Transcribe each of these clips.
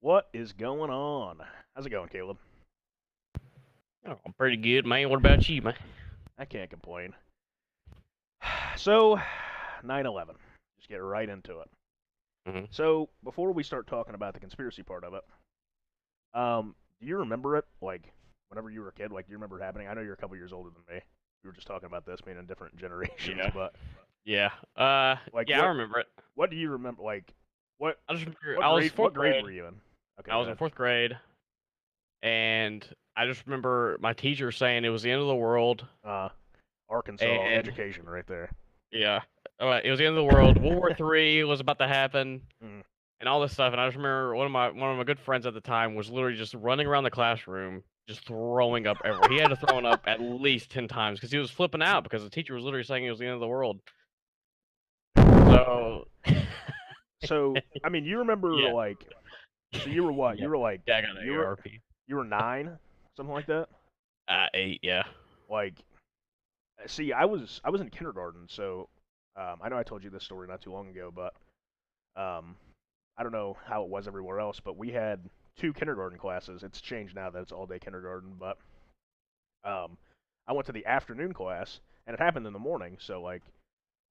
What is going on? How's it going, Caleb? Oh, pretty good, man. What about you, man? I can't complain. So, 9/11. Just get right into it. Hmm. So before we start talking about the conspiracy part of it, do you remember it? Like whenever you were a kid, like do you remember it happening? I know you're a couple years older than me. We were just talking about this being in different generations, Yeah. but Yeah. like Yeah, I remember it. what do you remember? Like what I just remember what I was grade what fourth grade grade. were you in? Okay, I go was in ahead. fourth grade, and I just remember my teacher saying it was the end of the world, Uh, Arkansas and education right there. yeah, it was the end of the world. World War III was about to happen, Mm. and all this stuff. And I just remember one of my good friends at the time was literally just running around the classroom, just throwing up everywhere. He had to throw up at least 10 times because he was flipping out because the teacher was literally saying it was the end of the world. So So I mean, you remember yeah, like so you were what? yeah, You were like yeah. I got an you were ARP. you were 9, something like that. 8. Yeah. Like see, I was in kindergarten, so I know I told you this story not too long ago, but um, I don't know how it was everywhere else, but we had two kindergarten classes. It's changed now that it's all day kindergarten, but um, I went to the afternoon class, and it happened in the morning. So like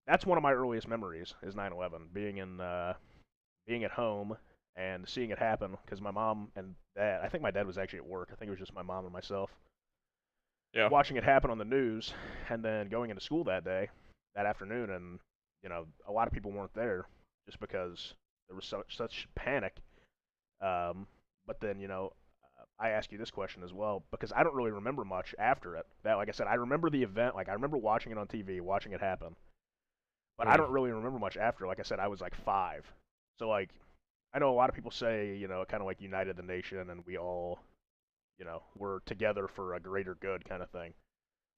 that's one of my earliest memories is 9/11, being at home and seeing it happen because my mom and dad. I think my dad was actually at work. I think it was just my mom and myself Yeah. watching it happen on the news, and then going into school that afternoon, and a lot of people weren't there just because there was such panic. But then I ask you this question as well because I don't really remember much after it. That, like I said, I remember the event, like I remember watching it on TV, watching it happen, but I Mm. don't really remember much after. Like I said, I was like 5, so like I know a lot of people say it kind of like united the nation and we all were together for a greater good kind of thing.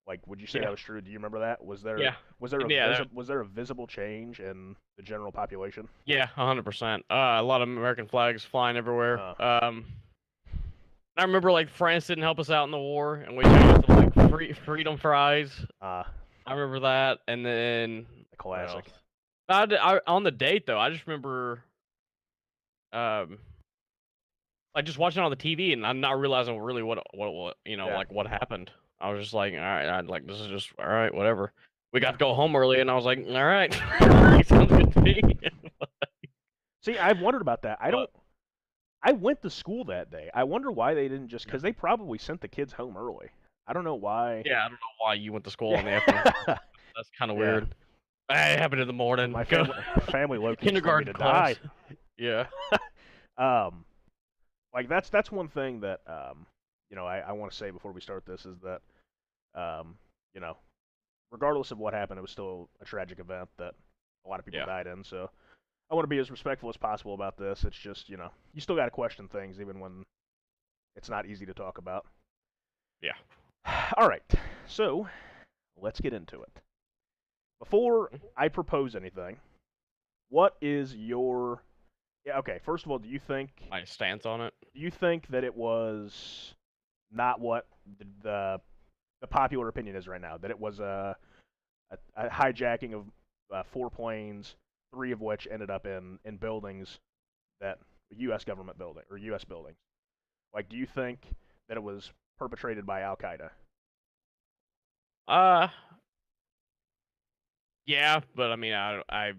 Like, would you say that Yeah. was true? Do you remember that? Yeah. Was there a Yeah. was there a visible change in the general population? Yeah. 100%. A lot of American flags flying everywhere. Uh, I remember like France didn't help us out in the war, and we changed to like freedom fries. uh, I remember that, and then the what else? classic. On the date though, I just remember um like just watching it on the TV, and I'm not realizing really what Yeah. like what happened. I was just like, all right, like this is just all right, whatever. We got to go home early, and I was like, all right, sounds good to me. See, I've wondered about that. But I went to school that day. I wonder why they didn't just yeah, because they probably sent the kids home early. I don't know why. yeah, I don't know why you went to school in the afternoon. Yeah. That's kind of Yeah. weird. It happened in the morning. My Go family low key just want me kindergarten to class. die. Yeah, Um, like that's one thing that I want to say before we start this is that um, you know regardless of what happened, it was still a tragic event that a lot of people yeah, died in. So I want to be as respectful as possible about this. It's just you still got to question things even when it's not easy to talk about. yeah. All right, so let's get into it. Before I propose anything, what is your yeah, okay, first of all, My stance on it. do you think that it was not what the popular opinion is right now? That it was a hijacking of 4 planes, 3 of which ended up in buildings that U.S. government building or U.S. buildings. Like, do you think that it was perpetrated by Al Qaeda? Uh, yeah, but I mean, I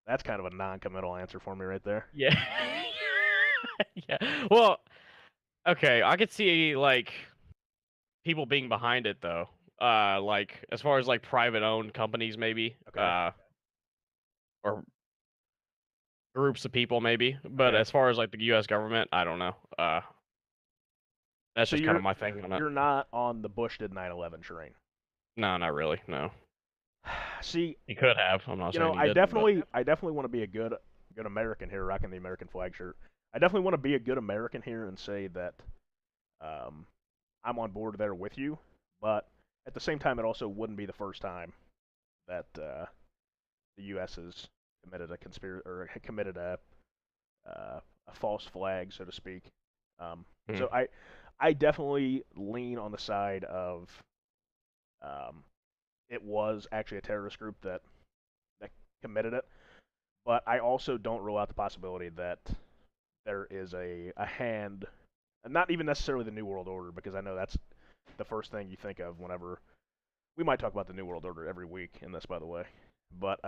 That's kind of a non-committal answer for me right there. yeah, yeah. Well, okay, I could see like people being behind it though. Like as far as like private owned companies, maybe. Okay. Or groups of people, maybe. But Okay. as far as like the U.S. government, I don't know. That's So just kind of my thing on it. you're not on the Bush did 9/11 train. No, not really. No, See, he could have. I'm not saying he didn't, but I definitely want to be a good American here, rocking the American flag shirt. I definitely want to be a good American here and say that um, I'm on board there with you. But at the same time, it also wouldn't be the first time that the U.S. has committed a conspiracy or committed a false flag, so to speak. hmm, So I definitely lean on the side of um, it was actually a terrorist group that committed it. But I also don't rule out the possibility that there is a hand, and not even necessarily the New World Order, because I know that's the first thing you think of whenever we might talk about the New World Order every week in this, by the way. But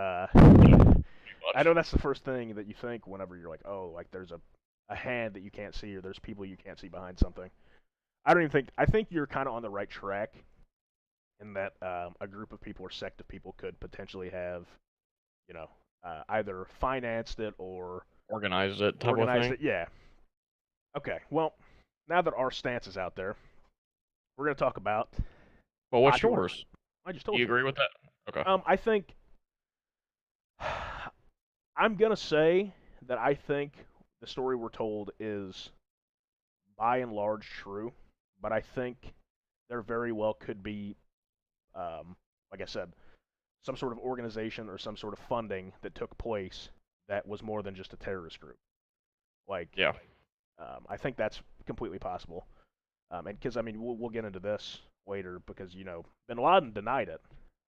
I know that's the first thing that you think whenever you're like, oh, like there's a hand that you can't see or there's people you can't see behind something. I don't even think. I think you're kind of on the right track in that a group of people or sect of people could potentially have, you know, either financed it or Organized it type of organized thing. it. Yeah. Okay. Well, now that our stance is out there, we're gonna talk about Well, what's popular. yours? I just Do told you you. agree with that? Okay. I think I'm gonna say that I think the story we're told is by and large true, but I think there very well could be, like I said, some sort of organization or some sort of funding that took place that was more than just a terrorist group. Like, Yeah. I think that's completely possible. And because I mean, we'll get into this later because Bin Laden denied it,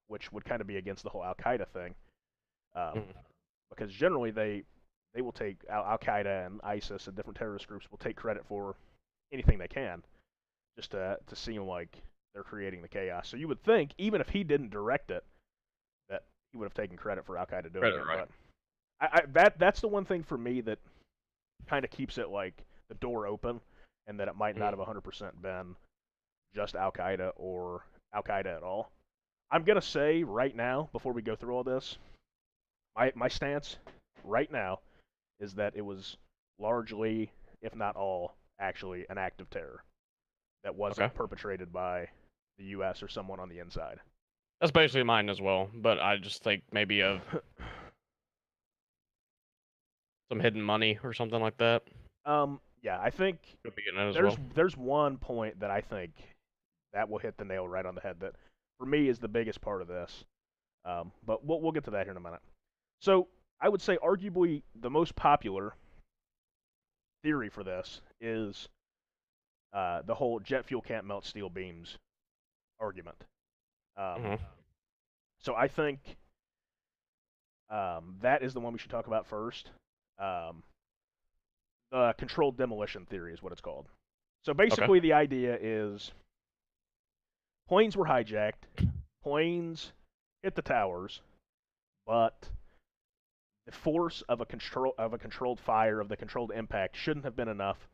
which would kind of be against the whole Al Qaeda thing. Um, Mhm. because generally they will take Al Qaeda and ISIS and different terrorist groups will take credit for anything they can, just to seem like they're creating the chaos. So you would think even if he didn't direct it, that he would have taken credit for Al Qaeda doing Credit, it. right? But that's the one thing for me that kind of keeps it like the door open, and that it might not Mhm. have 100% been just Al Qaeda or Al Qaeda at all. I'm gonna say right now, before we go through all this, my stance right now is that it was largely, if not all, actually an act of terror that Okay. wasn't perpetrated by the U.S. or someone on the inside. That's basically mine as well, but I just think maybe of some hidden money or something like that. Yeah, I think Could be in it as there's well. there's one point that I think that will hit the nail right on the head. That for me is the biggest part of this. But we'll get to that here in a minute. So I would say arguably the most popular theory for this is the whole jet fuel can't melt steel beams argument. Um, Hmm. so I think that is the one we should talk about first. Um, the controlled demolition theory is what it's called. So Okay. basically, the idea is planes were hijacked, planes hit the towers, but the force of a controlled fire of the controlled impact shouldn't have been enough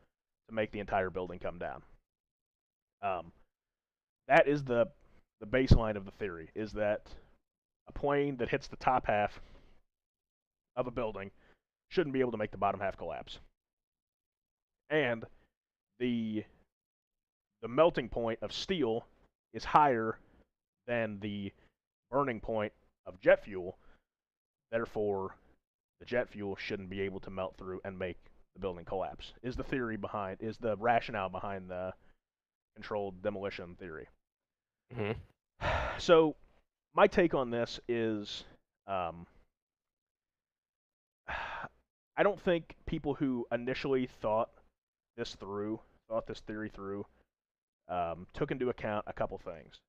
to make the entire building come down. Um, that is the baseline of the theory is that a plane that hits the top half of a building shouldn't be able to make the bottom half collapse. And the the melting point of steel is higher than the burning point of jet fuel. Therefore, the jet fuel shouldn't be able to melt through and make the building collapse. Is the rationale behind the controlled demolition theory. Hmm. So my take on this is, um, I don't think people who initially thought this theory through, took into account a couple things.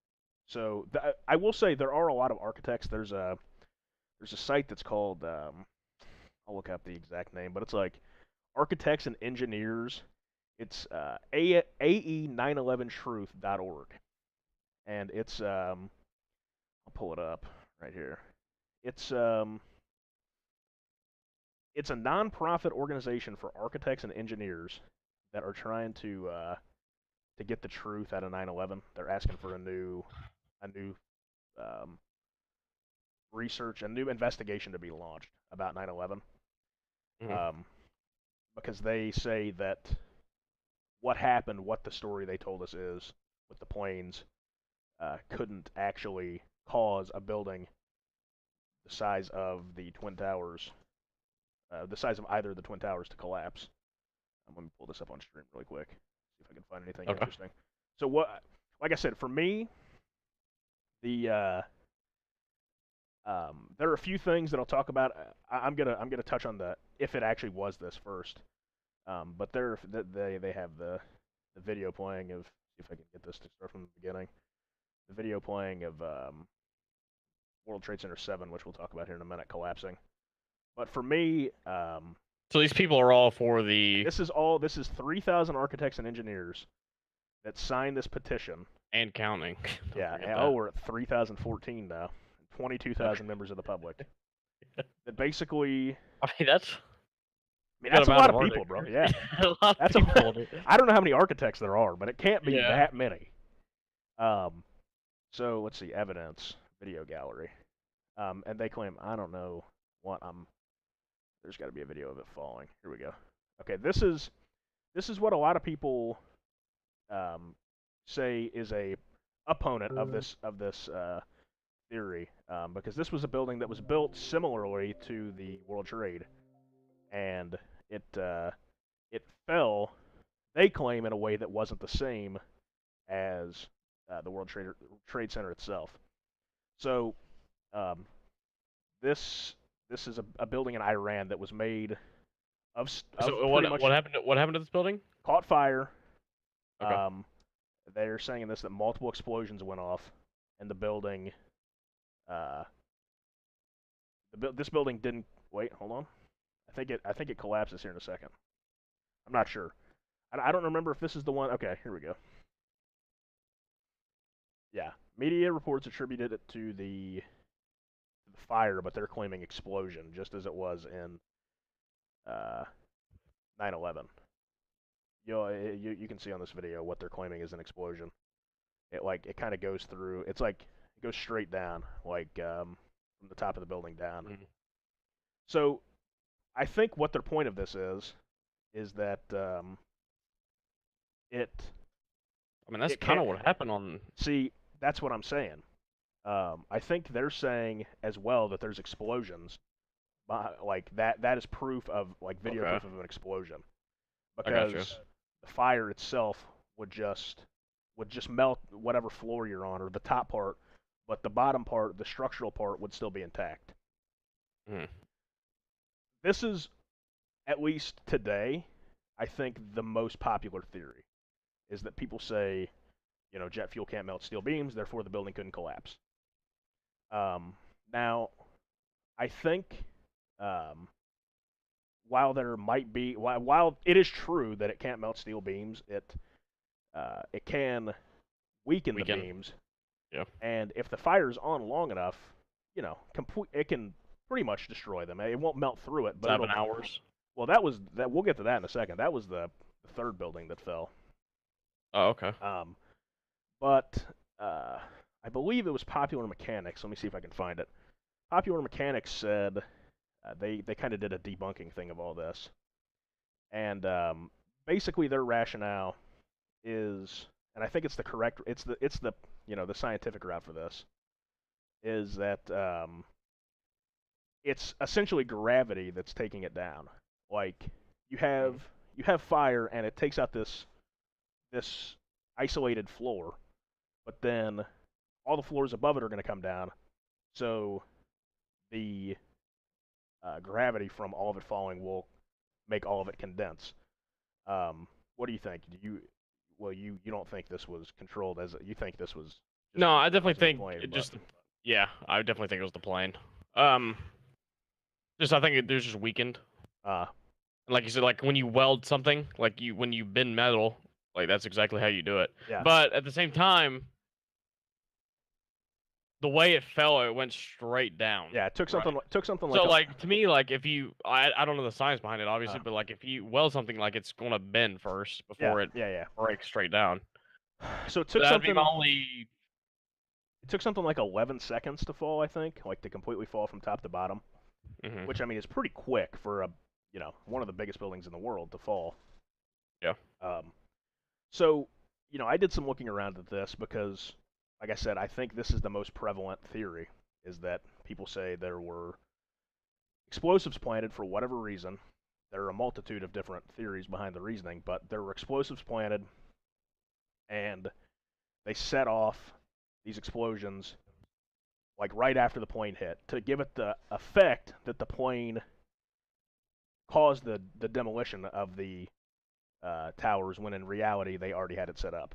So I will say there are a lot of architects. There's a site that's called, I'll look up the exact name, but it's like architects and engineers. It's ae911truth.org, and I'll pull it up right here. It's um it's a nonprofit organization for architects and engineers that are trying to get the truth out of 9/11. They're asking for a new um, research, a new investigation to be launched about 9/11, Hmm. um, because they say that what happened, what the story they told us is with the planes, couldn't actually cause a building the size of the twin towers, the size of either of the twin towers to collapse. Let me pull this up on stream really quick, see if I can find anything Okay. interesting. So like I said, for me, the there are a few things that I'll talk about. I'm gonna touch on the if it actually was this first. But they have the video playing of, see if I can get this to start from the beginning. The video playing of World Trade Center 7, which we'll talk about here in a minute, collapsing. But for me, So these people are all for the this is 3,000 architects and engineers that signed this petition. and counting. Don't Yeah, forget and, that. we're at 3,014 now. 22,000 members of the public. that basically, I mean, that's I mean, a good that's a amount lot of of art people, bro. there. Yeah, A lot of that's a. people, dude. I don't know how many architects there are, but it can't be Yeah. that many. Um, so let's see, evidence, video gallery, and they claim I don't know what I'm. There's got to be a video of it falling. Here we go. Okay, this is what a lot of people um, say is a opponent of this theory, because this was a building that was built similarly to the World Trade, and it fell. They claim in a way that wasn't the same as the Trade Center itself. So um, this this is a building in Iran that was made of So pretty what much happened? What happened to this building? caught fire. Okay. Um, they're saying in this that multiple explosions went off, and the building, uh, this building didn't. Wait, hold on. I think it collapses here in a second. I'm not sure. I don't remember if this is the one. Okay, here we go. Yeah, media reports attributed it to the fire, but they're claiming explosion, just as it was in uh, 9/11. You can see on this video what they're claiming is an explosion. It kind of goes through. It's like it goes straight down, like from the top of the building down. Mm. So I think what their point of this is that it I mean, that's it kind can't of what happened on. see. That's what I'm saying. I think they're saying as well that there's explosions, like that is proof of like video Okay. proof of an explosion, I got you. because the fire itself would just melt whatever floor you're on or the top part, but the bottom part, the structural part, would still be intact. Mm. This is, at least today, I think the most popular theory is that people say, jet fuel can't melt steel beams, therefore the building couldn't collapse. Now, I think um, while there might be, while it is true that it can't melt steel beams, it can weaken the Weekend. beams, Yeah. and if the fire's on long enough, it can pretty much destroy them. It won't melt through it, but 7 hours. Well, that was that. We'll get to that in a second. That was the third building that fell. Oh, okay. But I believe it was Popular Mechanics. Let me see if I can find it. Popular Mechanics said they kind of did a debunking thing of all this, and basically their rationale is, and I think it's the correct, it's the the scientific route for this, is that it's essentially gravity that's taking it down. Like you have you have fire and it takes out this isolated floor, but then all the floors above it are going to come down. So the gravity from all of it falling will make all of it condense. What do you think? You don't think this was controlled you think this was just No, I the definitely cause of the think plane, it but just. Yeah, I definitely think it was the plane. Um, I think there's just weakened. uh, Like you said, like when you weld something, like when you bend metal, like that's exactly how you do it. yeah, But at the same time, the way it fell, it went straight down. yeah. It Right. took something So like like to me, like if you, I don't know the science behind it, obviously, uh, but like if you weld something, like it's gonna bend first yeah, before it yeah. breaks straight down. So So that'd be my only. it took something like 11 seconds to fall, I think, like to completely fall from top to bottom, Mhm. which I mean is pretty quick for one of the biggest buildings in the world to fall. Yeah. So, I did some looking around at this because, like I said, I think this is the most prevalent theory, is that people say there were explosives planted for whatever reason. There are a multitude of different theories behind the reasoning, but there were explosives planted, and they set off these explosions like right after the plane hit to give it the effect that the plane caused the demolition of the towers, when in reality they already had it set up.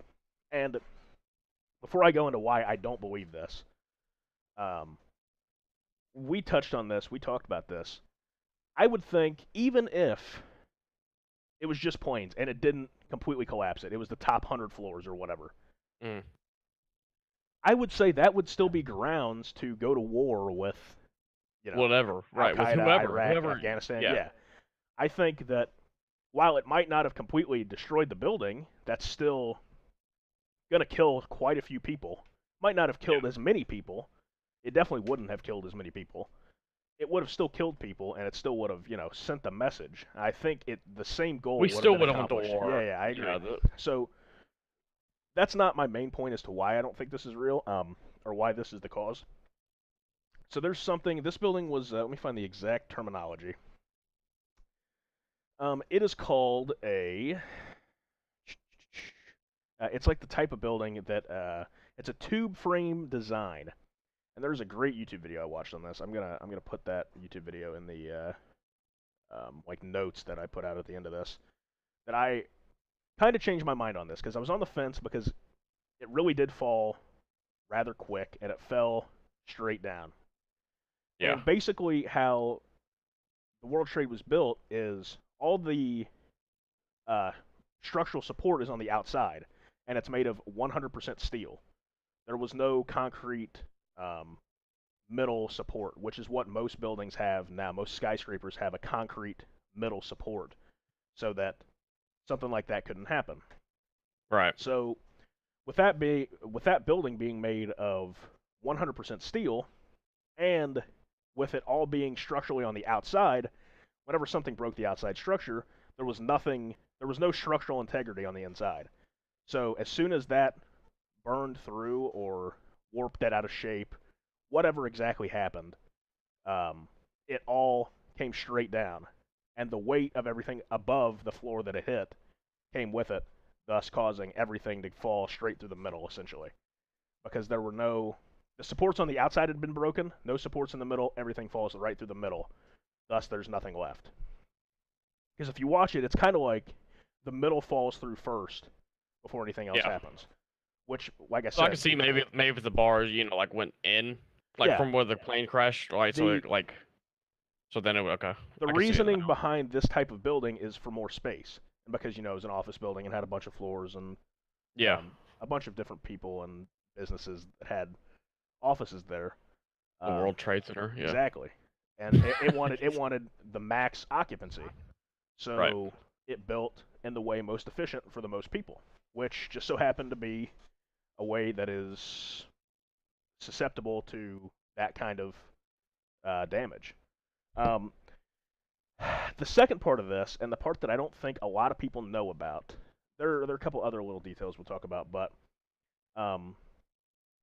And before I go into why I don't believe this, um, we touched on this. We talked about this. I would think even if it was just planes and it didn't completely collapse it was the top 100 floors or whatever. Mm. I would say that would still be grounds to go to war with you know, whatever, Al right? With Qaeda, whoever, Iraq, whoever. Afghanistan. Yeah, Yeah, I think that while it might not have completely destroyed the building, that's still going to kill quite a few people. Might not have yeah. killed as many people. It definitely wouldn't have killed as many people. It would have still killed people, and it still would have, sent the message. I think the same goal We would have still been would have went to accomplished. Yeah, war. yeah, I You agree. know, the, So that's not my main point as to why I don't think this is real, or why this is the cause. So there's something. This building was. Let me find the exact terminology. It is called a. It's like the type of building that it's a tube frame design, and there's a great YouTube video I watched on this. I'm gonna put that YouTube video in the like notes that I put out at the end of this. That I kind of changed my mind on this because I was on the fence because it really did fall rather quick and it fell straight down. yeah, And basically, how the World Trade was built is all the uh, structural support is on the outside, and it's made of 100% steel. There was no concrete um, middle support, which is what most buildings have now. Most skyscrapers have a concrete middle support, so that something like that couldn't happen. right. So with that building being made of 100% steel, and with it all being structurally on the outside, whenever something broke the outside structure, there was nothing, there was no structural integrity on the inside. So as soon as that burned through or warped it out of shape, whatever exactly happened, it all came straight down, and the weight of everything above the floor that it hit came with it, thus causing everything to fall straight through the middle, essentially. Because there were no, the supports on the outside had been broken, no supports in the middle, everything falls right through the middle. Thus, there's nothing left. Because if you watch it, it's kind of like the middle falls through first before anything else Yeah. happens. Which, like I So I said, can see maybe if the bars, like went in, like yeah, from where the plane crashed, right? So the like, so then it would okay. the I can see it reasoning now. behind this type of building is for more space, and because it was an office building and had a bunch of floors and Yeah. a bunch of different people and businesses that had offices there. The World Trade Center. Yeah. Exactly, and it wanted the max occupancy, Right. so it built in the way most efficient for the most people, which just so happened to be a way that is susceptible to that kind of damage. Um, the second part of this, and the part that I don't think a lot of people know about, there are a couple other little details we'll talk about, but um,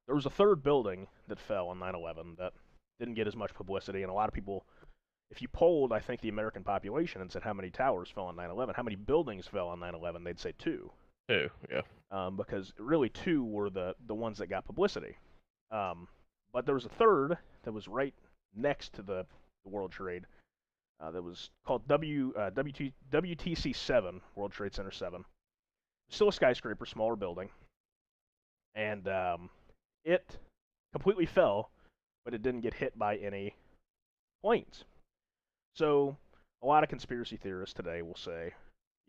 there was a third building that fell on 9/11 that didn't get as much publicity, and a lot of people, if you polled, I think, the American population and said how many towers fell on 9/11, how many buildings fell on 9/11, they'd say two, Two. Yeah. because really two were the ones that got publicity. Um, but there was a third that was right next to the World Trade that was called WTC 7, World Trade Center 7. Still a skyscraper, smaller building, and it completely fell, but it didn't get hit by any planes. So a lot of conspiracy theorists today will say,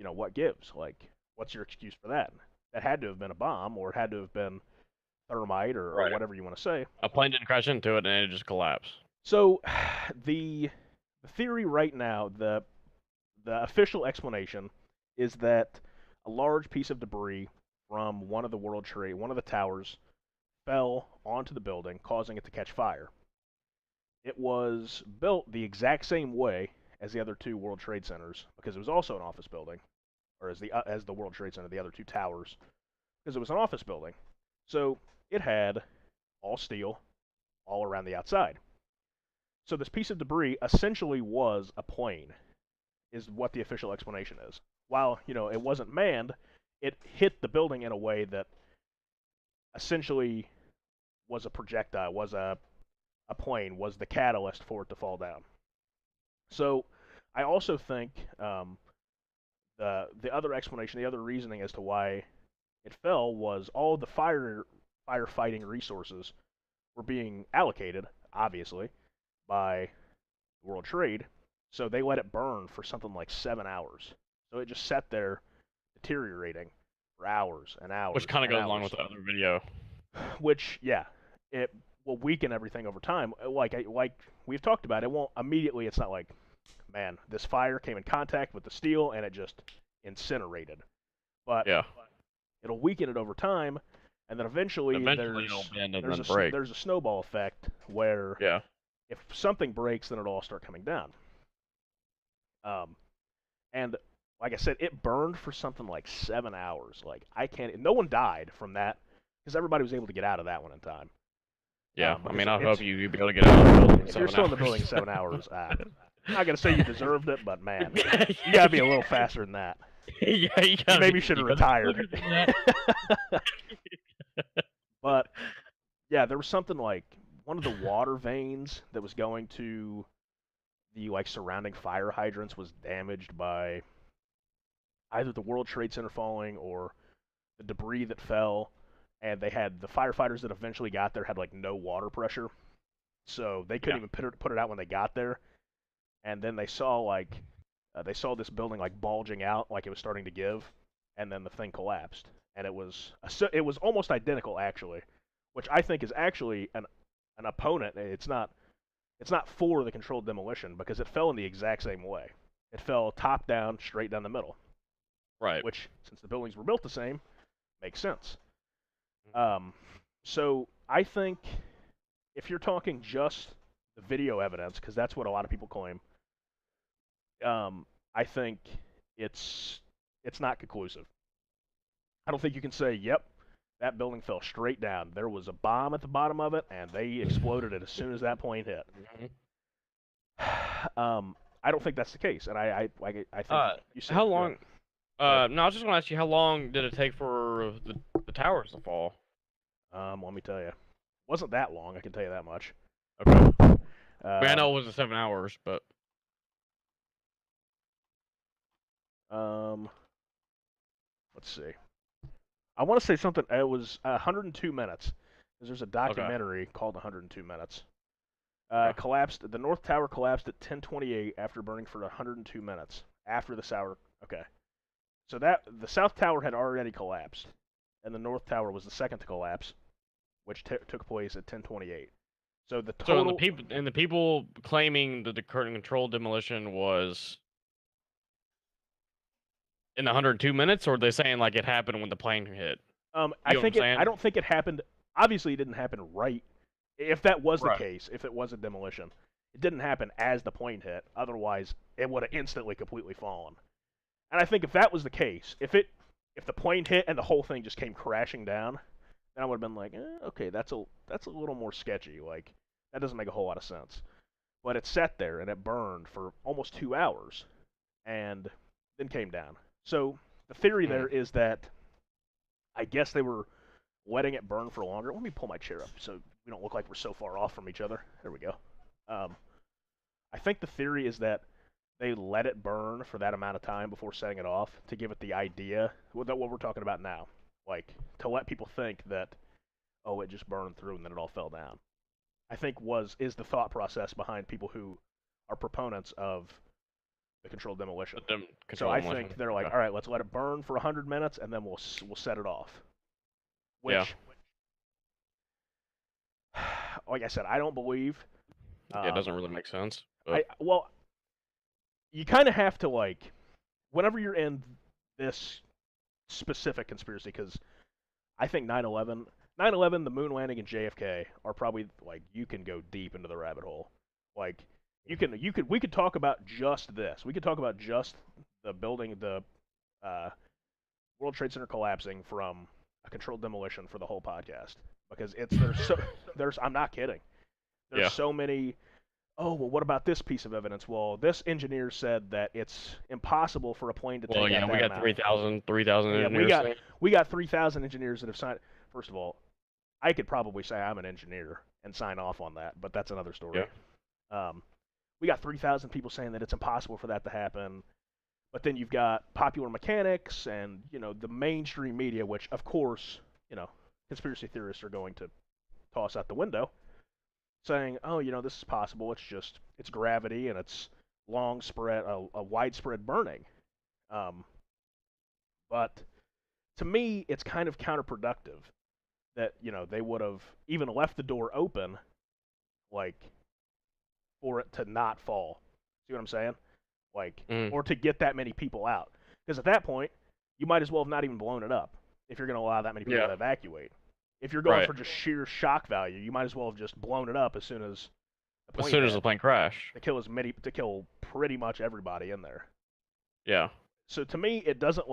what gives? Like, what's your excuse for that? That had to have been a bomb, or it had to have been thermite, or Right. whatever you want to say. A plane didn't crash into it and it just collapsed. So the theory right now, the official explanation is that a large piece of debris from one of the towers, fell onto the building, causing it to catch fire. It was built the exact same way as the other two World Trade Centers because it was also an office building, or as the World Trade Center, the other two towers, because it was an office building. So it had all steel all around the outside. So this piece of debris essentially was a plane, is what the official explanation is. While, it wasn't manned, it hit the building in a way that essentially was a projectile, was a plane, was the catalyst for it to fall down. So I also think the other explanation, the other reasoning as to why it fell was all the firefighting resources were being allocated, obviously, by World Trade. So they let it burn for something like 7 hours. So it just sat there deteriorating for hours and hours Which kind of and goes along hours. with the other video. Which, yeah, it will weaken everything over time. Like we've talked about, it won't immediately. It's not like, man, this fire came in contact with the steel and it just incinerated. But Yeah. it'll weaken it over time, and then eventually Eventually, it'll bend and then break. there's a snowball effect where Yeah. if something breaks, then it'll all start coming down. And like I said, it burned for something like 7 hours. Like I can't. No one died from that because everybody was able to get out of that one in time. Yeah. I mean, I it's- hope you'd be able to get out of the building in if you're 7 still in the hours. building 7 hours, I'm not gonna say you deserved it, but man, you gotta be a little faster than that. Yeah, you Maybe should have retired. But yeah, there was something like one of the water veins that was going to the like surrounding fire hydrants was damaged by either the World Trade Center falling or the debris that fell, and they had the firefighters that eventually got there had like no water pressure, so they couldn't even put it out when they got there. And then they saw this building like bulging out, like it was starting to give, and then the thing collapsed, and it was almost identical actually, which I think is actually an opponent. It's not for the controlled demolition because it fell in the exact same way. It fell top down, straight down the middle. Right. Which, since the buildings were built the same, makes sense. So I think if you're talking just the video evidence, because that's what a lot of people claim, I think it's not conclusive. I don't think you can say, yep, that building fell straight down. There was a bomb at the bottom of it, and they exploded it as soon as that plane hit. I don't think that's the case, and I think you said how long? No, I was just going to ask you, how long did it take for the towers to fall? Let me tell you, it wasn't that long. I can tell you that much. Okay. I mean, I know it was 7 hours, but let's see. I want to say something. It was 102 minutes. Because there's a documentary called 102 Minutes. Collapsed. The North Tower collapsed at 10:28 after burning for 102 minutes after the South. Okay, so that the South Tower had already collapsed, and the North Tower was the second to collapse, which took place at 10:28. So the total. So the people claiming that the current controlled demolition was in the 102 minutes, or are they saying like it happened when the plane hit? I don't think it happened. Obviously, it didn't happen right. If that was the case, if it was a demolition, it didn't happen as the plane hit. Otherwise, it would have instantly completely fallen. And I think if that was the case, if the plane hit and the whole thing just came crashing down, then I would have been like, okay, that's a little more sketchy. Like that doesn't make a whole lot of sense. But it sat there and it burned for almost 2 hours, and then came down. So the theory there is that I guess they were letting it burn for longer. Let me pull my chair up so we don't look like we're so far off from each other. There we go. I think the theory is that they let it burn for that amount of time before setting it off to give it the idea, what we're talking about now, like to let people think that, oh, it just burned through and then it all fell down. I think is the thought process behind people who are proponents of the controlled demolition. So I think they're like, all right, let's let it burn for 100 minutes and then we'll set it off. Which, like I said, I don't believe. It doesn't really make sense. Well, you kind of have to, like, whenever you're in this specific conspiracy, because I think 9/11, the moon landing, and JFK are probably, like, you can go deep into the rabbit hole. Like, we could talk about just this. We could talk about just the building, the World Trade Center collapsing from a controlled demolition for the whole podcast, because I'm not kidding. There's so many. Oh, well, what about this piece of evidence? Well, this engineer said that it's impossible for a plane to take out that amount. Well, yeah, we got 3,000 engineers. We got 3,000 engineers that have signed. First of all, I could probably say I'm an engineer and sign off on that, but that's another story. Yeah. We got 3,000 people saying that it's impossible for that to happen. But then you've got popular mechanics and, the mainstream media, which, of course, conspiracy theorists are going to toss out the window, saying, oh, this is possible. It's gravity and it's a widespread burning. But to me, it's kind of counterproductive that they would have even left the door open, like for it to not fall. See what I'm saying? Like, Mm. or to get that many people out. Because at that point, you might as well have not even blown it up if you're going to allow that many people Yeah. to evacuate. If you're going Right. for just sheer shock value, you might as well have just blown it up as soon as the As plane soon as hit the plane crashed. to kill pretty much everybody in there. Yeah. So to me, it doesn't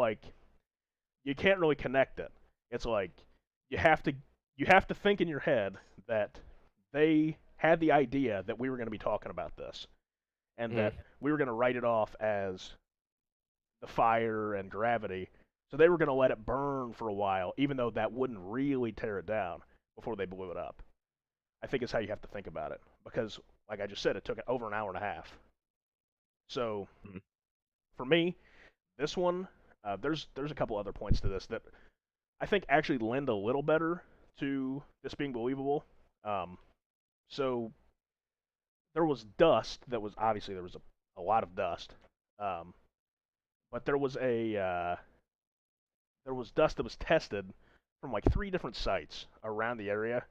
you can't really connect it. It's like you have to think in your head that they had the idea that we were going to be talking about this and Mm. that we were going to write it off as the fire and gravity. So they were going to let it burn for a while, even though that wouldn't really tear it down before they blew it up. I think is how you have to think about it because, like I just said, it took over an hour and a half. So Mm. for me, this one, there's a couple other points to this that I think actually lend a little better to this being believable. Um, so there was dust that was obviously there was a lot of dust, um, but there was dust that was tested from like 3 different sites around the area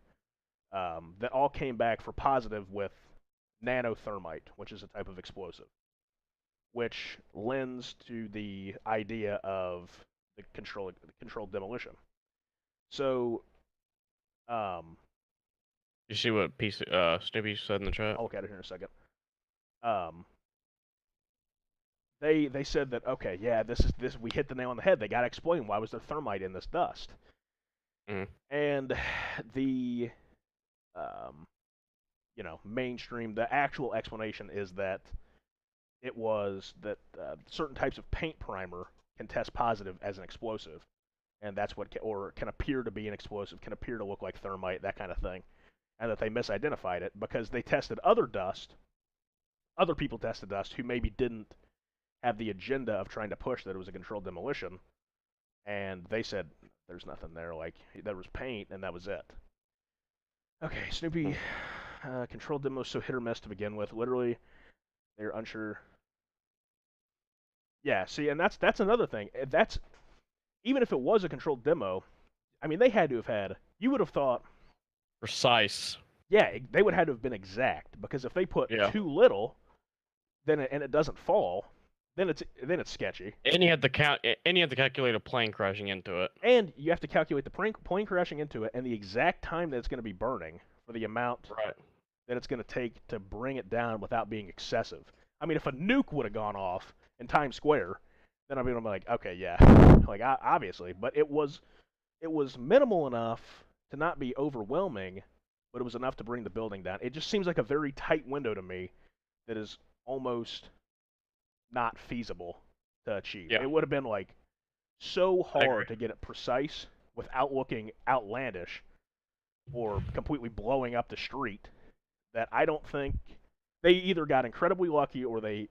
that all came back for positive with nanothermite, which is a type of explosive, which lends to the idea of the controlled demolition. So, um, You see what Snoopy said in the chat? I'll look at it here in a second. Um, they said that okay, yeah, this we hit the nail on the head. They got to explain why was there thermite in this dust, Mm. and the mainstream, the actual explanation is that it was that certain types of paint primer can test positive as an explosive, and that's what or can appear to be an explosive, can appear to look like thermite, that kind of thing, and that they misidentified it because they tested other people tested dust who maybe didn't have the agenda of trying to push that it was a controlled demolition, and they said there's nothing there, like there was paint and that was it. Okay, Snoopy, controlled demo so hit or miss to begin with. Literally, they're unsure. Yeah, see, and that's another thing. That's even if it was a controlled demo. I mean, they had to have had. You would have thought, Precise. yeah, they would have to have been exact because if they put Yeah. too little, then it doesn't fall, then it's sketchy. And you had to calculate a plane crashing into it. And you have to calculate the plane crashing into it and the exact time that it's going to be burning for the amount Right. that it's going to take to bring it down without being excessive. I mean, if a nuke would have gone off in Times Square, then I'd be like, okay, yeah, like obviously, but it was minimal enough to not be overwhelming, but it was enough to bring the building down. It just seems like a very tight window to me that is almost not feasible to achieve. Yeah. It would have been like so hard to get it precise without looking outlandish or completely blowing up the street that I don't think they either got incredibly lucky or they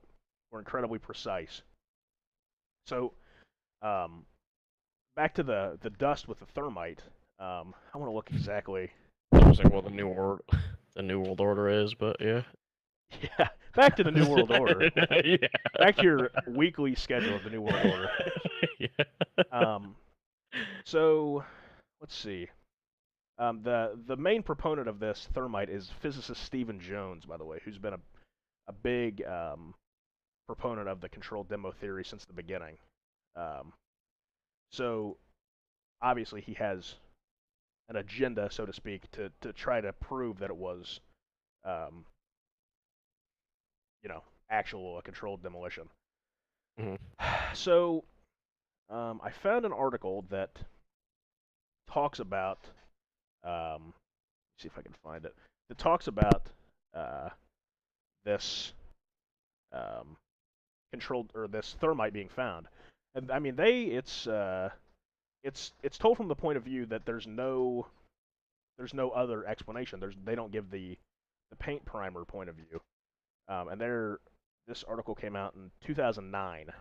were incredibly precise. So, back to the dust with the thermite. I want to look exactly. I was like, well, the New World Order is, but yeah. Yeah, back to the New World Order. Yeah. Back to your weekly schedule of the New World Order. Yeah. So, let's see. The main proponent of this thermite is physicist Stephen Jones, by the way, who's been a big proponent of the controlled demo theory since the beginning. So obviously he has an agenda, so to speak, to try to prove that it was, um, actual controlled demolition. Mhm. So I found an article that talks about, see if I can find it. That talks about this controlled or this thermite being found, and I mean it's told from the point of view that there's no other explanation. They don't give the paint primer point of view, and this article came out in 2009,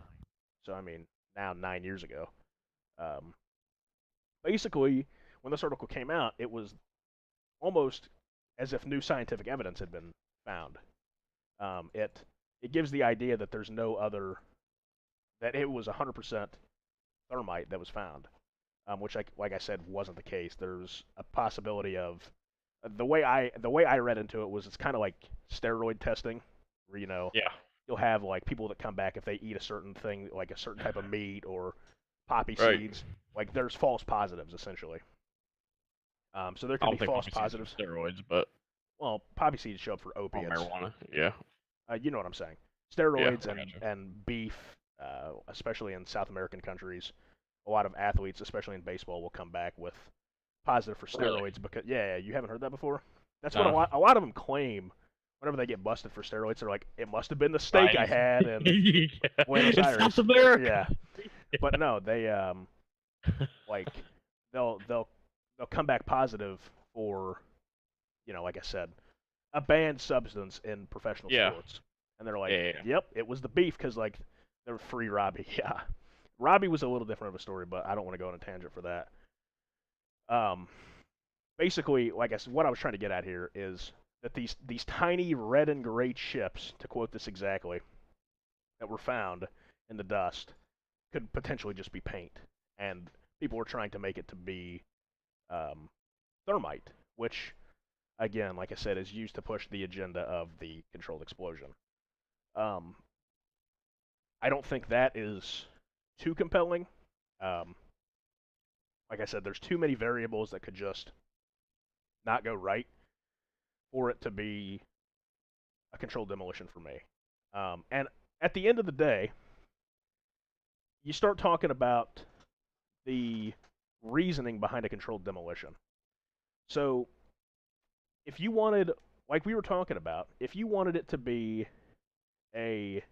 so I mean now 9 years ago. Um, Basically, when this article came out, it was almost as if new scientific evidence had been found. It gives the idea that that it was 100% thermite that was found. which like I said wasn't the case. There's a possibility of the way I read into it was it's kind of like steroid testing, where Yeah. you'll have like people that come back if they eat a certain thing, like a certain type of meat or poppy Right. seeds. Like there's false positives essentially. So there I could be don't think false poppy seeds are positives. steroids, but Well, poppy seeds show up for opiates. marijuana. Yeah. You know what I'm saying? Yeah. Steroids I and got you. and beef, especially in South American countries, a lot of athletes, especially in baseball, will come back with positive for Really? steroids because yeah, you haven't heard that before. That's what a No. lot a lot of them claim. Whenever they get busted for steroids, they're like, "It must have been the steak I Right. had in Yeah. Buenos It's South Aires." America. Yeah, but no, they like they'll come back positive for like I said, a banned substance in professional Yeah. sports, and they're like, Yeah. Yeah. "Yep, it was the beef," because like they were free Robbie. Yeah, Robbie was a little different of a story, but I don't want to go on a tangent for that. Um, Basically, like I said, what I was trying to get at here is that these tiny red and gray chips, to quote this exactly, that were found in the dust could potentially just be paint, and people were trying to make it to be um, thermite, which again, like I said, is used to push the agenda of the controlled explosion. Um, I don't think that is too compelling. Um, like I said, there's too many variables that could just not go right for it to be a controlled demolition for me. And at the end of the day, you start talking about the reasoning behind a controlled demolition. So if you wanted, like we were talking about, if you wanted it to be a,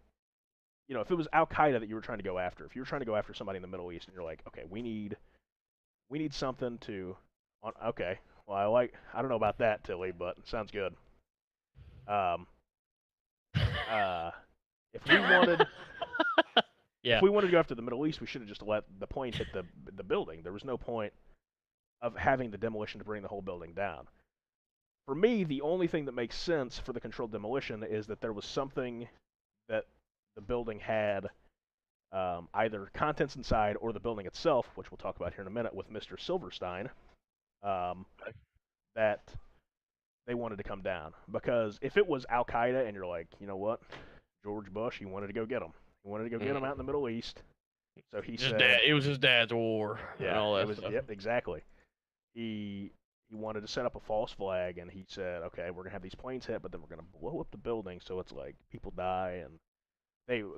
if it was Al Qaeda that you were trying to go after, if you were trying to go after somebody in the Middle East, and you're like, okay, we need something to, okay, well I don't know about that, Tilly, but it sounds good. Um, uh, if we wanted if Yeah. we wanted to go after the Middle East, we should have just let the plane hit the building. There was no point of having the demolition to bring the whole building down. For me, the only thing that makes sense for the controlled demolition is that there was something that the building had, either contents inside or the building itself, which we'll talk about here in a minute with Mr. Silverstein, um, that they wanted to come down. Because if it was Al Qaeda and you're like, you know what, George Bush, he wanted to go get them. He wanted to go get them out in the Middle East. So he His said, dad. It was his dad's war and yeah, all it that was, stuff. yep, exactly. He wanted to set up a false flag, and he said, okay, we're gonna have these planes hit, but then we're gonna blow up the building, so it's like people die, and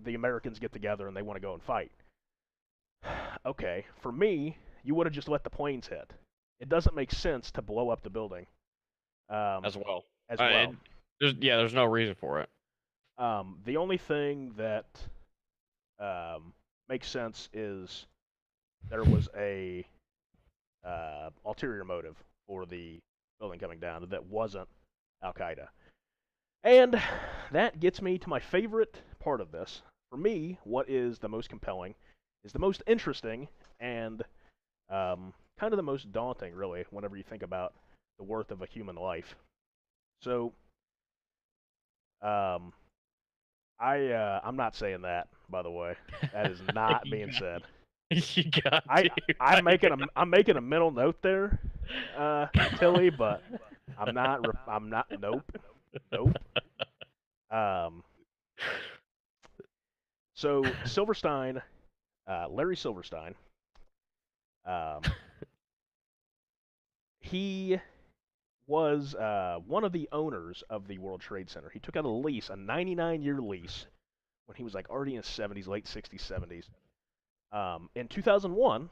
the Americans get together and they want to go and fight. Okay, for me, you would have just let the planes hit. It doesn't make sense to blow up the building, um, As well. as well. There's no reason for it. The only thing that makes sense is there was a ulterior motive for the building coming down that wasn't Al Qaeda. And that gets me to my favorite part of this. For me, what is the most compelling is the most interesting and kind of the most daunting, really, whenever you think about the worth of a human life. So, um, I'm not saying that, by the way. That is not You being got said. You got I to. I'm making a mental note there, Tilly, but Nope, nope. Um, so Silverstein, Larry Silverstein, um, he was one of the owners of the World Trade Center. He took out a lease, a 99-year lease, when he was like already in his 70s, late 60s, 70s. In 2001,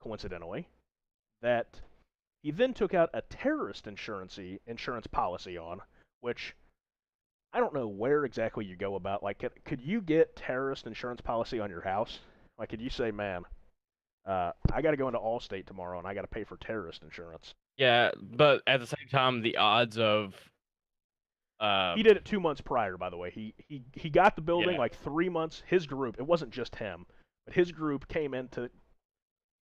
coincidentally, that he then took out a terrorist insurance policy on, which I don't know where exactly you go about. Like, could you get terrorist insurance policy on your house? Like, could you say, man, I got to go into Allstate tomorrow and I got to pay for terrorist insurance? Yeah, but at the same time, the odds of He um, did it 2 months prior, by the way. He got the building yeah, like 3 months. His group, it wasn't just him, but his group came into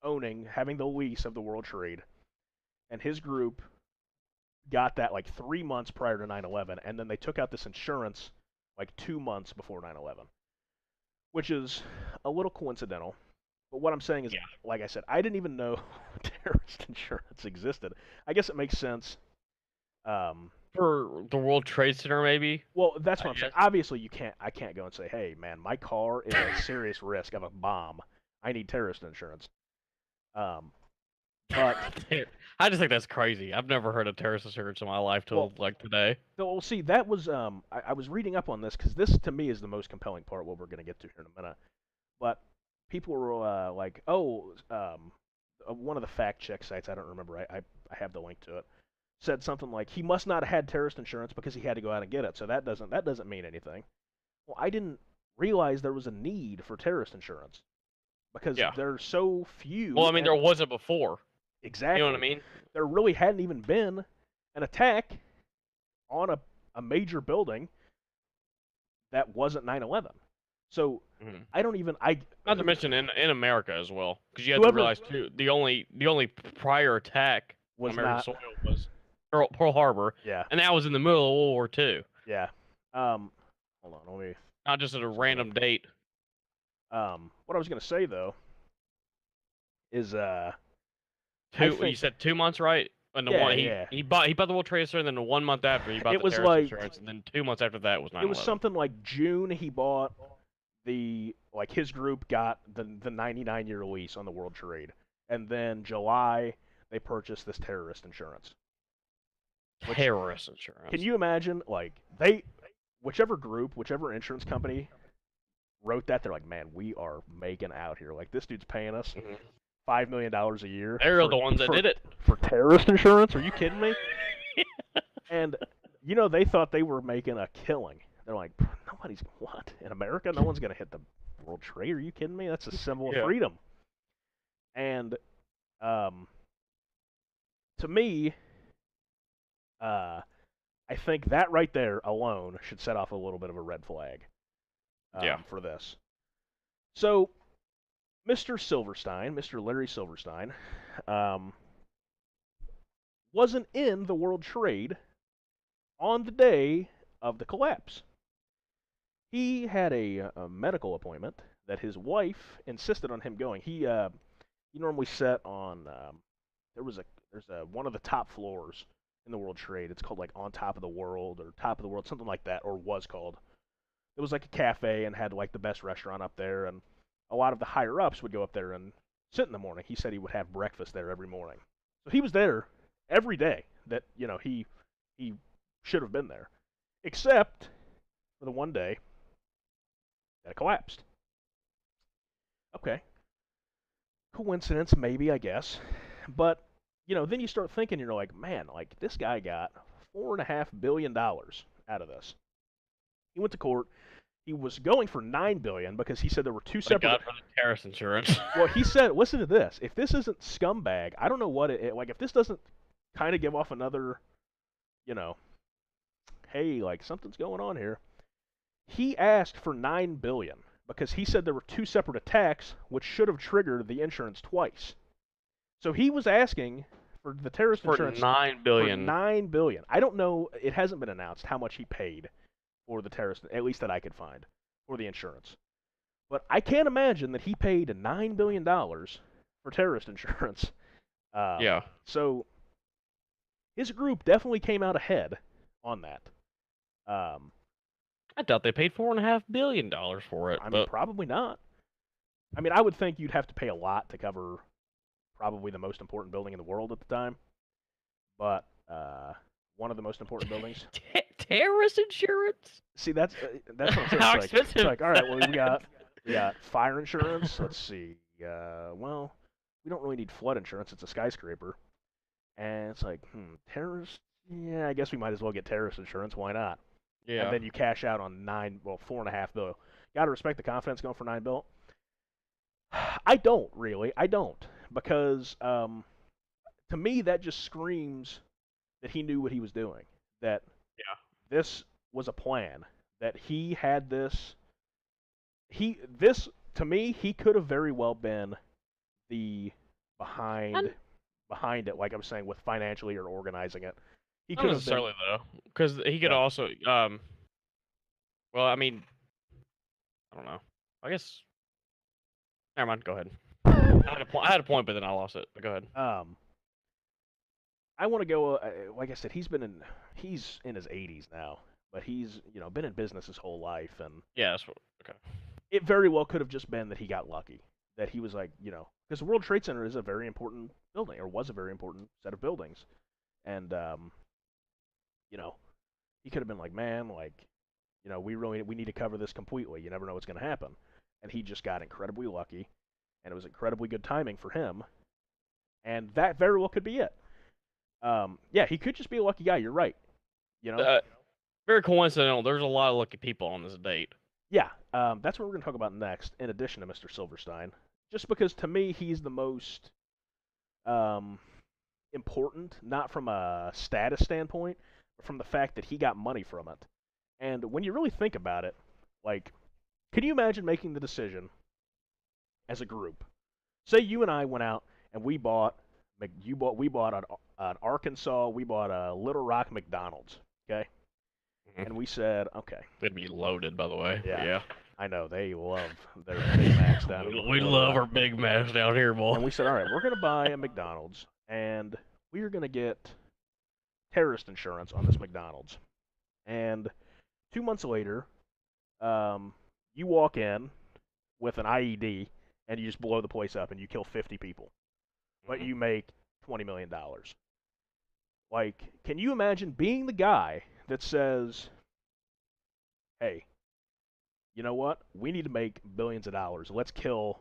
having the lease of the World Trade, and his group got that like 3 months prior to 9/11, and then they took out this insurance like 2 months before 9/11, which is a little coincidental. But what I'm saying is, Yeah. like I said, I didn't even know terrorist insurance existed. I guess it makes sense. Um, For the World Trade Center, maybe. well, that's I what I'm saying. guess. Obviously, you can't. I can't go and say, "Hey, man, my car is at serious risk of a bomb. I need terrorist insurance." Um, but Dude, I just think that's crazy. I've never heard of terrorist insurance in my life well, till like today. well, see, that was I was reading up on this because this to me is the most compelling part. What we're going to get to here in a minute. But people were like, "Oh, one of the fact check sites. I don't remember. I have the link to it. Said something like he must not have had terrorist insurance because he had to go out and get it. So that doesn't mean anything. Well, I didn't realize there was a need for terrorist insurance because Yeah. there's so Well, few I mean, and there wasn't before. You know what I exactly mean? there really hadn't even been an attack on a major building that wasn't 9/11. So Mhm. I don't even I Not to mention in America as well, because you have to whoever realize too, the only prior attack on was American not soil was Pearl Harbor, yeah and that was in the middle of World War II, yeah hold on let me not just at a something up random date. what I was gonna say though is I You think said 2 months, right? And the yeah one yeah he bought the World Trade Center, and then the 1 month after he bought it the was terrorist like insurance, and then 2 months after that was it was 9/11. something like June he bought the like his group got the 99-year lease on the World Trade, and then July they purchased this terrorist insurance. Which Terrorist can insurance. you imagine? Like whichever group, whichever insurance company wrote that, they're like, man, we are making out here. Like this dude's paying us Mhm. $5 million a year They're the ones that for did it. for terrorist insurance. Are you kidding me? And they thought they were making a killing. They're like, nobody's what in America? No one's gonna hit the World Trade. Are you kidding me? That's a symbol of Yeah. freedom. And um, to me, uh, I think that right there alone should set off a little bit of a red flag Yeah. for this. So, Mr. Silverstein, Mr. Larry Silverstein, um, wasn't in the World Trade on the day of the collapse. He had a medical appointment that his wife insisted on him going. He normally sat on there's a one of the top floors in the World Trade. It's called like On Top of the World or Top of the World, something like that, or was called. It was like a cafe and had like the best restaurant up there, and a lot of the higher ups would go up there and sit in the morning. He said he would have breakfast there every morning, so he was there every day. That he should have been there, except for the one day that it collapsed. Okay, coincidence maybe I guess, but then you start thinking you're like, man, like this guy got $4.5 billion out of this. He went to court. He was going for 9 billion because he said there were two Thank separate. God for the terrorist insurance. Well, he said, listen to this. If this isn't scumbag, I don't know what like. If this doesn't kind of give off another, you know, hey, like something's going on here. He asked for 9 billion because he said there were two separate attacks which should have triggered the insurance twice. So he was asking for the terrorist For insurance 9 billion. 9 billion. I don't know. It hasn't been announced how much he paid for the terrorist, at least that I could find, for the insurance. But I can't imagine that he paid $9 billion for terrorist insurance. Yeah. So his group definitely came out ahead on that. I doubt they paid $4.5 billion for it, I mean, but probably not. I mean, I would think you'd have to pay a lot to cover probably the most important building in the world at the time. But one of the most important buildings. terrorist insurance? See, that's what I'm saying. How It's expensive? like, all right, well, we got fire insurance. Let's see. Well, we don't really need flood insurance. It's a skyscraper, and it's like, terrorist. Yeah, I guess we might as well get terrorist insurance. Why not? And Yeah. then you cash out on 4.5 bill. Gotta respect the confidence going for 9 bill. I don't really. I don't because to me that just screams that he knew what he was doing. That Yeah. this was a plan. That he had this. This to me he could have very well been the behind And behind it, like I was saying, with financially or organizing it. He not could have been. necessarily though, because he could But also well, I mean, I don't know. I guess never mind. Go ahead. I had a point, but then I lost it. But go ahead. I want to go. Like I said, he's in his 80s now, but he's been in business his whole life, and Yeah, that's what, okay. it very well could have just been that he got lucky. That he was like, because the World Trade Center is a very important building, or was a very important set of buildings, and you know, he could have been like, man, like, we need to cover this completely. You never know what's going to happen, and he just got incredibly lucky, and it was incredibly good timing for him, and that very well could be it. Yeah, he could just be a lucky guy. You're right. You know. Uh, Very coincidental. There's a lot of lucky people on this date. Yeah, that's what we're going to talk about next. In addition to Mr. Silverstein, just because to me he's the most um, important, not from a status standpoint, but from the fact that he got money from it. And when you really think about it, like, can you imagine making the decision as a group? Say you and I went out and we bought an Arkansas, we bought a Little Rock McDonald's, okay? And we said, okay. It'd be loaded, by the way. Yeah. I know they love their Big Macs down here. We love our Big Macs down here, boy. And we said, all right, we're going to buy a McDonald's, and we are going to get terrorist insurance on this McDonald's. And 2 months later, you walk in with an IED, and you just blow the place up, and you kill 50 people. But you make $20 million. Like, can you imagine being the guy that says, hey, you know what? We need to make billions of dollars. Let's kill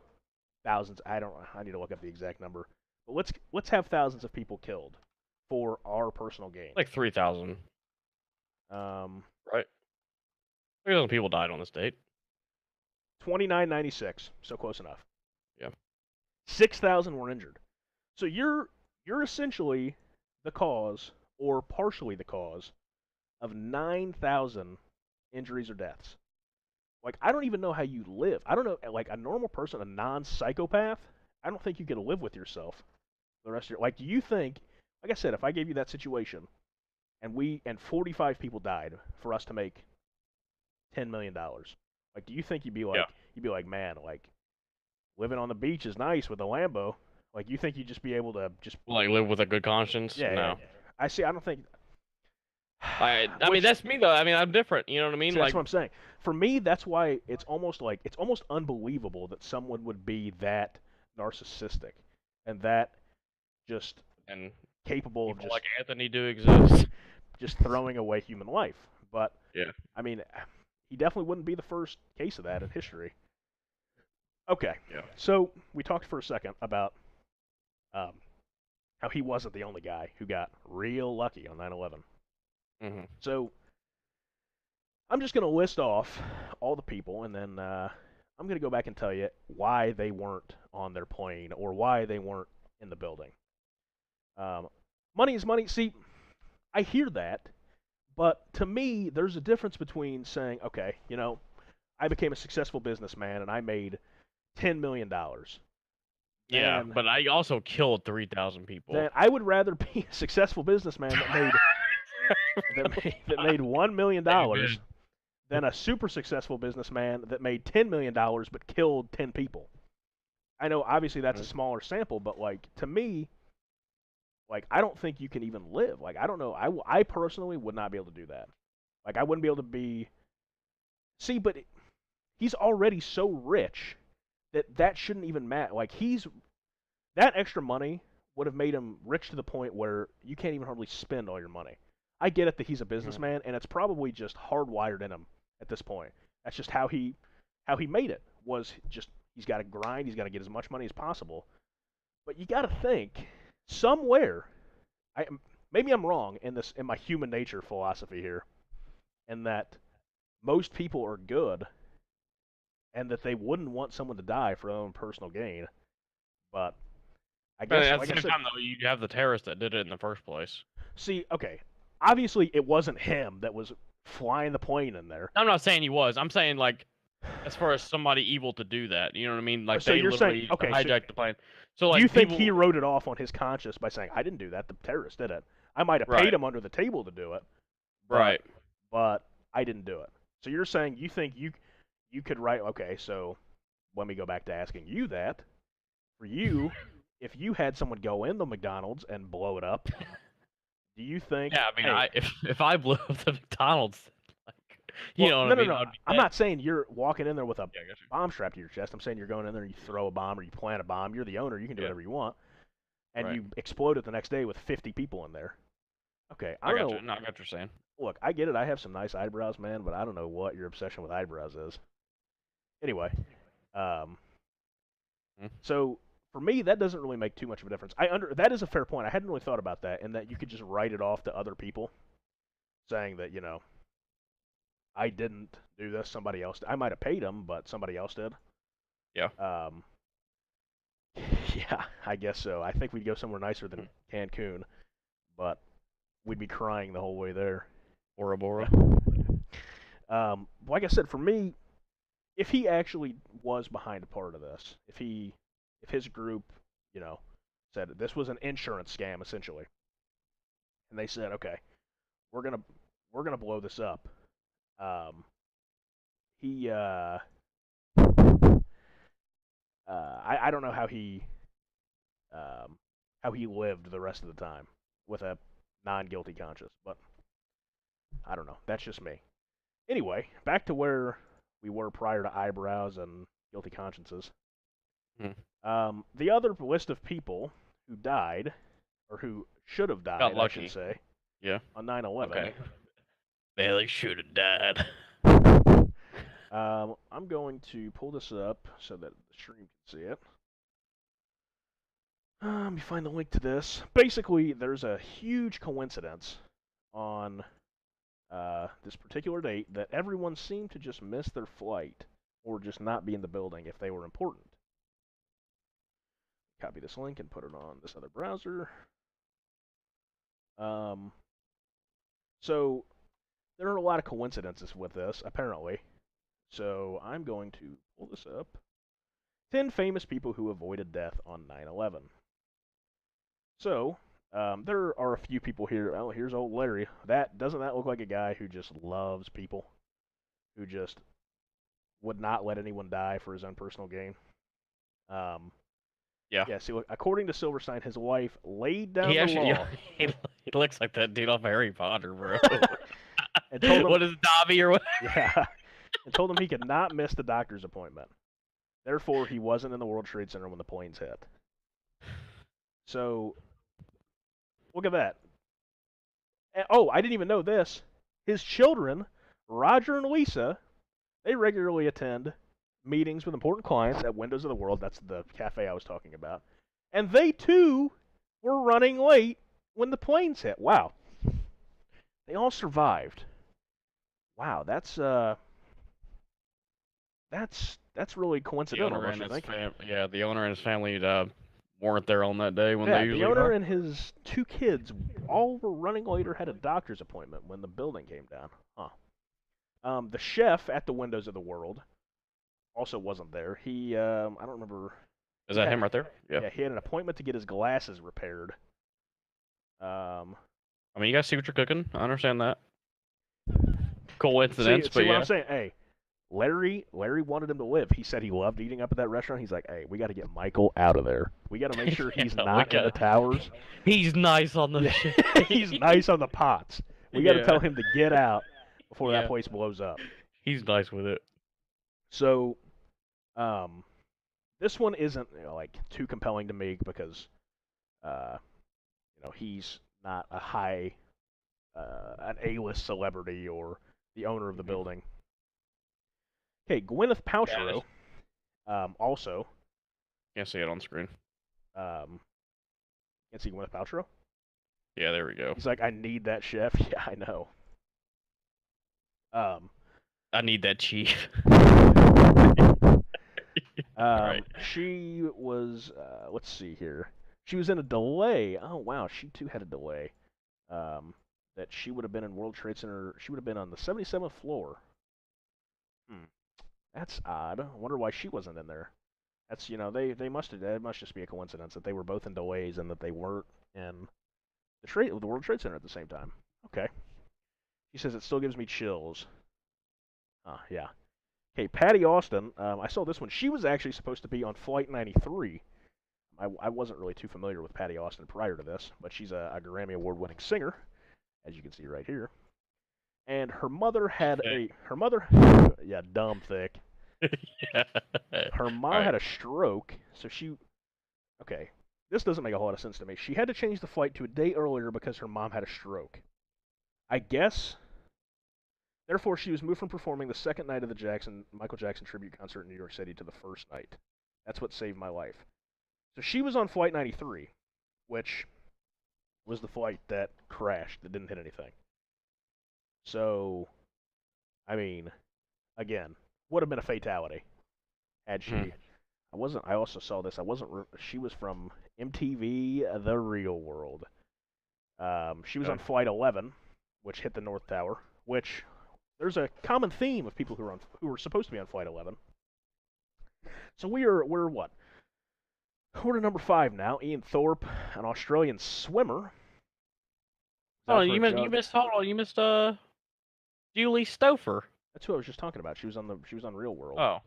thousands. I need to look up the exact number. But let's have thousands of people killed for our personal gain. Like 3,000. Right. 3,000 people died on this date. 2996. So close enough. Yeah. 6,000 were injured. So you're essentially the cause, or partially the cause, of 9,000 injuries or deaths. Like, I don't even know how you live. I don't know, like, a normal person, a non-psychopath, I don't think you could live with yourself the rest of your... Like, do you think, like I said, if I gave you that situation, and 45 people died for us to make $10 million, like, do you think you'd be like, man, like, living on the beach is nice with a Lambo. Like, you think you'd just be able to just... Like, live with a good conscience? Yeah, no. Yeah. I don't think... I mean, that's me, though. I mean, I'm different. You know what I mean? See, that's what I'm saying. For me, that's why it's almost unbelievable that someone would be that narcissistic and that just capable of just... like Anthony do exist. Just throwing away human life. But, yeah. I mean, he definitely wouldn't be the first case of that in history. Okay. Yeah. So we talked for a second about how he wasn't the only guy who got real lucky on 9/11. Mm-hmm. So I'm just going to list off all the people, and then I'm going to go back and tell you why they weren't on their plane or why they weren't in the building. Money is money. See, I hear that, but to me, there's a difference between saying, okay, I became a successful businessman and I made $10 million. Yeah, but I also killed 3,000 people. Then I would rather be a successful businessman that made $1 million than a super successful businessman that made $10 million but killed 10 people. I know, obviously, that's a smaller sample, but, like, to me, like, I don't think you can even live. Like, I don't know. I personally would not be able to do that. Like, I wouldn't be able to be... See, but he's already so rich that shouldn't even matter. Like, that extra money would have made him rich to the point where you can't even hardly spend all your money. I get it that he's a businessman, and it's probably just hardwired in him at this point. That's just how he made it. Was just, he's got to grind, he's got to get as much money as possible. But you got to think, somewhere, maybe I'm wrong in my human nature philosophy here, in that most people are good, and that they wouldn't want someone to die for their own personal gain. But I guess, at the same time, though, you have the terrorists that did it in the first place. See, okay, obviously it wasn't him that was flying the plane in there. I'm not saying he was. I'm saying, like, as far as somebody evil to do that, you know what I mean? Like, so they you're literally saying, okay, hijacked the plane. So, like, do you think he wrote it off on his conscience by saying, I didn't do that, the terrorist did it? I might have paid him under the table to do it. But I didn't do it. So you're saying you think you could write, okay, so let me go back to asking you that. For you, if you had someone go in the McDonald's and blow it up, do you think, Yeah, I mean, hey, if I blew up the McDonald's, like, you well, know what I no, no, mean, no. I'd be I'm dead. not saying you're walking in there with a Yeah, I got you. bomb strapped to your chest. I'm saying you're going in there and you throw a bomb or you plant a bomb. You're the owner. You can do Yeah, whatever you want. And right. you explode it the next day with 50 people in there. Okay, I I don't got you. know. No, I got what you're saying. Look, I get it. I have some nice eyebrows, man, but I don't know what your obsession with eyebrows is. Anyway, um, Hmm? so for me, that doesn't really make too much of a difference. That is a fair point. I hadn't really thought about that, and that you could just write it off to other people, saying that I didn't do this. Somebody else. I might have paid them, but somebody else did. Yeah. Um, yeah, I guess so. I think we'd go somewhere nicer than Cancun, but we'd be crying the whole way there. Bora Bora. Like I said, for me, if he actually was behind a part of this, if his group, said this was an insurance scam essentially, and they said, okay, we're gonna we're gonna blow this up. Um, he I don't know how he lived the rest of the time with a non-guilty conscience, but I don't know. That's just me. Anyway, back to where we were prior to eyebrows and guilty consciences. Hmm. The other list of people who died, or who should have Got died, I should lucky. say, Yeah. on 9/11. Okay. Bailey should have died. I'm going to pull this up so that the stream can see it. Let me find the link to this. Basically, there's a huge coincidence on this particular date that everyone seemed to just miss their flight or just not be in the building if they were important. Copy this link and put it on this other browser. So there are a lot of coincidences with this, apparently. So I'm going to pull this up. 10 famous people who avoided death on 9/11. So there are a few people here. Oh, here's old Larry. Doesn't that look like a guy who just loves people, who just would not let anyone die for his own personal gain? Um, Yeah. yeah. See, look, according to Silverstein, his wife laid down He the actually, law. he looks like that dude off Harry Potter, bro. And told him, what is Dobby or what? yeah, and told him he could not miss the doctor's appointment. Therefore, he wasn't in the World Trade Center when the planes hit. So, look at that. And, oh, I didn't even know this. His children, Roger and Lisa, they regularly attend meetings with important clients at Windows of the World. That's the cafe I was talking about. And they, too, were running late when the planes hit. Wow. They all survived. Wow, that's really The coincidental, owner don't and you his think? the owner and his family weren't there on that day when Yeah, they the usually owner are. and his two kids all were running late or had a doctor's appointment when the building came down. Huh. The chef at the Windows of the World also wasn't there. He, I don't remember. Is that him right there? Yeah. Yeah, he had an appointment to get his glasses repaired. I mean, you guys see what you're cooking. I understand that. Coincidence, see but what yeah. I'm saying? Hey, Larry wanted him to live. He said he loved eating up at that restaurant. He's like, hey, we got to get Michael out of there. We got to make sure he's Yeah, not in the towers. He's nice on the Yeah, shit. he's nice on the pots. We got to Yeah. tell him to get out before that Yeah. place blows up. He's nice with it. So, this one isn't like too compelling to me because, he's not a an A-list celebrity or the owner of the building. Okay, Gwyneth Paltrow, also. Can't see it on screen. Can't see Gwyneth Paltrow? Yeah, there we go. He's like, I need that chef. Yeah, I know. I need that chief. Right. She was, let's see here. She was in a delay. Oh, wow, she too had a delay. That she would have been in World Trade Center. She would have been on the 77th floor. That's odd. I wonder why she wasn't in there. That's, they must have, it must just be a coincidence that they were both in delays and that they weren't in the World Trade Center at the same time. Okay. She says it still gives me chills. Yeah. Okay, Patty Austin. I saw this one. She was actually supposed to be on Flight 93, I wasn't really too familiar with Patty Austin prior to this, but she's a Grammy Award-winning singer, as you can see right here. And her mother had Thick. her mother, yeah, dumb thick. Yeah. Her All mom right. had a stroke, so okay, this doesn't make a whole lot of sense to me. She had to change the flight to a day earlier because her mom had a stroke. I guess. Therefore, she was moved from performing the second night of the Michael Jackson tribute concert in New York City to the first night. That's what saved my life. So she was on flight 93, which was the flight that crashed, that didn't hit anything. So, I mean, again, would have been a fatality had she. Mhm. I wasn't. I also saw this. I wasn't. She was from MTV The Real World. She was on Okay. flight 11, which hit the North Tower. Which there's a common theme of people who are supposed to be on flight 11. So we're what? We're to number 5 now. Ian Thorpe, an Australian swimmer, was Oh, out for a you jog. missed. Hold on, you missed Julie Stouffer. That's who I was just talking about. She was on Real World. Oh.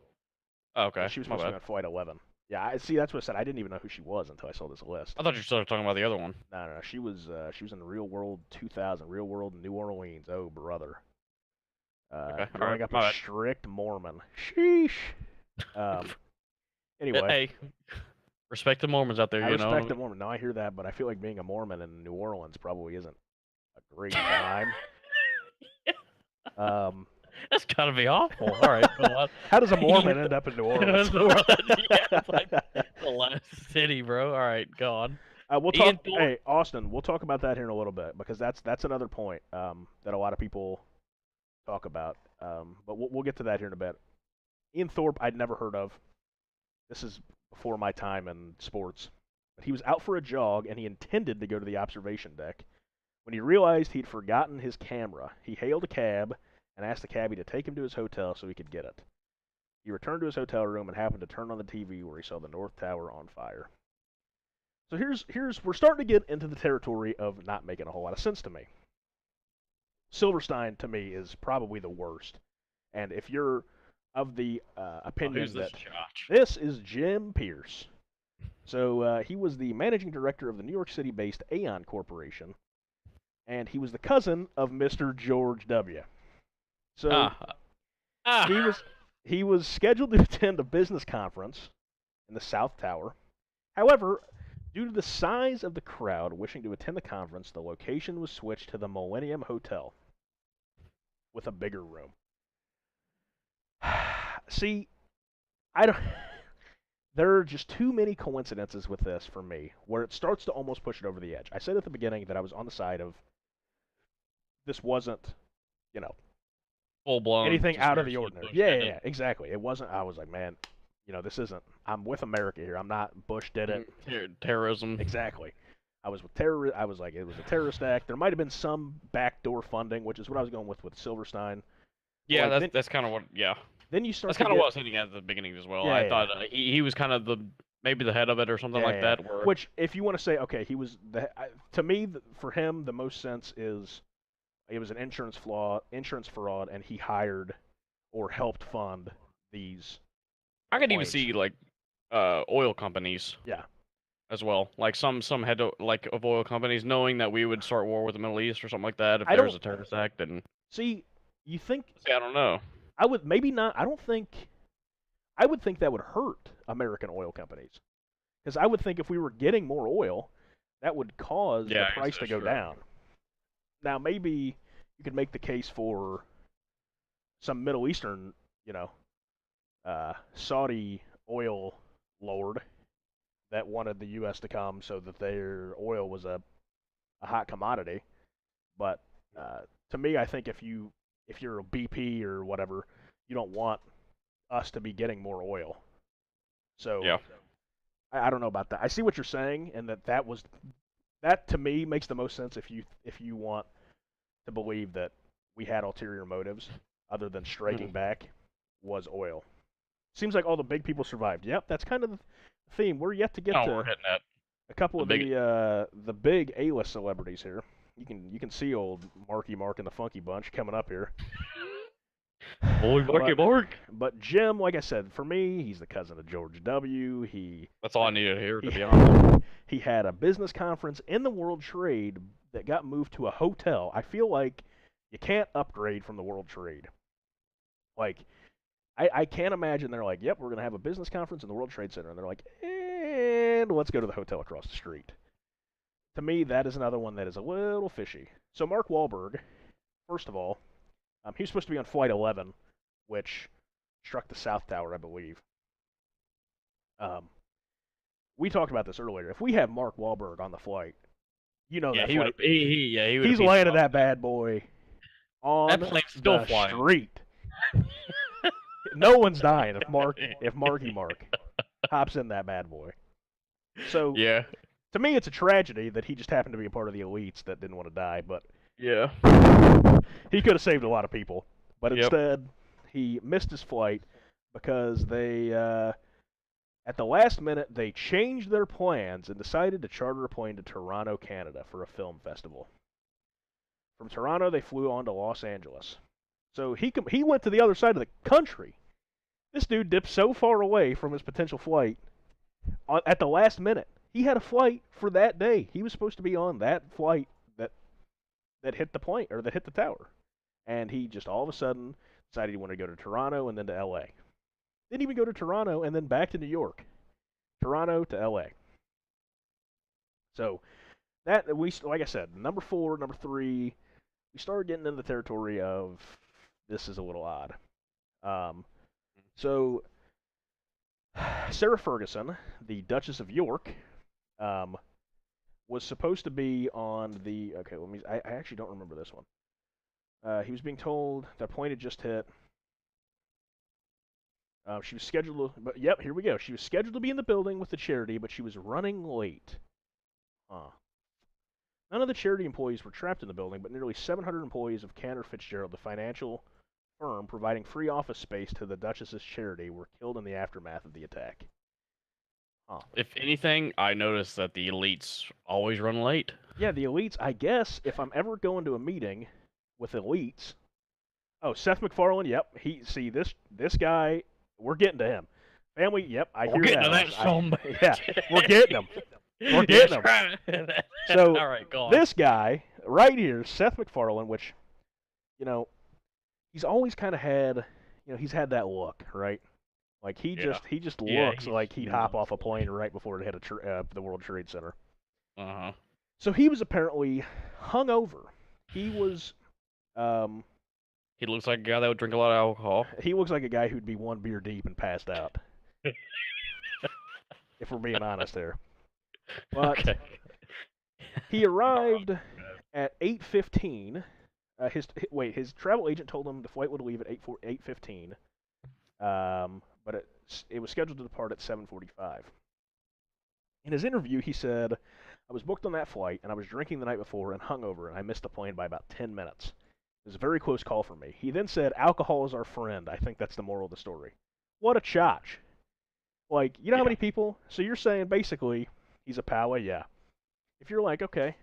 Okay. She was My supposed to be bad. on flight 11. Yeah, I see. That's what I said. I didn't even know who she was until I saw this list. I thought you were still talking about the other one. No. She was in Real World 2000, Real World New Orleans. Oh brother. Okay. All Growing right. up My a bad. strict Mormon. Sheesh. Um. Anyway, Hey, respect the Mormons out there. I You know. respect the Mormon. Now I hear that, but I feel like being a Mormon in New Orleans probably isn't a great time. Um. That's gotta be awful. All right. Go on. How does a Mormon end up in New Orleans? Yeah, it's like the last city, bro. All right. Go on. We'll Ian talk. Thorpe. Hey, Austin, we'll talk about that here in a little bit because that's another point that a lot of people talk about. But we'll get to that here in a bit. Ian Thorpe, I'd never heard of. This is before my time in sports. But he was out for a jog and he intended to go to the observation deck. When he realized he'd forgotten his camera, he hailed a cab and asked the cabbie to take him to his hotel so he could get it. He returned to his hotel room and happened to turn on the TV where he saw the North Tower on fire. So here's we're starting to get into the territory of not making a whole lot of sense to me. Silverstein to me is probably the worst. And if you're of the opinion Who's this that Josh? this is Jim Pierce, so he was the managing director of the New York City-based Aon Corporation, and he was the cousin of Mr. George W. So Ah. Ah. he was scheduled to attend a business conference in the South Tower. However, due to the size of the crowd wishing to attend the conference, the location was switched to the Millennium Hotel with a bigger room. See, I don't. There are just too many coincidences with this for me, where it starts to almost push it over the edge. I said at the beginning that I was on the side of this wasn't, you know, Full blown. anything out of the conspiracy ordinary. Bush Yeah, did yeah, exactly. It wasn't. I was like, man, this isn't. I'm with America here. I'm not. Bush did it. Terrorism. Exactly. I was with terror. I was like, it was a terrorist act. There might have been some backdoor funding, which is what I was going with Silverstein. Yeah, like, that's kind of what. Yeah, then you start. that's to kind of get, what I was hitting at the beginning as well. Yeah, I yeah. thought he was kind of maybe the head of it or something like that. Where Which, if you want to say, okay, he was to me, for him, the most sense is it was an insurance fraud, and he hired or helped fund these. I could even points. see like oil companies. Yeah. As well, like some head of oil companies knowing that we would start war with the Middle East or something like that if I there was don't- a terrorist act. And See, you think see, I don't know. I would maybe not. I don't think. I would think that would hurt American oil companies because I would think if we were getting more oil, that would cause Yeah, I the guess price to that's go true. down. Now maybe you could make the case for some Middle Eastern, Saudi oil lord that wanted the U.S. to come so that their oil was a hot commodity. But to me, I think if you're a BP or whatever, you don't want us to be getting more oil. So Yeah. I don't know about that. I see what you're saying, and that to me makes the most sense if you want to believe that we had ulterior motives other than striking back was oil. Seems like all the big people survived. Yep, that's kind of the theme. We're yet to get Oh, to we're hitting that. a couple The of big- the big A-list celebrities here. You can see old Marky Mark and the Funky Bunch coming up here. Boy, Marky But Mark. but Jim, like I said, for me, he's the cousin of George W. That's all I needed to hear, He to be honest. he had a business conference in the World Trade that got moved to a hotel. I feel like you can't upgrade from the World Trade. Like I can't imagine they're like, yep, we're gonna have a business conference in the World Trade Center, and they're like, and let's go to the hotel across the street. To me, that is another one that is a little fishy. So Mark Wahlberg, first of all, he was supposed to be on Flight 11, which struck the South Tower, I believe. Um, we talked about this earlier. If we have Mark Wahlberg on the flight, you know Yeah, that he would flight. have. He would have. He's landed that bad boy That on plane's still the flying. street. No one's dying if Marky Mark hops in that bad boy. So Yeah. to me, it's a tragedy that he just happened to be a part of the elites that didn't want to die. But Yeah. he could have saved a lot of people. But Yep. instead, he missed his flight because they, at the last minute, they changed their plans and decided to charter a plane to Toronto, Canada for a film festival. From Toronto, they flew on to Los Angeles. So he went to the other side of the country. This dude dipped so far away from his potential flight at the last minute. He had a flight for that day. He was supposed to be on that flight that hit the plane or that hit the tower, and he just all of a sudden decided he wanted to go to Toronto and then to L.A. Didn't even go to Toronto and then back to New York. Toronto to L.A. So that we, like I said, number 4, number 3, we started getting into the territory of this is a little odd. So Sarah Ferguson, the Duchess of York, was supposed to be on the. Okay, let me. I actually don't remember this one. He was being told the plane had just hit. She was scheduled, but yep, here we go. She was scheduled to be in the building with the charity, but she was running late. Huh. None of the charity employees were trapped in the building, but nearly 700 employees of Cantor Fitzgerald, the financial firm providing free office space to the Duchess's charity, were killed in the aftermath of the attack. Huh. If anything, I noticed that the elites always run late. Yeah, the elites, I guess, if I'm ever going to a meeting with elites. Oh, Seth MacFarlane, yep. This guy, we're getting to him. Family, yep, I hear We're getting that. to that so much. Yeah, we're getting him. We're getting him. So, all right, go on. This guy, right here, Seth MacFarlane, which, he's always kind of had, he's had that look, right? Like, he just looks like he'd hop off a plane right before it hit the World Trade Center. Uh-huh. So he was apparently hungover. He was, He looks like a guy that would drink a lot of alcohol. he looks like a guy who'd be one beer deep and passed out. If we're being honest there. But Okay. he arrived at 8:15. His travel agent told him the flight would leave at 8:15. But it was scheduled to depart at 7:45. In his interview, he said, "I was booked on that flight, and I was drinking the night before and hungover, and I missed the plane by about 10 minutes. It was a very close call for me." He then said, "Alcohol is our friend. I think that's the moral of the story." What a chotch. Like, you know how many people? So you're saying basically he's a pal? Yeah. If you're like, okay,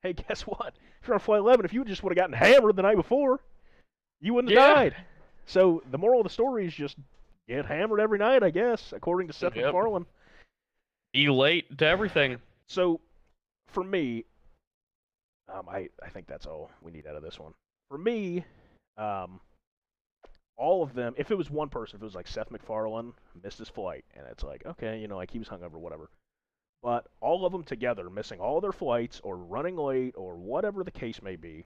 hey, guess what? If you're on flight 11, if you just would have gotten hammered the night before, you wouldn't have died. So the moral of the story is just get hammered every night, I guess, according to Seth MacFarlane. Be late to everything. So for me, I think that's all we need out of this one. For me, all of them, if it was one person, if it was like Seth MacFarlane missed his flight, and it's like, okay, like he was hungover, whatever. But all of them together, missing all their flights or running late or whatever the case may be,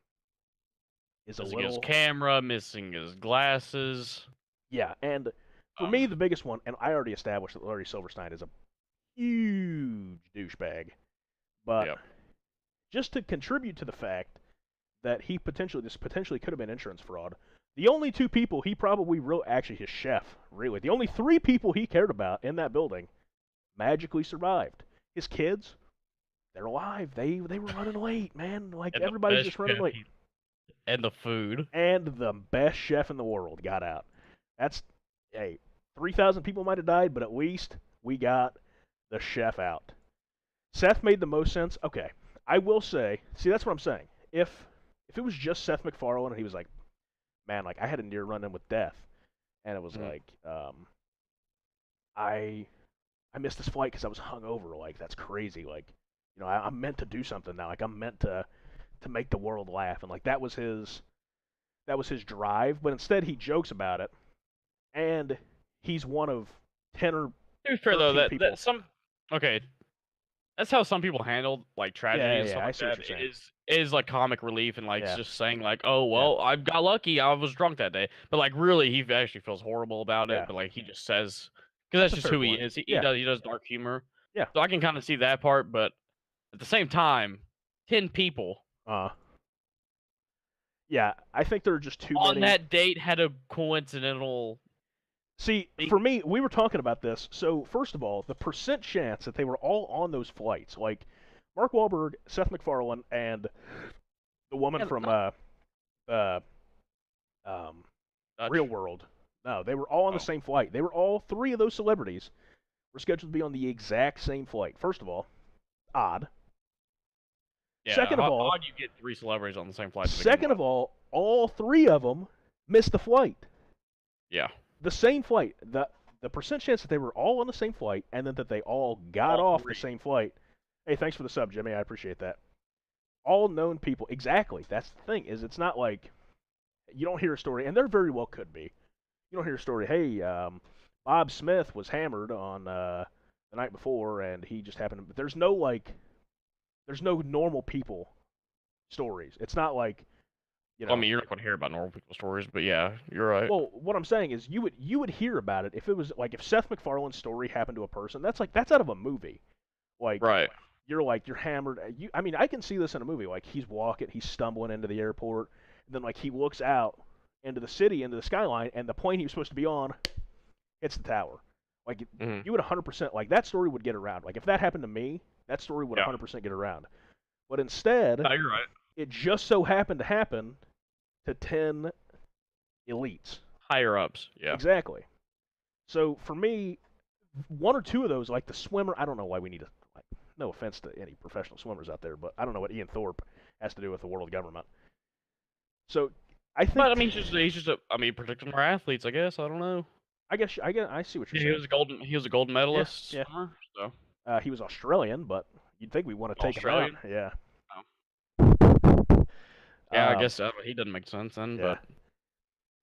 is missing a little. His camera, missing his glasses. Yeah, and for me, the biggest one, and I already established that Larry Silverstein is a huge douchebag, but just to contribute to the fact that this potentially could have been insurance fraud. The only 2 people he probably actually his chef, really, the only 3 people he cared about in that building magically survived. His kids, they're alive. They were running late, man. Like, everybody's just running late. And the food. And the best chef in the world got out. That's, 3,000 people might have died, but at least we got the chef out. Seth made the most sense. Okay, I will say, see, that's what I'm saying. If it was just Seth MacFarlane and he was like, man, like I had a near run-in with death, and it was Mhm. like, I I missed this flight because I was hungover. Like that's crazy. Like, I'm meant to do something now. Like I'm meant to make the world laugh, and like that was his drive. But instead, he jokes about it, and he's one of 10 or To be fair though, 13 that people. some okay, that's how some people handle like tragedy Yeah, and yeah, stuff yeah. I like see what that. you're saying. Is like comic relief and like Yeah, just saying like, oh yeah, well, I got lucky, I was drunk that day. But like really, he actually feels horrible about it. yeah. But like he just says, because That's that's a just fair who he point. is. He Yeah, does dark humor, yeah. so I can kind of see that part. But at the same time, 10 people Uh, yeah. I think there are just too on many. that date had a coincidental. See, for me, we were talking about this. So, first of all, the percent chance that they were all on those flights, like Mark Wahlberg, Seth MacFarlane, and the woman Yeah, from not uh, um, Real Dutch. World. No, they were all on the Oh same flight. They were all three of those celebrities were scheduled to be on the exact same flight. First of all, odd. yeah, Second of all, how'd you get 3 celebrities on the same flight to begin second with? of all three of them missed the flight. Yeah, The same flight. The percent chance that they were all on the same flight and then that they all got all off the three. same flight. Hey, thanks for the sub, Jimmy. I appreciate that. All known people. Exactly. That's the thing. Is it's not like you don't hear a story, and there very well could be. You don't hear a story. Hey, Bob Smith was hammered on the night before, and he just happened to. But there's no normal people stories. It's not like you Well, I know. mean, you're not going to hear about normal people's stories, but yeah, you're right. Well, what I'm saying is you would hear about it if it was like if Seth MacFarlane's story happened to a person. That's out of a movie. Like Right. you're hammered. I mean, I can see this in a movie. Like he's stumbling into the airport, and then like he looks out into the city, into the skyline, and the plane he was supposed to be on hits the tower. Like Hmm. you would 100% like that story would get around. Like if that happened to me, that story would Yeah. 100% get around. But instead, No, you're right. it just so happened to happen to 10 elites. Higher ups. Yeah. Exactly. So for me, one or two of those, like the swimmer, I don't know why we need to. Like, no offense to any professional swimmers out there, but I don't know what Ian Thorpe has to do with the world government. So I But I think mean, he's just a. I mean, protecting our athletes. I guess. I don't know. I see what you're Yeah, saying. He was a golden Yeah, medalist yeah. swimmer. So He was Australian, but you'd think we want to take him out. Australian. Yeah. Oh. Yeah, I Um, guess he doesn't make sense then. yeah.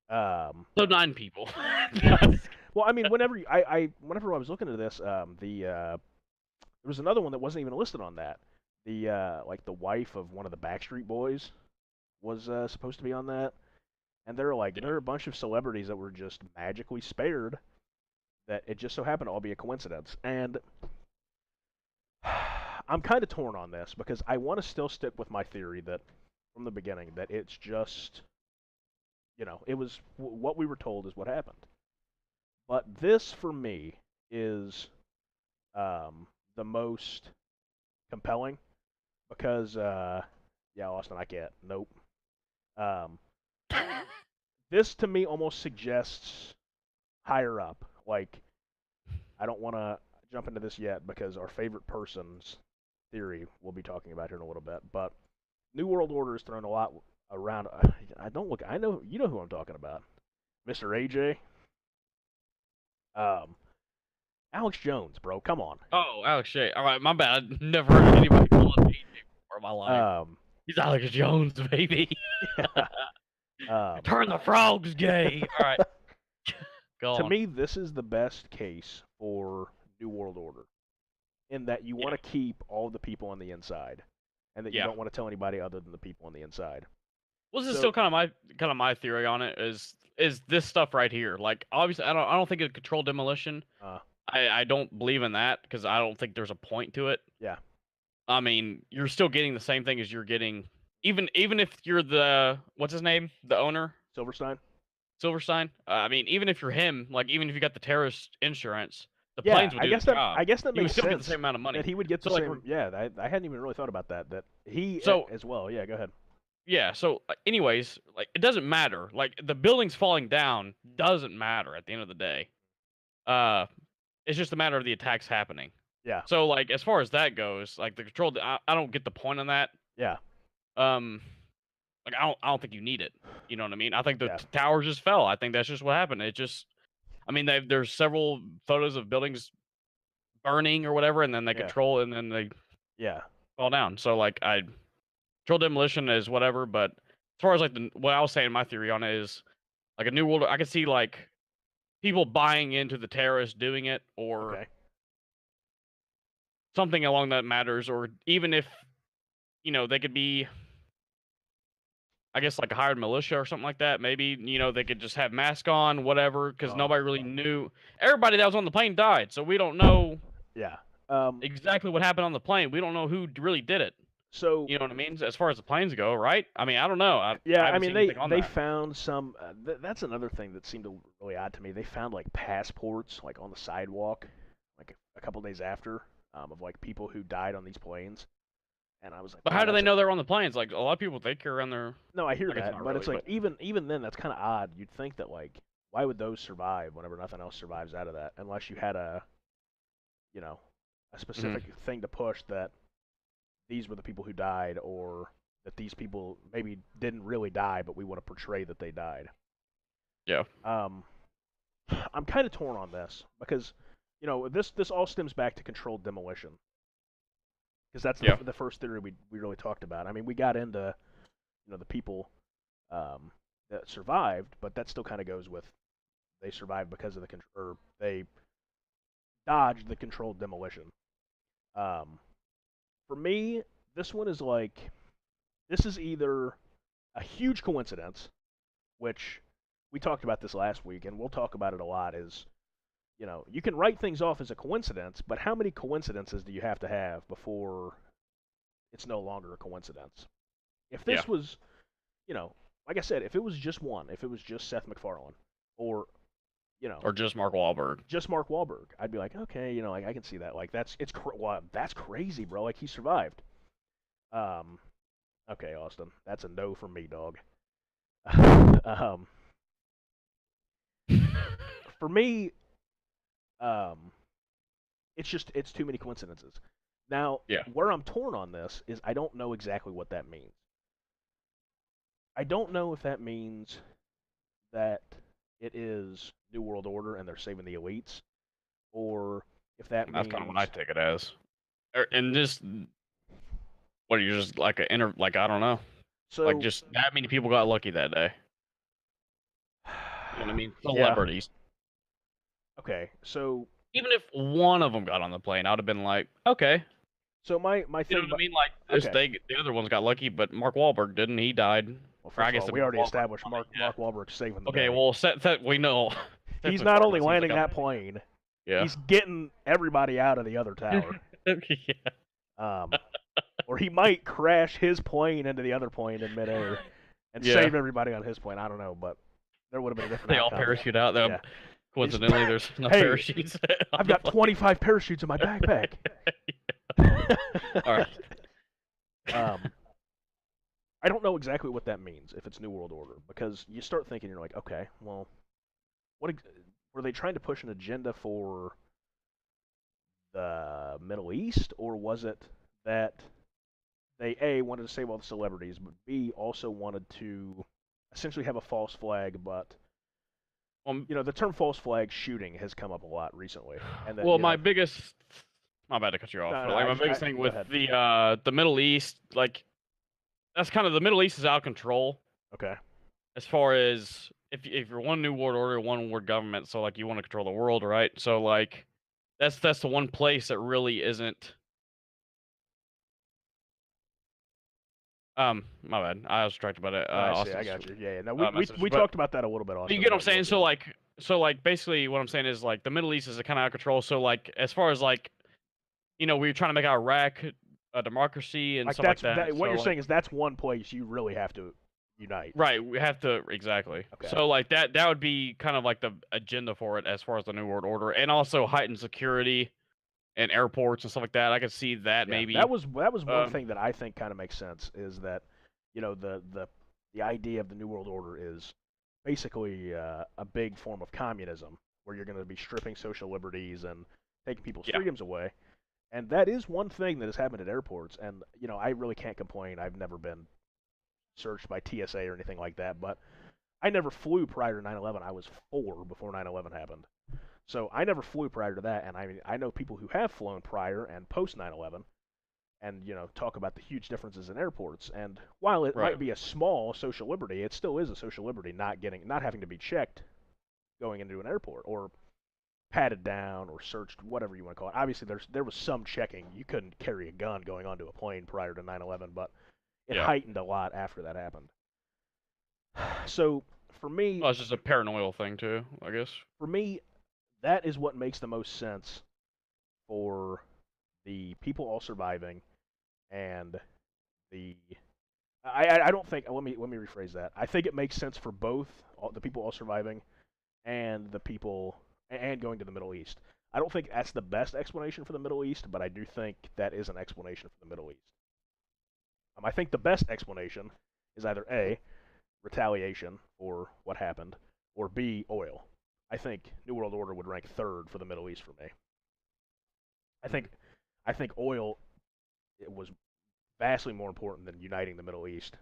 But Um, so 9 people. well, I mean, whenever I was looking at this, there was another one that wasn't even listed on that. The wife of one of the Backstreet Boys was supposed to be on that, and there Yeah. are a bunch of celebrities that were just magically spared. That it just so happened to all be a coincidence, and I'm kind of torn on this because I want to still stick with my theory that from the beginning that it's just it was what we were told is what happened. But this for me is the most compelling because yeah, Austin, I can't. Nope. Um, this to me almost suggests higher up. Like I don't want to jump into this yet because our favorite person's theory we'll be talking about here in a little bit. But New World Order is thrown a lot around. I don't look. I know you know who I'm talking about, Mr. AJ. Um, Alex Jones, bro. Come on. Oh, Alex Shea. All right, my bad. I never heard anybody call him AJ before in my life. Um, He's Alex Jones, baby. yeah. Turn the frogs gay. All right, go To on. me, this is the best case for New World Order in that you Yeah. want to keep all the people on the inside, and that you Yeah. don't want to tell anybody other than the people on the inside. Well, this is So still kind of my theory on it is this stuff right here. Like obviously I don't think it's controlled demolition. uh, I don't believe in that because I don't think there's a point to it. yeah, I mean, you're still getting the same thing as you're getting even if you're the what's his name? The owner, Silverstein. Silverstein. I mean, even if you're him, like even if you got the terrorist insurance, the Yeah, planes would do the job. I guess that You would makes still get the sense same amount of money. that he would get the So like same. Yeah, I hadn't even really thought about that. That he so as well. Yeah, go ahead. yeah, so anyways, like it doesn't matter. Like the buildings falling down doesn't matter at the end of the day. Uh it's just a matter of the attacks happening. Yeah, So like as far as that goes, like the control I don't get the point on that. yeah, Um Like I don't think you need it. You know what I mean? I think the Yeah. towers just fell. I think that's just what happened. It just, I mean, there's several photos of buildings burning or whatever, and then they Yeah. control, and then they Yeah. fall down. So like, I control demolition is whatever, but as far as like what I was saying, my theory on it is like a new world. I could see like people buying into the terrorists doing it, or Okay. something along that matters, or even if they could be, I guess, like a hired militia or something like that. Maybe, they could just have mask on, whatever, because Oh. nobody really knew. Everybody that was on the plane died, so we don't know Yeah. exactly what happened on the plane. We don't know who really did it. So You know what I mean? As far as the planes go, right? I mean, I don't know. I yeah, I haven't mean seen anything on they that. found some. That's another thing that seemed really odd to me. They found like passports like on the sidewalk, like a couple days after, of like people who died on these planes, and I was like, But man, how do they that's know they're on the planes? Like, a lot of people, they carry around their. no, I hear I guess that, not but really, it's like but even then, that's kind of odd. You'd think that like why would those survive whenever nothing else survives out of that, unless you had you know a mhm. specific thing to push that these were the people who died, or that these people maybe didn't really die, but we want to portray that they died. Yeah, Um, I'm kind of torn on this because, this all stems back to controlled demolition because that's yeah. the first theory we really talked about. I mean, we got into the people um, that survived, but that still kind of goes with they survived because of or they dodged the controlled demolition. Um, for me, this one is like this is either a huge coincidence, which we talked about this last week, and we'll talk about it a lot. Is you can write things off as a coincidence, but how many coincidences do you have to have before it's no longer a coincidence? If Yeah. this was, you know, like I said, if it was just one, if it was just Seth MacFarlane, or you know, Or just Mark Wahlberg. just Mark Wahlberg, I'd be like, okay, like I can see that. Like that's crazy, bro. Like he survived. Um, okay, Austin, that's a no from me, dog. um, for me, um, it's too many coincidences. Now, Yeah. where I'm torn on this is I don't know exactly what that means. I don't know if that means that it is New World Order and they're saving the elites, or if that That's kind of what I means take it as. And just what, you're just like like, I don't know. Like, so. just that many people got lucky that day. You know what I mean? Yeah. Celebrities. Okay. So Even if one of them got on the plane, I would have been like, okay. my You know thing what I about mean? Like, this, okay. the other ones got lucky, but Mark Wahlberg didn't. He died. Well, Or I first of guess all, the we already Wahlberg. established Yeah. Mark Wahlberg saving the Okay, day. well, Seth, we know. Seth He's not only MacFarlane seems like landing that plane, yeah. he's getting everybody out of the other tower. Yeah. Um, or he might crash his plane into the other plane in midair and Yeah. save everybody on his plane. I don't know, but there would have been a different They all outcome. parachute out. Yeah. Coincidentally, there's enough Hey, parachutes. On I've the got plane. 25 parachutes in my backpack. All right. um, I don't know exactly what that means if it's New World Order because you start thinking you're like, okay, well, what were they trying to push an agenda for the Middle East, or was it that they A wanted to save all the celebrities, but B also wanted to essentially have a false flag? But the term false flag shooting has come up a lot recently, and that well, my biggest, my bad to cut you off, no, but no, like my biggest thing go with ahead. the Middle East, like that's kind of, the Middle East is out of control Okay. as far as if you're one new world order, one world government, so like you want to control the world, right? So like that's the one place that really isn't. My bad. I was distracted by it. I see. I Austin's got you. Yeah. No, we message, we but talked about that a little bit, you Austin, get what I'm about saying. your So like basically what I'm saying is like the Middle East is kind of out of control. So like as far as like we're trying to make Iraq a democracy and like stuff like that. what So you're like saying is that's one place you really have to unite. right, we have to exactly. Okay. So like that would be kind of like the agenda for it as far as the New World Order, and also heightened security and airports and stuff like that. I could see that Yeah, maybe. that was one Um, thing that I think kind of makes sense is that the idea of the New World Order is basically a big form of communism where you're going to be stripping social liberties and taking people's yeah, freedoms away. And that is one thing that has happened at airports. And I really can't complain. I've never been searched by TSA or anything like that, but I never flew prior to 9/11. I was 4 before 9/11 happened. So I never flew prior to that, and I mean, I know people who have flown prior and post 9/11, and talk about the huge differences in airports. And while it Right. might be a small social liberty, it still is a social liberty not having to be checked going into an airport or patted down or searched, whatever you want to call it. Obviously, there was some checking. You couldn't carry a gun going onto a plane prior to 9/11, but it Yeah. heightened a lot after that happened. So for me, Well, it's just a paranoid thing too, I guess. for me, that is what makes the most sense for the people all surviving and the I don't think let me rephrase that. I think it makes sense for both the people all surviving and the people and going to the Middle East. I don't think that's the best explanation for the Middle East, but I do think that is an explanation for the Middle East. I think the best explanation is either A, retaliation for what happened, or B, oil. I think New World Order would rank third for the Middle East for me. I think I think oil it was vastly more important than uniting the Middle East.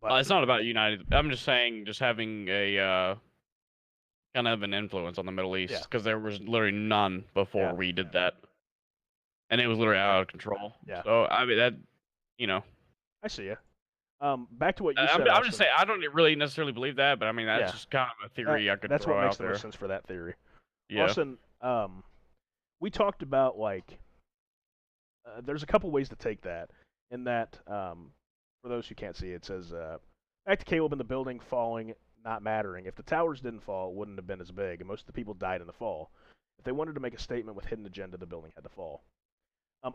But It's not about united. I'm just saying, just having a kind of an influence on the Middle East, yeah, because there was literally none before yeah, we did that, and it was literally out of control. yeah. So I mean that, you know, I see you. Back to what you I'm said, I'm just Austin. saying I don't really necessarily believe that, but I mean that's Yeah, just kind of a theory I could that's what throw makes out the most there. sense for that theory. Yeah. Austin, we talked about there's a couple ways to take that. In that, for those who can't see, it says back to Caleb in the building falling not mattering. If the towers didn't fall, it wouldn't have been as big, and most of the people died in the fall. If they wanted to make a statement with hidden agenda, the building had to fall.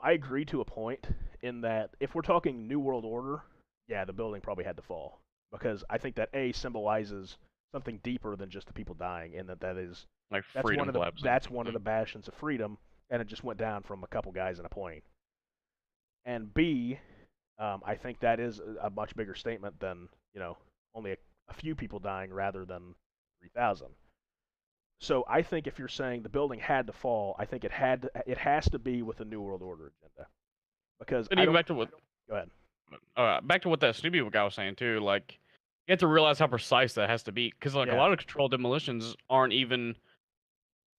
I agree to a point in that if we're talking New World Order, yeah, the building probably had to fall because I think that A symbolizes something deeper than just the people dying, and that is Like that's one freedom of the collapsing. that's one of the bastions of freedom, and it just went down from a couple guys in a plane. And B, I think that is a much bigger statement than only a few people dying rather than 3,000. So I think if you're saying the building had to fall, I think it has to be with the New World Order agenda because And I even don't. back to what Go ahead. back to what that Snoopy guy was saying too, like you have to realize how precise that has to be, because like a Yeah, lot of controlled demolitions aren't even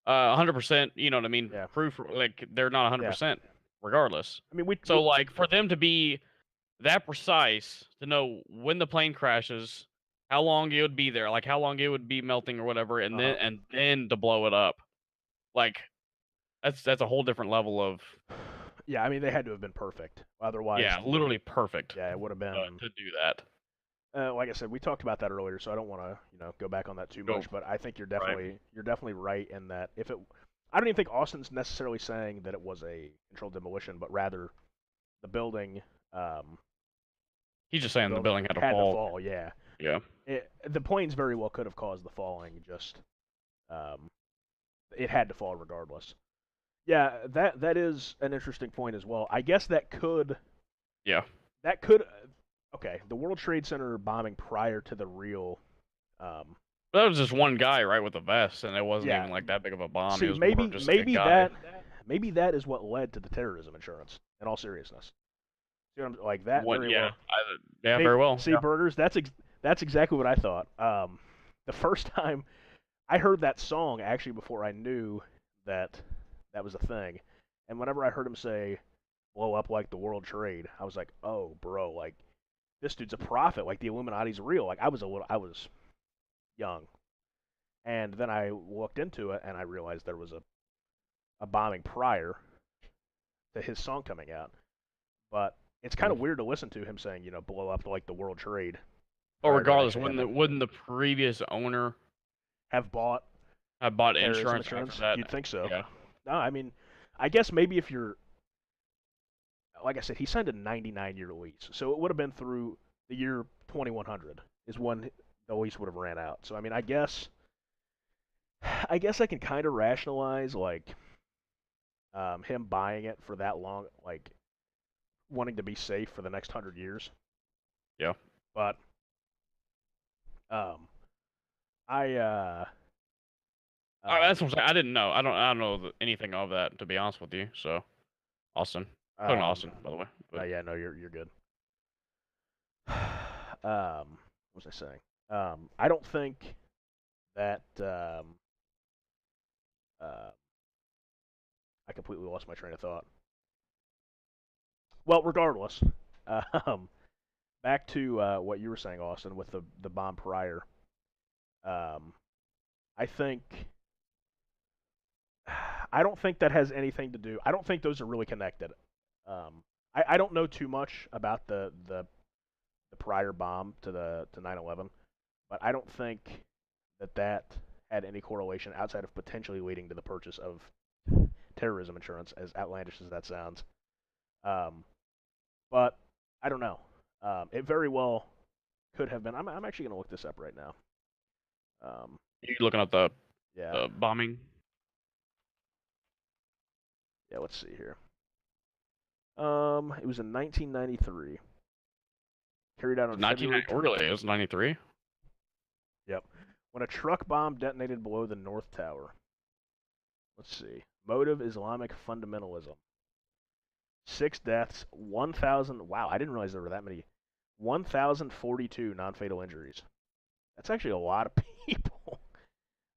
100%. You know what I mean? yeah, Proof, like they're not yeah. 100% regardless. I mean, we So like for them to be that precise to know when the plane crashes, how long it would be there, like how long it would be melting or whatever, and uh-huh. then to blow it up, like that's a whole different level of Yeah, I mean they had to have been perfect. Otherwise, yeah, literally perfect yeah, it would have been. to do that. Like I said, we talked about that earlier, so I don't want to go back on that too Go much. But I think right. you're definitely right in that if it, I don't even think Austin's necessarily saying that it was a controlled demolition, but rather the building, He's just saying the building had to had to fall. fall. Yeah, Yeah. the planes very well could have caused the falling. Just um, it had to fall regardless. Yeah, that is an interesting point as well. I guess Yeah. that could okay, the World Trade Center bombing prior to the real But that was just one guy, right, with a vest, and it wasn't yeah. even like that big of a bomb. It See, was more of just like a guy. maybe that is what led to the terrorism insurance. In all seriousness, see what I'm, like that What? very Yeah. well. Yeah. Very well. See, Yeah. Burgers, that's exactly what I thought. The first time I heard that song actually before I knew that that was a thing, and whenever I heard him say "blow up like the World Trade," I was like, "Oh, bro, like this dude's a prophet. Like the Illuminati's real." Like I was young, and then I looked into it and I realized there was a bombing prior to his song coming out. But it's kind of Mm. weird to listen to him saying, blow up like the World Trade But prior to it regardless, actually happening. wouldn't the previous owner Have bought have bought terrorism insurance after insurance? that? You'd think so. Yeah. No, I mean, I guess maybe if you're, like I said, he signed a 99-year lease, so it would have been through the year 2100 is when the lease would have ran out. So I mean, I guess I can kind of rationalize like him buying it for that long, like wanting to be safe for the next 100 years. Yeah. But um, I That's what I'm saying. I didn't know. I don't know anything of that, to be honest with you. So, Austin. Talking to um, Austin, by the way. But yeah, no, you're good. what was I saying? I don't think that uh, I completely lost my train of thought. Well, regardless, um, back to what you were saying, Austin, with the bomb prior. Um, I think I don't think that has anything to do. I don't think those are really connected. I don't know too much about the prior bomb to 9/11, but I don't think that had any correlation outside of potentially leading to the purchase of terrorism insurance, as outlandish as that sounds. Um, but I don't know. It very well could have been. I'm actually going to look this up right now. You looking at Yeah, the bombing? yeah. Let's see here. It was in 1993, carried out on February. Really, it was 93. Yep. When a truck bomb detonated below the North Tower. Let's see. Motive Islamic fundamentalism. 6 deaths, 1,000. Wow, I didn't realize there were that many. 1,042 non-fatal injuries. That's actually a lot of people.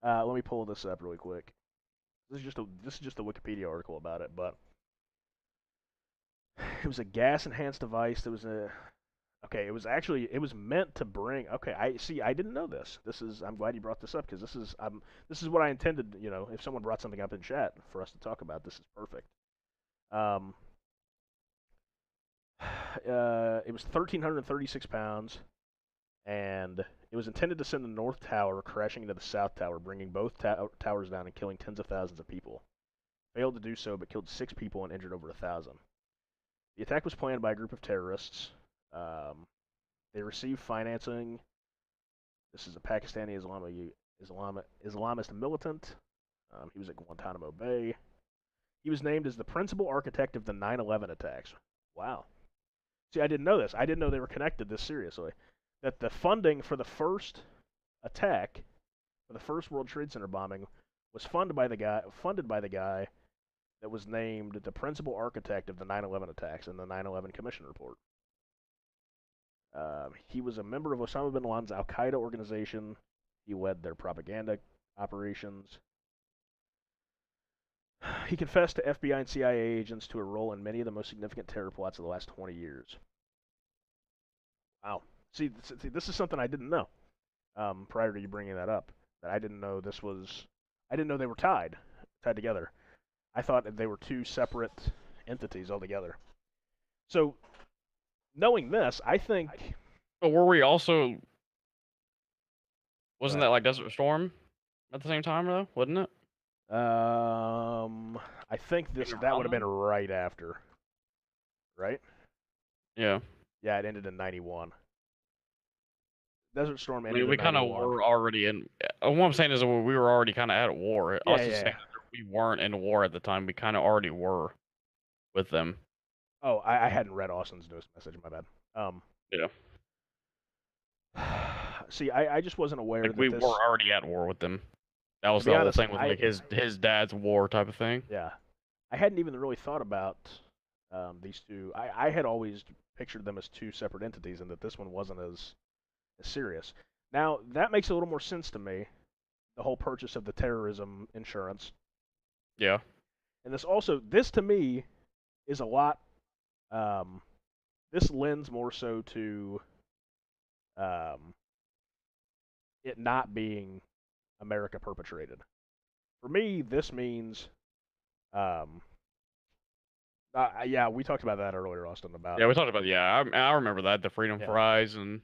Let me pull this up really quick. This is just a Wikipedia article about it, but it was a gas enhanced device. There was a Okay, it was meant to bring. Okay, I see. I didn't know this. I'm glad you brought this up because this is what I intended. If someone brought something up in chat for us to talk about, this is perfect. Um, it was 1,336 pounds, and it was intended to send the North Tower crashing into the South Tower, bringing both towers down and killing tens of thousands of people. Failed to do so, but killed 6 people and injured over 1,000. The attack was planned by a group of terrorists. They received financing. This is a Pakistani Islamist militant. He was at Guantanamo Bay. He was named as the principal architect of the 9/11 attacks. Wow. See, I didn't know this. I didn't know they were connected this seriously. That the funding for the first attack, for the first World Trade Center bombing, was funded by the guy that was named the principal architect of the 9/11 attacks in the 9/11 Commission report. He was a member of Osama bin Laden's Al Qaeda organization. He led their propaganda operations. He confessed to FBI and CIA agents to a role in many of the most significant terror plots of the last 20 years. Wow. See, this is something I didn't know prior to you bringing that up. That I didn't know this was. I didn't know they were tied together. I thought that they were two separate entities altogether. So, knowing this, I think. But were we also? Wasn't that like Desert Storm at the same time though? Wasn't it? I think that would have been right after, right? Yeah. Yeah, it ended in 91. Desert Storm I ended mean, we in kind of 91. were already in. What I'm saying is that we were already kind of at war. I was Yeah, just yeah. saying that we weren't in war at the time. We kind of already were with them. Oh, I hadn't read Austin's newest message. My bad. Yeah. See, I just wasn't aware Like that we this. were already at war with them. That was To be the whole honest, thing with like his dad's war type of thing. Yeah, I hadn't even really thought about these two. I had always pictured them as two separate entities, and that this one wasn't as serious. Now that makes a little more sense to me. The whole purchase of the terrorism insurance. Yeah. And this to me is a lot. This lends more so to it not being America perpetrated. For me, this means, um, yeah, we talked about that earlier, Austin. Yeah, we talked about I remember that the freedom fries and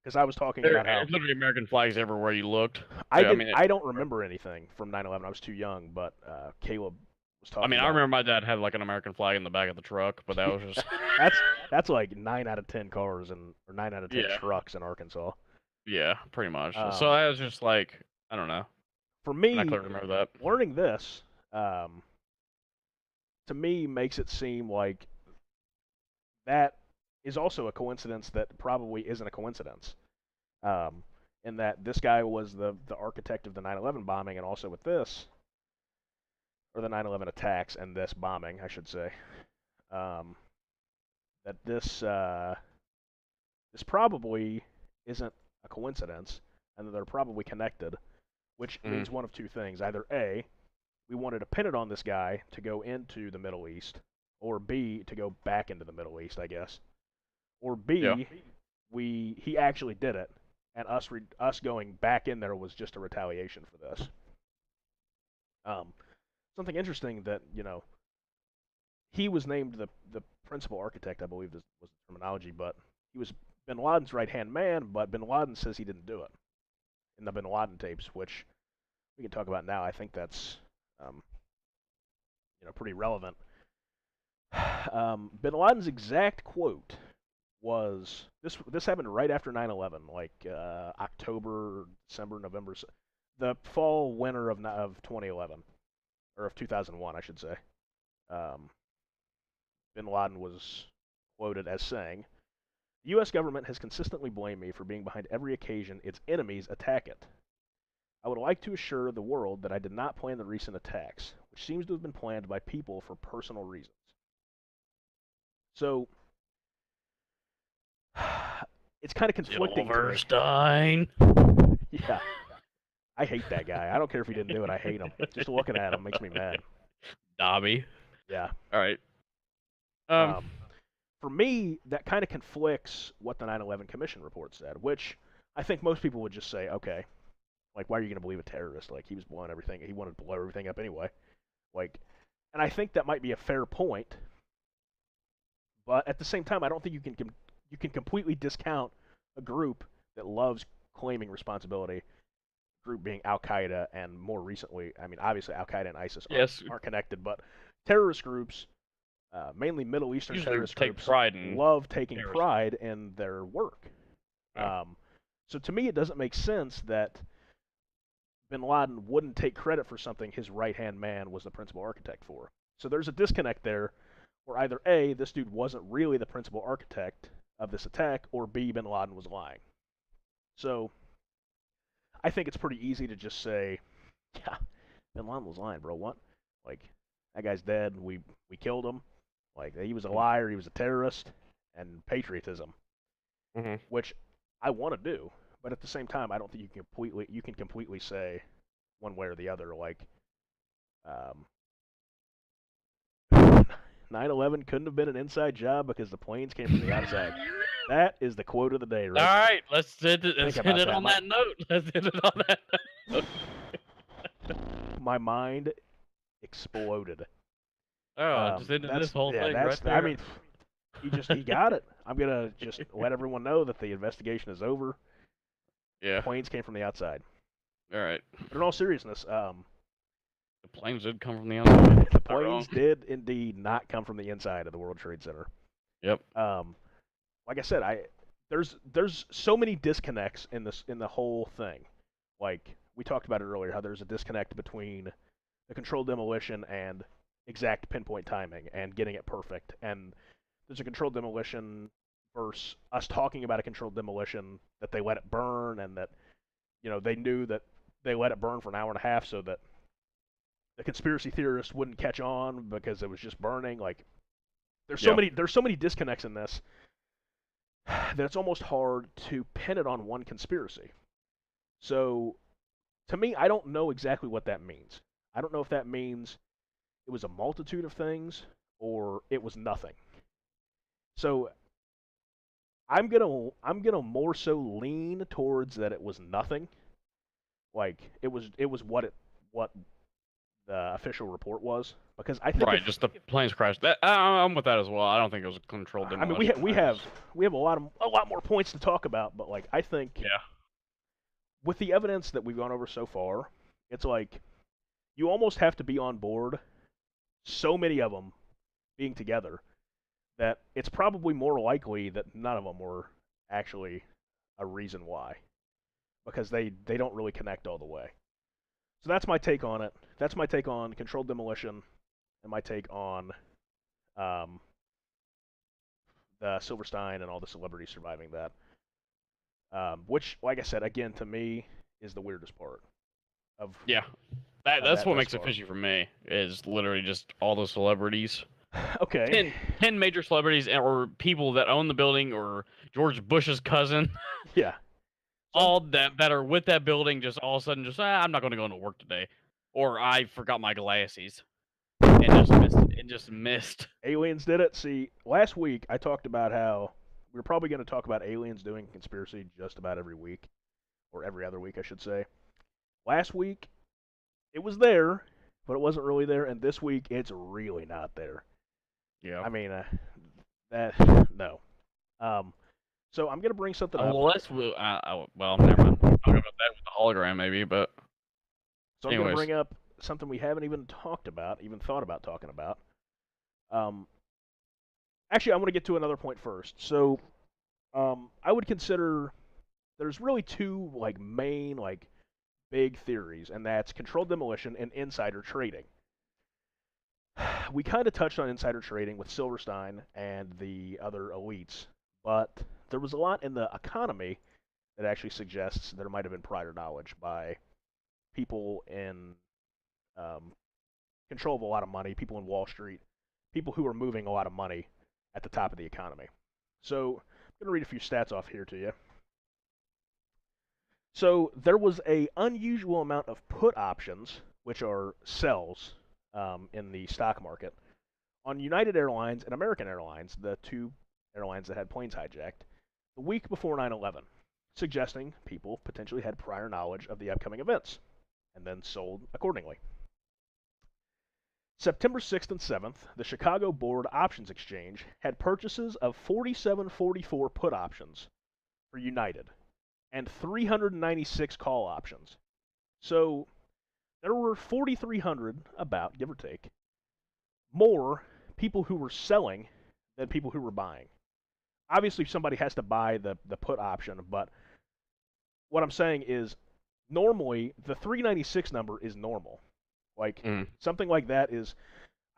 because I was talking about how literally American flags everywhere you looked. I don't remember anything from 9/11. I was too young, but Caleb was talking. I mean, I remember my dad had like an American flag in the back of the truck, but that was just that's like 9 out of 10 cars or 9 out of 10 trucks in Arkansas. Yeah, pretty much. So that was just like I don't know. For me, I clearly remember that. Learning this, to me, makes it seem like that is also a coincidence that probably isn't a coincidence. In that this guy was the architect of the 9/11 bombing, and also with this, or the 9/11 attacks and this bombing, I should say, that this this probably isn't a coincidence, and that they're probably connected, which Mhm. means one of two things. Either A, we wanted to pin it on this guy to go into the Middle East, or B, to go back into the Middle East, I guess. Or Yeah. B, he actually did it, and us going back in there was just a retaliation for this. Um, Something interesting that he was named the principal architect, I believe this was the terminology, but he was Bin Laden's right hand man. But Bin Laden says he didn't do it in the Bin Laden tapes, which we can talk about now. I think that's um, pretty relevant. Bin Laden's exact quote was this happened right after 9/11, like October, December, November, the fall winter of 2011 or of 2001, I should say. Um, Bin Laden was quoted as saying, "The U.S. government has consistently blamed me for being behind every occasion its enemies attack it. I would like to assure the world that I did not plan the recent attacks, which seems to have been planned by people for personal reasons." So it's kind of conflicting to me. Silverstein. Yeah, I hate that guy. I don't care if he didn't do it. I hate him. Just looking at him makes me mad. Dobby. Yeah. All right. For me, that kind of conflicts what the 9/11 Commission report said, which I think most people would just say, okay, like, why are you going to believe a terrorist? Like, he was blowing everything. He wanted to blow everything up anyway. Like, and I think that might be a fair point, but at the same time, I don't think you can completely discount a group that loves claiming responsibility. Group being Al Qaeda, and more recently, I mean, obviously Al Qaeda and ISIS Yes. aren't connected, but terrorist groups, mainly Middle Eastern Usually terrorist take groups, pride in love taking terrorism. pride in their work. Yeah. So to me, it doesn't make sense that Bin Laden wouldn't take credit for something his right hand man was the principal architect for. So there's a disconnect there, where either A, this dude wasn't really the principal architect of this attack, or B, Bin Laden was lying. So I think it's pretty easy to just say, yeah, Bin Laden was lying, bro. What? Like, that guy's dead. We killed him. Like, he was a liar. He was a terrorist. And patriotism, Mm-hmm. which I want to do, but at the same time, I don't think you can completely say one way or the other. Like, um, 9/11 couldn't have been an inside job because the planes came from the outside. That is the quote of the day, All right? right, let's end it on that note. Let's end it on that note. My mind exploded. Oh, just ended this whole thing right there. I mean, he got it. I'm gonna just let everyone know that the investigation is over. Yeah. Planes came from the outside. All right. But in all seriousness, The planes did come from the outside. the planes did indeed not come from the inside of the World Trade Center. Yep. Like I said, there's so many disconnects in the whole thing. Like we talked about it earlier, how there's a disconnect between the controlled demolition and exact pinpoint timing and getting it perfect. And there's a controlled demolition versus us talking about a controlled demolition that they let it burn and that they knew that they let it burn for an hour and a half so that the conspiracy theorists wouldn't catch on because it was just burning. Like there's so many disconnects in this that it's almost hard to pin it on one conspiracy. So to me, I don't know exactly what that means. I don't know if that means it was a multitude of things or it was nothing. So I'm gonna more so lean towards that it was nothing. Like it was what the official report was, because I think Right, just the planes crashed. I'm with that as well. I don't think it was a controlled I mean demolition. we have a lot more points to talk about, but like I think Yeah. with the evidence that we've gone over so far, it's like you almost have to be on board so many of them being together that it's probably more likely that none of them were actually a reason why, because they don't really connect all the way. So that's my take on it. That's my take on controlled demolition, and my take on um, the Silverstein and all the celebrities surviving that. Which, like I said, again, to me, is the weirdest part of Yeah. That's what thus makes it far. fishy for me, is literally just all the celebrities. Okay. 10 major celebrities or people that own the building or George Bush's cousin, Yeah. So all that are with that building, just all of a sudden, just I'm not going to go into work today, or I forgot my glasses and just missed. aliens did it. See, last week I talked about how we are probably going to talk about aliens doing conspiracy just about every week, or every other week, I should say. Last week it was there, but it wasn't really there, and this week it's really not there. Yeah. I mean, that no. Um, so I'm gonna bring something up. Well, well, never mind. We'll talk about that with the hologram, maybe. But So I'm gonna anyways, bring up something we haven't even talked about, even thought about talking about. Um, actually, I want to get to another point first. So I would consider there's really two like main like big theories, and that's controlled demolition and insider trading. We kind of touched on insider trading with Silverstein and the other elites, but there was a lot in the economy that actually suggests there might have been prior knowledge by people in um, control of a lot of money, people in Wall Street, people who are moving a lot of money at the top of the economy. So I'm going to read a few stats off here to you. So there was a unusual amount of put options, which are sells in the stock market, on United Airlines and American Airlines, the two airlines that had planes hijacked, the week before 9/11, suggesting people potentially had prior knowledge of the upcoming events and then sold accordingly. September 6th and 7th, the Chicago Board Options Exchange had purchases of 4744 put options for United and 396 call options. So there were 4,300, about, give or take, more people who were selling than people who were buying. Obviously, somebody has to buy the put option, but what I'm saying is normally the 396 number is normal. Like something like that is,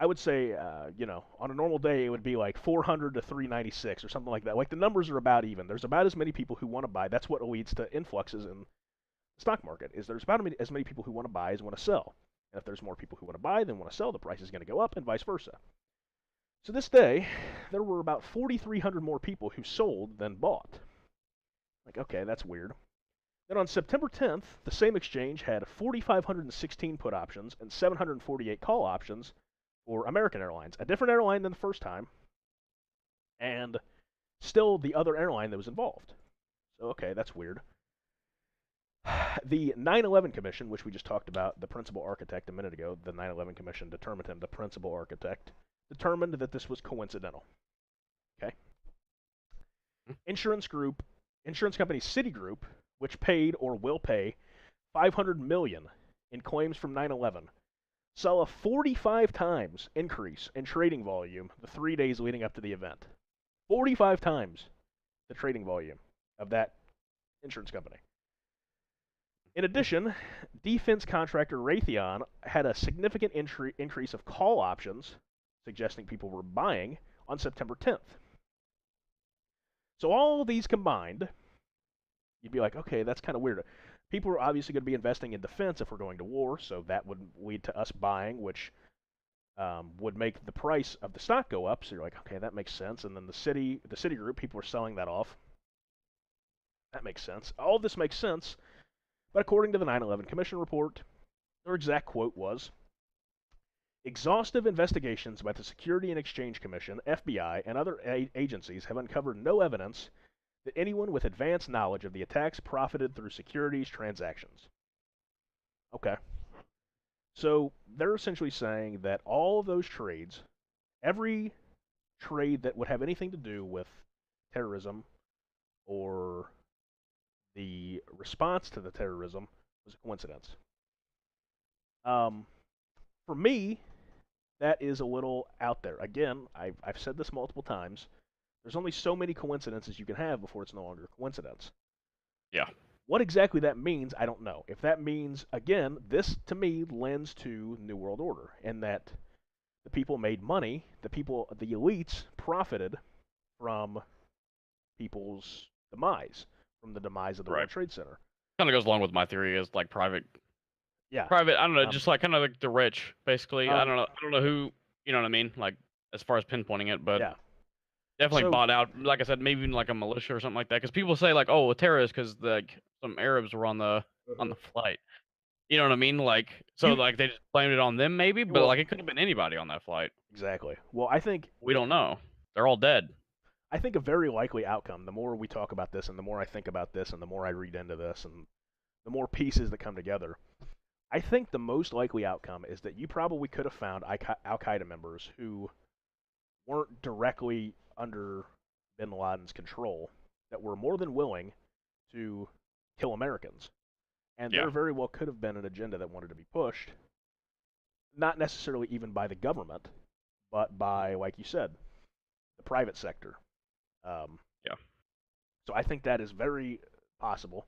I would say, on a normal day it would be like 400 to 396 or something like that. Like the numbers are about even. There's about as many people who want to buy. That's what leads to influxes in the stock market. Is there's about as many people who want to buy as want to sell. And if there's more people who want to buy than want to sell, the price is going to go up, and vice versa. So this day, there were about 4,300 more people who sold than bought. Like, okay, that's weird. Then on September 10th, the same exchange had 4,516 put options and 748 call options for American Airlines, a different airline than the first time, and still the other airline that was involved. So, okay, that's weird. The 9/11 Commission, which we just talked about, the principal architect a minute ago, the 9/11 Commission determined him the principal architect, determined that this was coincidental. Okay. Insurance company Citigroup, which paid or will pay 500 million in claims from 9/11, saw a 45 times increase in trading volume the 3 days leading up to the event. 45 times the trading volume of that insurance company. In addition, defense contractor Raytheon had a significant increase of call options, suggesting people were buying on September 10th. So all of these combined, you'd be like, okay, that's kind of weird. People are obviously going to be investing in defense if we're going to war, so that would lead to us buying, which would make the price of the stock go up. So you're like, okay, that makes sense. And then the Citigroup, people are selling that off. That makes sense. All of this makes sense. But according to the 9/11 Commission report, their exact quote was, exhaustive investigations by the Security and Exchange Commission, FBI, and other agencies have uncovered no evidence that anyone with advanced knowledge of the attacks profited through securities transactions. Okay. So they're essentially saying that all of those trades, every trade that would have anything to do with terrorism or the response to the terrorism, was a coincidence. For me, that is a little out there. Again, I've said this multiple times. There's only so many coincidences you can have before it's no longer a coincidence. Yeah. What exactly that means, I don't know. If that means, again, this to me lends to New World Order, and that the people made money, the elites profited from people's demise, from the demise of the World Trade Center. Kind of goes along with my theory is like private. Yeah. I don't know, just like kind of like the rich, basically. I don't know who, you know what I mean? Like as far as pinpointing it, but Yeah. definitely So bought out. Like I said, maybe even like a militia or something like that. Because people say like, oh, a terrorist because like some Arabs were on the flight. You know what I mean? Like, so you like they just blamed it on them maybe, but well like it could have been anybody on that flight. exactly. Well, I think We don't know. They're all dead. a very likely outcome. The more we talk about this, and the more I think about this, and the more I read into this, and the more pieces that come together, I think the most likely outcome is that you probably could have found Al Qaeda members who weren't directly under bin Laden's control that were more than willing to kill Americans. And Yeah. there very well could have been an agenda that wanted to be pushed, not necessarily even by the government, but by, like you said, the private sector. Um, Yeah. so I think that is very possible.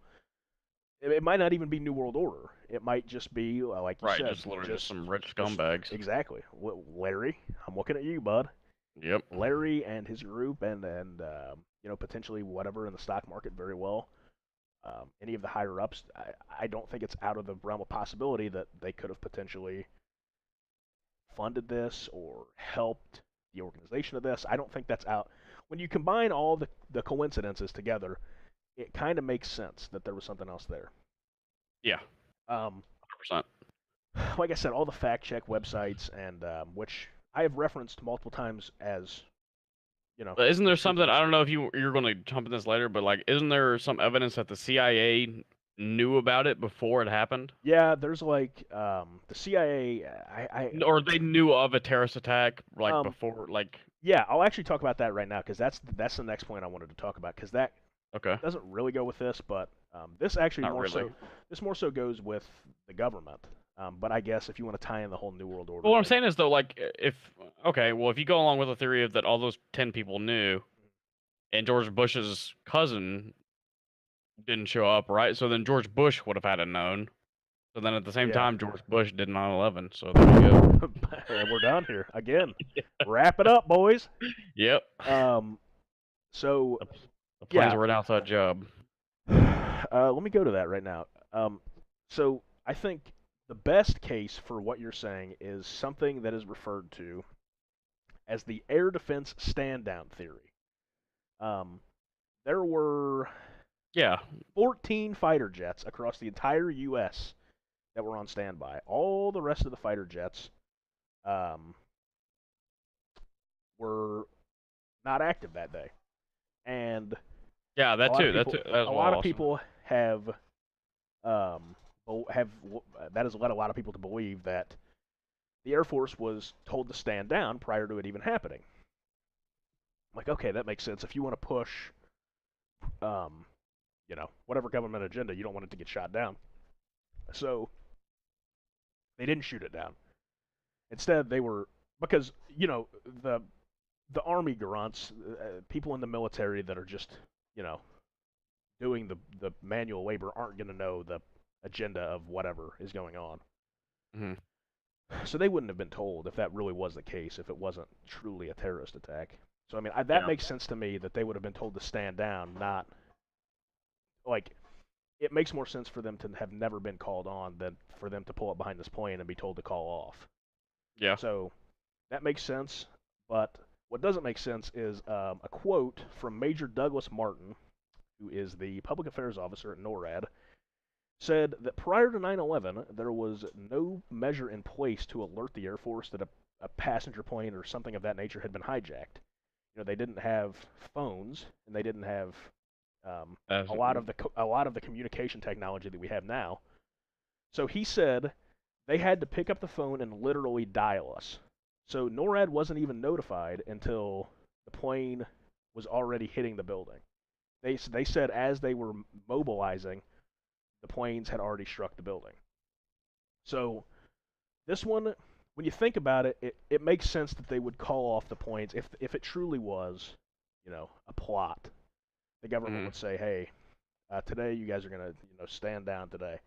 It might not even be New World Order. It might just be, like you Right. said, Just literally just some rich scumbags. exactly. Larry, I'm looking at you, bud. Yep. Larry and his group, and potentially whatever in the stock market, very well. Any of the higher ups, I don't think it's out of the realm of possibility that they could have potentially funded this or helped the organization of this. I don't think that's out. When you combine all the coincidences together, it kind of makes sense that there was something else there. Yeah. Um, 100%. like I said, all the fact check websites, and which I have referenced multiple times as, But isn't there truth something? be I don't know if you're going to jump in this later, but like, isn't there some evidence that the CIA knew about it before it happened, Yeah, there's like the CIA. or they knew of a terrorist attack like Um, before? Like, yeah, I'll actually talk about that right now because that's the next point I wanted to talk about because that okay, doesn't really go with this, but this actually not really. this more so goes with the government. But I guess if you want to tie in the whole New World Order But what I'm thing, saying is though, like, if okay, well, if you go along with the theory of that all those 10 people knew, and George Bush's cousin didn't show up, right? So then George Bush would have had it known. So then at the same yeah, time, George Bush did 9/11. So there you go. we're done here again. Wrap it up, boys. Yep. So The, the planes yeah, were an outside job. let me go to that right now. So I think the best case for what you're saying is something that is referred to as the air defense stand down theory. Um, there were Yeah. 14 fighter jets across the entire U.S. that were on standby. All the rest of the fighter jets um, were not active that day, and Yeah, a that lot of too. That people, too. As a well. lot of Also. people um, have that has led a lot of people to believe that the Air Force was told to stand down prior to it even happening. Like, okay, that makes sense. If you want to push, um, whatever government agenda, you don't want it to get shot down. So they didn't shoot it down. Instead, they were because the army grunts, people in the military that are just you know doing the manual labor aren't going to know the agenda of whatever is going on. Hmm. So they wouldn't have been told if that really was the case, if it wasn't truly a terrorist attack. So I mean, that Yeah. makes sense to me that they would have been told to stand down, not like it makes more sense for them to have never been called on than for them to pull up behind this plane and be told to call off. Yeah. So that makes sense, but what doesn't make sense is a quote from Major Douglas Martin, who is the public affairs officer at NORAD, said that prior to 9/11, there was no measure in place to alert the Air Force that a passenger plane or something of that nature had been hijacked. They didn't have phones, and they didn't have As, a lot of the communication technology that we have now. So he said they had to pick up the phone and literally dial us. So NORAD wasn't even notified until the plane was already hitting the building. They said as they were mobilizing, the planes had already struck the building. So this one, when you think about it, it makes sense that they would call off the planes if it truly was, a plot. The government mhm. would say, "Hey, today you guys are gonna, stand down today,"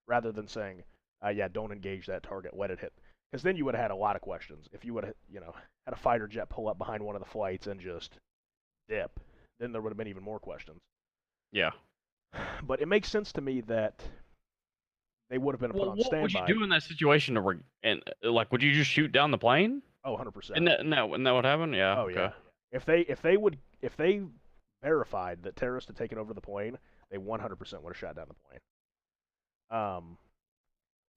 rather than saying, "Yeah, don't engage that target, let it hit." Because then you would have had a lot of questions. If you would have, had a fighter jet pull up behind one of the flights and just dip, then there would have been even more questions. Yeah. But it makes sense to me that they would have been put Well, on what would you standby. do in that situation? And like, would you just shoot down the plane? Oh, 100%. Isn't that what happened? Yeah. Oh Okay. yeah. If they verified that terrorists had taken over the plane, they 100% would have shot down the plane. Um,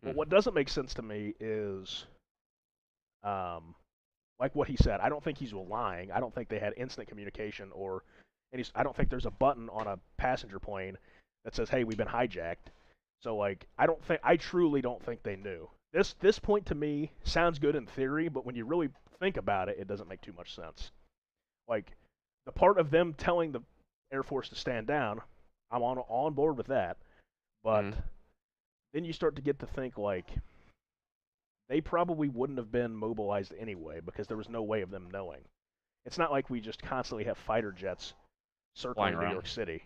Hmm. but what doesn't make sense to me is um, like what he said. I don't think he's lying. I don't think they had instant communication I don't think there's a button on a passenger plane that says, "Hey, we've been hijacked." So like I truly don't think they knew. This point to me sounds good in theory, but when you really think about it, it doesn't make too much sense. Like the part of them telling the Air Force to stand down, I'm on board with that. But Hmm. then you start to get to think like they probably wouldn't have been mobilized anyway because there was no way of them knowing. It's not like we just constantly have fighter jets Flying circling New around. York City.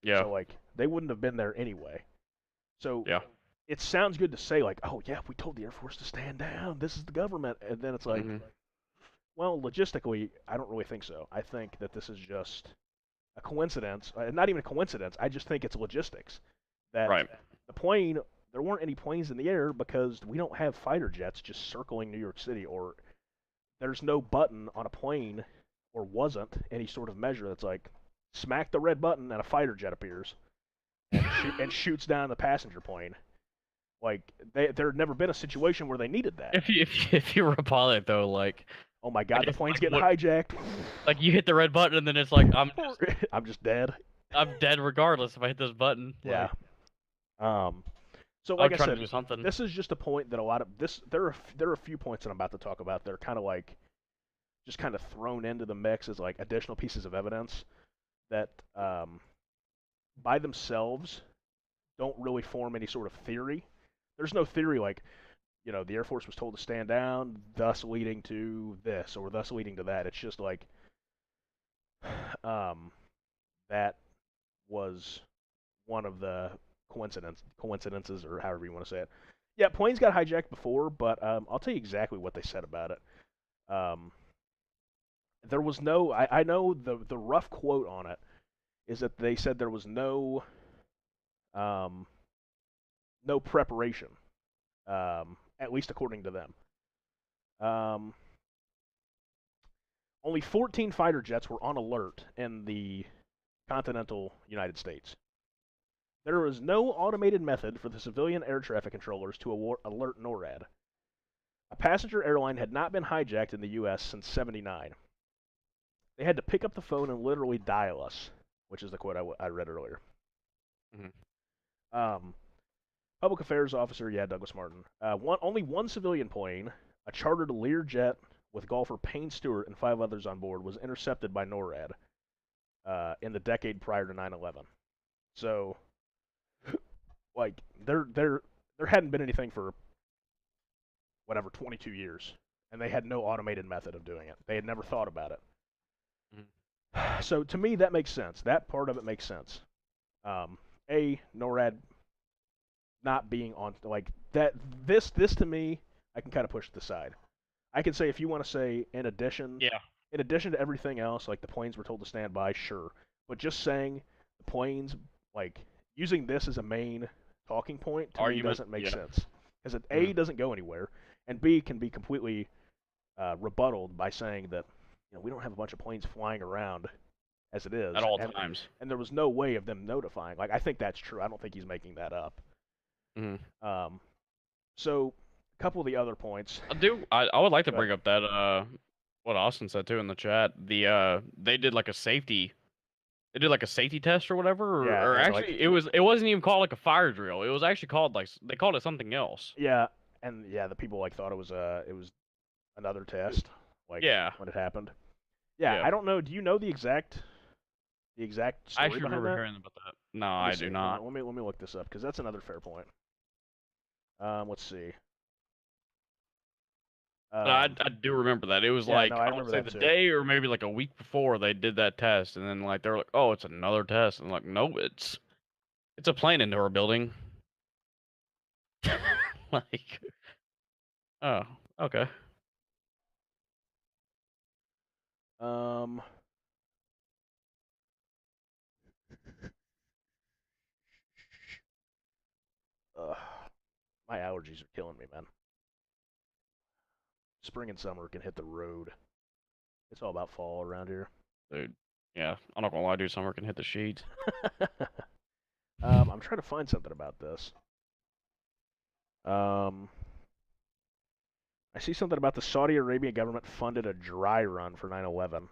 Yeah. So like they wouldn't have been there anyway. So Yeah. it sounds good to say like, oh yeah, we told the Air Force to stand down. This is the government, and then it's like, Hmm. well, logistically, I don't really think so. I think that this is just a coincidence, not even a coincidence. I just think it's logistics. That Right. the plane, there weren't any planes in the air because we don't have fighter jets just circling New York City, or there's no button on a plane, or wasn't any sort of measure that's like smack the red button and a fighter jet appears and shoots down the passenger plane. Like there had never been a situation where they needed that. If you were a pilot though, Oh my like God, the it's plane's like getting what hijacked. like you hit the red button and then it's like I'm just dead. I'm dead regardless if I hit this button. Yeah. Like Um. So I like would I try to said, do something. this is just a point that a lot of this there are a few points that I'm about to talk about that are kind of like just kind of thrown into the mix as like additional pieces of evidence that by themselves don't really form any sort of theory. There's no theory like, the Air Force was told to stand down, thus leading to this or thus leading to that. It's just like um, that was one of the coincidences or however you want to say it. Yeah, planes got hijacked before, but I'll tell you exactly what they said about it. Um, there was no. I know the rough quote on it is that they said there was um, no preparation, at least according to them. Um, Only 14 fighter jets were on alert in the continental United States. There was no automated method for the civilian air traffic controllers to alert NORAD. A passenger airline had not been hijacked in the U.S. since '79. They had to pick up the phone and literally dial us, which is the quote I read earlier. Hmm. Um, Public Affairs Officer, yeah, Douglas Martin. Only one civilian plane, a chartered Lear jet with golfer Payne Stewart and 5 others on board, was intercepted by NORAD in the decade prior to 9/11. So, like, there hadn't been anything for whatever 22 years, and they had no automated method of doing it. They had never thought about it. Hmm. So to me, that makes sense. That part of it makes sense. NORAD not being on like that. This to me, I can kind of push to the side. I can say if you want to say Yeah. in addition to everything else, like the planes were told to stand by, sure. But just saying the planes, like using this as a main talking point to me Argument. doesn't make Yeah. sense because it Hmm. A doesn't go anywhere, and B can be completely rebutted by saying that we don't have a bunch of planes flying around as it At is, all and times. there was no way of them notifying. Like I think that's true. I don't think he's making that up. Hmm. Um, so a couple of the other points. I would like to Go ahead. bring up that what Austin said too in the chat. They did like a safety test or whatever, Yeah, or and like actually it wasn't even called like a fire drill. It was actually called like they called it something else. yeah, and yeah, the people like thought it was another test, like Yeah. when it happened. Yeah, Yeah. I don't know. Do you know the exact I story actually behind remember that? hearing about that. No, Let me I see. do not. Let me look this up because that's another fair point. Let's see. But I Um, I do remember that. It was yeah, no, like I I want to remember say that the too. day or maybe like a week before they did that test, and then like they were like, "Oh, it's another test," and I'm like, "No, it's a plane into our building." Like, oh, okay. Um, ugh, my allergies are killing me, man. spring and summer can hit the road. It's all about fall around here. Dude. Yeah, I'm not gonna lie, dude. Summer can hit the sheets. I'm trying to find something about this. Um, I see something about the Saudi Arabian government funded a dry run for 9/11.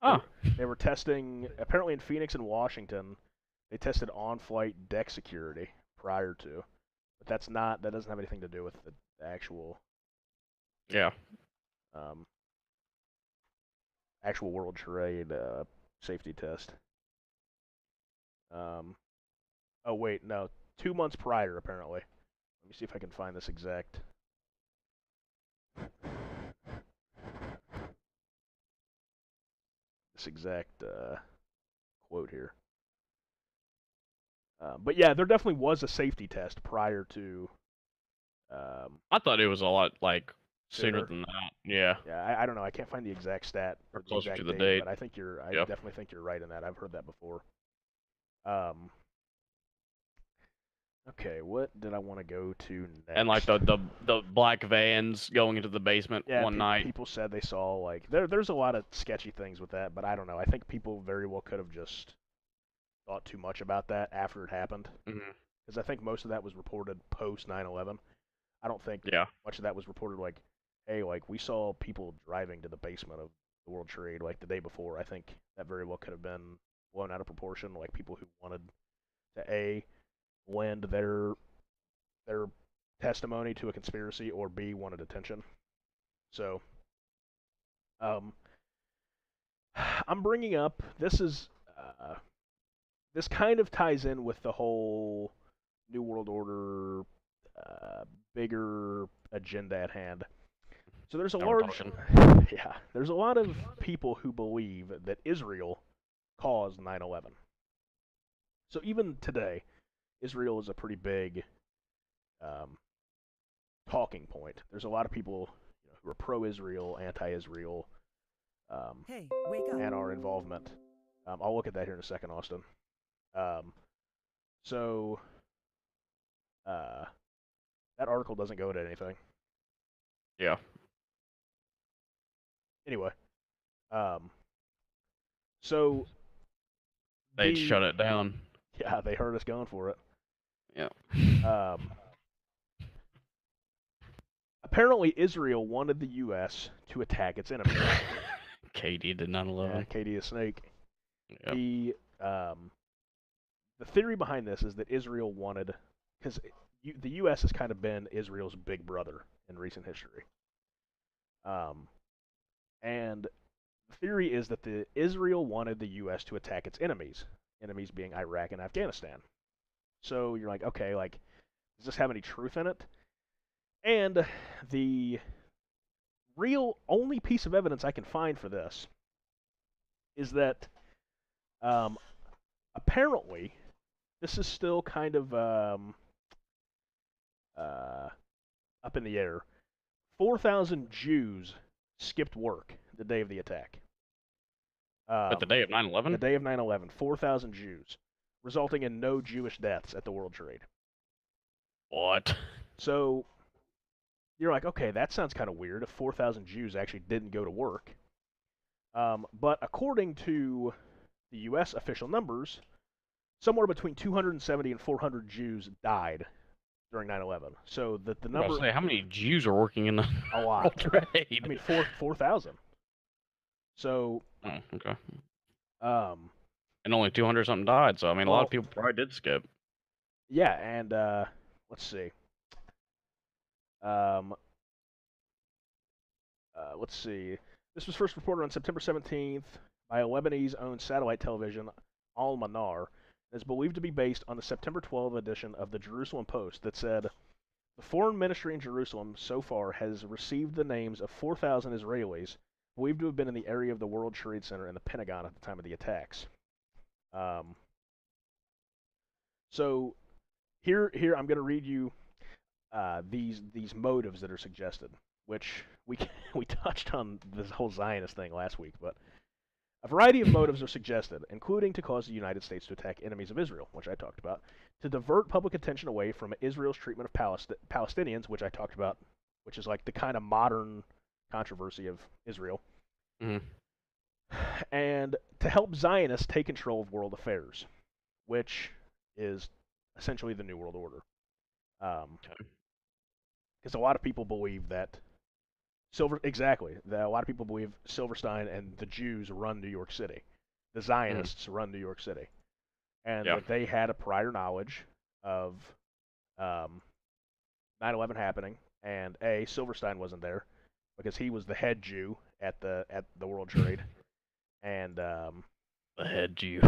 Oh, They were testing, apparently in Phoenix and Washington, they tested on-flight deck security prior to, but that doesn't have anything to do with the actual, yeah. um, actual World Trade safety test. Um, oh wait, no, 2 months prior apparently. Let me see if I can find this exact. This exact quote here. But yeah, there definitely was a safety test prior to. I thought it was a lot like sooner Sooner. than that. Yeah, Yeah, I don't know. I can't find the exact stat or or the closer to exact the date, date. but I think you're. I Yeah. definitely think you're right in that. I've heard that before. Um. Okay, what did I want to go to next? And like the black vans going into the basement yeah, one night. people said they saw like there's a lot of sketchy things with that, but I don't know. I think people very well could have just thought too much about that after it happened, Hmm. because I think most of that was reported post 9/11. I don't think Yeah. much of that was reported like, hey, like we saw people driving to the basement of the World Trade like the day before. I think that very well could have been blown out of proportion, like people who wanted to lend their testimony to a conspiracy, or B, wanted attention. So, um, I'm bringing up this kind of ties in with the whole New World Order bigger agenda at hand. So there's a Now we're large, talking. yeah, there's a lot of people who believe that Israel caused 9/11. So even today, Israel is a pretty big um, talking point. There's a lot of people who are pro-Israel, anti-Israel, Hey, wake up. and our involvement. I'll look at that here in a second, Austin. Um, so that article doesn't go into anything. Yeah. Anyway, so They'd shut it down. Yeah, they heard us going for it. Yeah. Apparently, Israel wanted the U.S. to attack its enemies. Katie did 9/11. Yeah, Katie is Snake. Yep. The theory behind this is that Israel wanted, because the U.S. has kind of been Israel's big brother in recent history. And the theory is that Israel wanted the U.S. to attack its enemies being Iraq and Afghanistan. So you're like, okay, like, does this have any truth in it? And the real only piece of evidence I can find for this is that apparently this is still kind of up in the air. 4,000 Jews skipped work the day of the attack. But the day of The 9/11. day of 9/11, 4,000 Jews, resulting in no Jewish deaths at the World Trade. What? So you're like, okay, that sounds kind of weird if 4,000 Jews actually didn't go to work. But according to the U.S. official numbers, somewhere between 270 and 400 Jews died during 9/11. So the I number, was say, how many Jews are working in the a lot. World Trade? I mean, 4,000. So, Oh, okay. um, And only 200 something died. So I mean, a lot well, of people probably did skip. yeah, and let's see. Um, let's see. This was first reported on September 17th by a Lebanese-owned satellite television, Al Manar, and is believed to be based on the September 12 edition of the Jerusalem Post that said, the foreign ministry in Jerusalem so far has received the names of 4,000 Israelis believed to have been in the area of the World Trade Center and the Pentagon at the time of the attacks. So here I'm going to read you these motives that are suggested, which we touched on this whole Zionist thing last week, but a variety of motives are suggested, including to cause the United States to attack enemies of Israel, which I talked about, to divert public attention away from Israel's treatment of Palestinians, which I talked about which is like the kind of modern controversy of Israel, Mhm. and to help Zionists take control of world affairs, which is essentially the New World Order. Okay. Because a lot of people believe that a lot of people believe Silverstein and the Jews run New York City, the Zionists run New York City, and Yeah. that they had a prior knowledge of um, 9/11 happening, and Silverstein wasn't there because he was the head Jew at the World Trade, and The head Jew.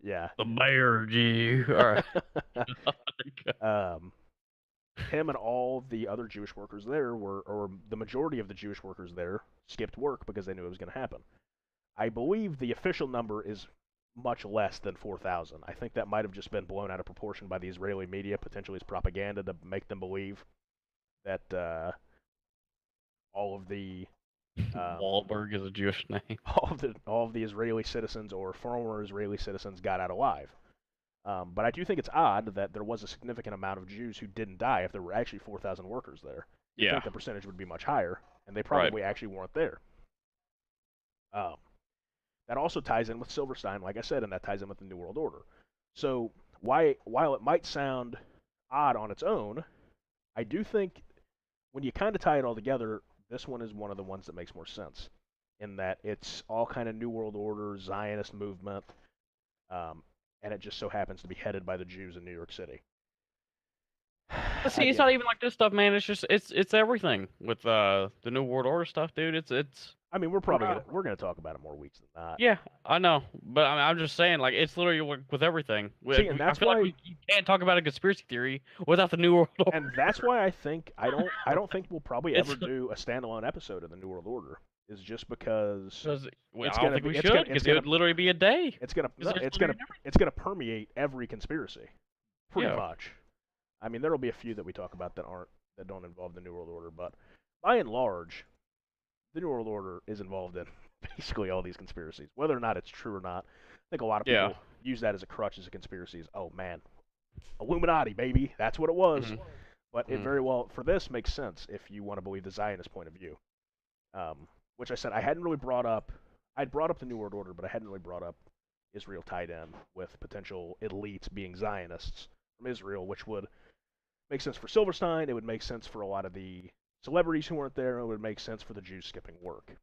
yeah, The mayor Jew. All right. um, him and all the other Jewish workers there or the majority of the Jewish workers there, skipped work because they knew it was going to happen. I believe the official number is much less than 4,000. I think that might have just been blown out of proportion by the Israeli media, potentially as propaganda to make them believe that all of the Wahlberg is a Jewish name. all of the Israeli citizens or former Israeli citizens got out alive. But I do think it's odd that there was a significant amount of Jews who didn't die if there were actually 4,000 workers there. You'd Yeah. think the percentage would be much higher, and they probably actually weren't there. That also ties in with Silverstein, like I said, and that ties in with the New World Order. So while it might sound odd on its own, I do think when you kind of tie it all together, this one is one of the ones that makes more sense, in that it's all kind of New World Order, Zionist movement, and it just so happens to be headed by the Jews in New York City. But see, it's not even like this stuff, man. It's just it's everything with the New World Order stuff, dude. It's. I mean, we're gonna talk about it more weeks than that. Yeah, I know, but I'm just saying, like, it's literally with everything. See, and that's why you can't talk about a conspiracy theory without the New World Order. And that's why I don't think we'll probably ever do a standalone episode of the New World Order. Is just because I don't think we should, because it would literally be a day. It's gonna permeate every conspiracy, pretty much. I mean, there will be a few that we talk about that don't involve the New World Order, but by and large, the New World Order is involved in basically all these conspiracies, whether or not it's true or not. I think a lot of people use that as a crutch as a conspiracy. Oh man, Illuminati, baby, that's what it was. Mm-hmm. But it very well, for this, makes sense if you want to believe the Zionist point of view. Which I said I hadn't really brought up. I'd brought up the New World Order, but I hadn't really brought up Israel tied in with potential elites being Zionists from Israel, which would make sense for Silverstein. It would make sense for a lot of the celebrities who weren't there. It would make sense for the Jews skipping work.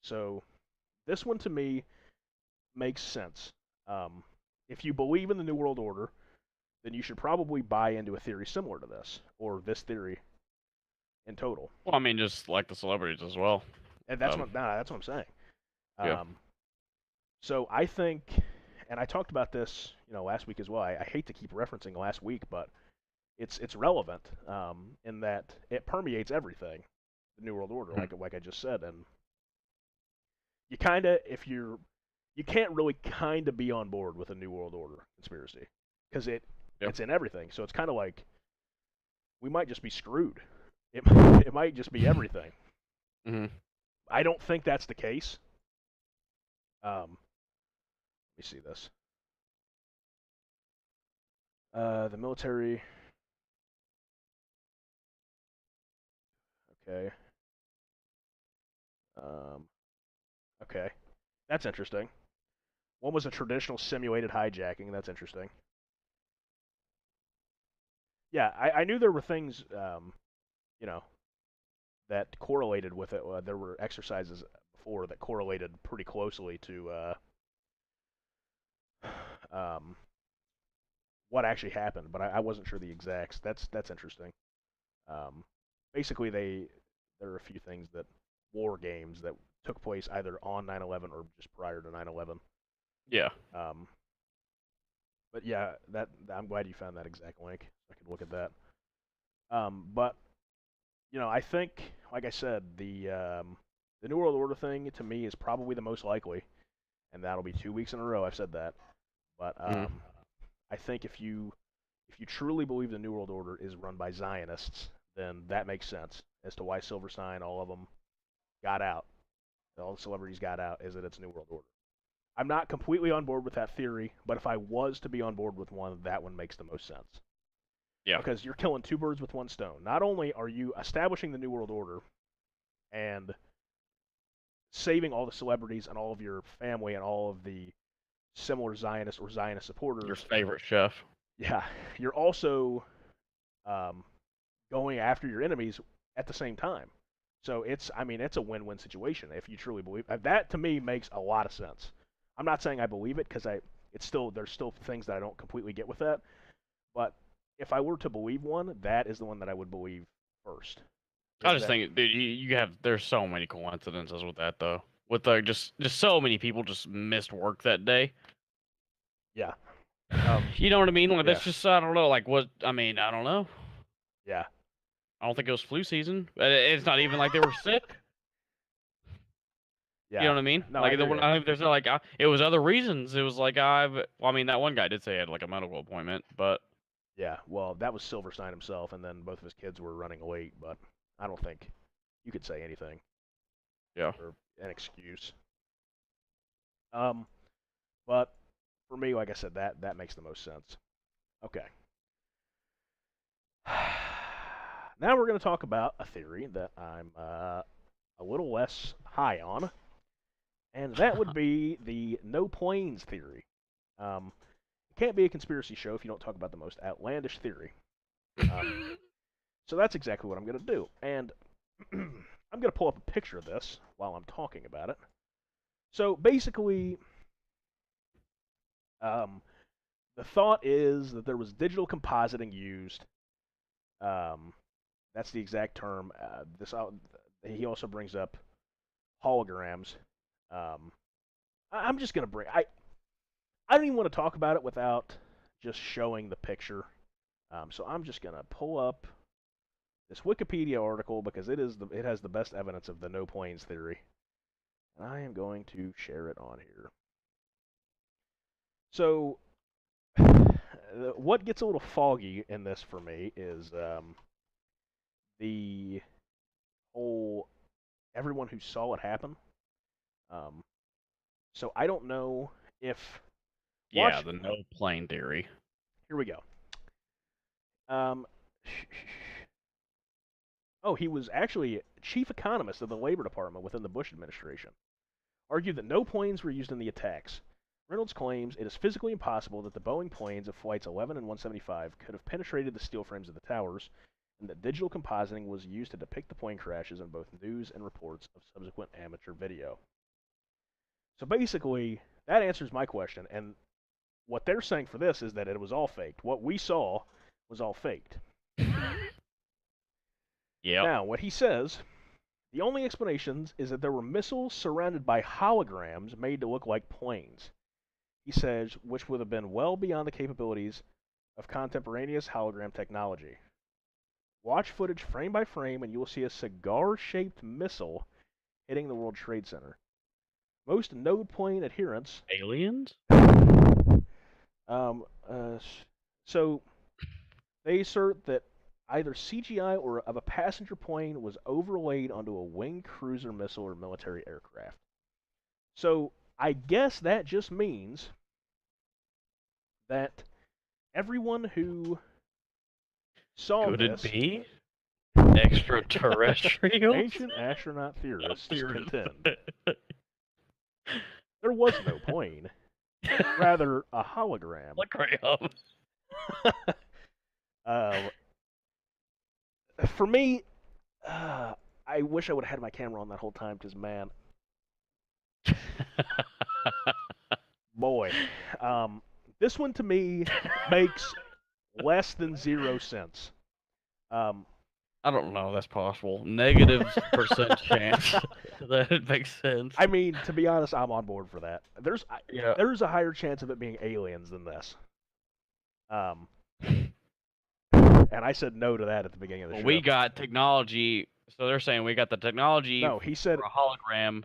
So this one to me makes sense. If you believe in the New World Order, then you should probably buy into a theory similar to this, or this theory in total. Well, I mean, just like the celebrities as well. And that's what I'm saying. Yeah. So I think, and I talked about this, last week as well. I hate to keep referencing last week, but it's relevant in that it permeates everything, the New World Order, like I just said, and you can't really kind of be on board with a New World Order conspiracy because it's in everything. So it's kind of like we might just be screwed. It might just be everything. Mm-hmm. I don't think that's the case. Let me see this. The military. Okay. Okay. That's interesting. One was a traditional simulated hijacking. That's interesting. Yeah, I knew there were things, that correlated with it. There were exercises before that correlated pretty closely to what actually happened, but I wasn't sure the exacts. That's interesting. Basically, there are a few things that war games that took place either on 9/11 or just prior to 9/11. Yeah. But yeah, I'm glad you found that exact link. So I could look at that. But I think, like I said, the New World Order thing to me is probably the most likely, and that'll be 2 weeks in a row I've said that. But I think if you truly believe the New World Order is run by Zionists, then that makes sense as to why Silverstein, all of them, got out. All the celebrities got out, is that it's New World Order. I'm not completely on board with that theory, but if I was to be on board with one, that one makes the most sense. Yeah. Because you're killing two birds with one stone. Not only are you establishing the New World Order and saving all the celebrities and all of your family and all of the similar Zionist or Zionist supporters. Your favorite chef. Yeah, you're also um, going after your enemies at the same time. So it's a win-win situation if you truly believe that. To me, makes a lot of sense. I'm not saying I believe it because there's still things that I don't completely get with that. But if I were to believe one, that is the one that I would believe first. I just think, dude, there's so many coincidences with that though. With just so many people just missed work that day. Yeah. You know what I mean? Like yeah. that's just, I don't know. Like I don't know. Yeah. I don't think it was flu season. It's not even like they were sick. Yeah. You know what I mean? No, like there's not like it was other reasons. It was like well, I mean, that one guy did say he had like a medical appointment, but yeah. Well, that was Silverstein himself, and then both of his kids were running late. But I don't think you could say anything. Yeah. Or an excuse. But for me, like I said, that makes the most sense. Okay. Now we're going to talk about a theory that I'm a little less high on, and that would be the no planes theory. It can't be a conspiracy show if you don't talk about the most outlandish theory. So that's exactly what I'm going to do. And I'm going to pull up a picture of this while I'm talking about it. So basically, the thought is that there was digital compositing used. That's the exact term. He also brings up holograms. I'm just going to bring... I don't even want to talk about it without just showing the picture. So I'm just going to pull up this Wikipedia article because it has the best evidence of the no planes theory. And I am going to share it on here. So what gets a little foggy in this for me is the whole everyone who saw it happen. So I don't know if the no plane theory. Here we go. He was actually chief economist of the Labor Department within the Bush administration. Argued that no planes were used in the attacks. Reynolds claims it is physically impossible that the Boeing planes of Flights 11 and 175 could have penetrated the steel frames of the towers, and that digital compositing was used to depict the plane crashes in both news and reports of subsequent amateur video. So basically, that answers my question, and what they're saying for this is that it was all faked. What we saw was all faked. Yeah. Now, what he says, the only explanations is that there were missiles surrounded by holograms made to look like planes. He says, which would have been well beyond the capabilities of contemporaneous hologram technology. Watch footage frame by frame, and you will see a cigar-shaped missile hitting the World Trade Center. Most node plane adherents... Aliens? So they assert that either CGI or of a passenger plane was overlaid onto a winged cruiser missile or military aircraft. So I guess that just means that everyone who saw Could this... Could it be? Extraterrestrials? Ancient astronaut theorists contend there was no plane, rather a hologram. For me, I wish I would have had my camera on that whole time, because, man, boy, this one to me makes less than 0 cents. I don't know. That's possible. -% chance that it makes sense. I mean, to be honest, I'm on board for that. There's a higher chance of it being aliens than this. And I said no to that at the beginning of the show. We got technology. So they're saying we got the technology. No, he said for a hologram.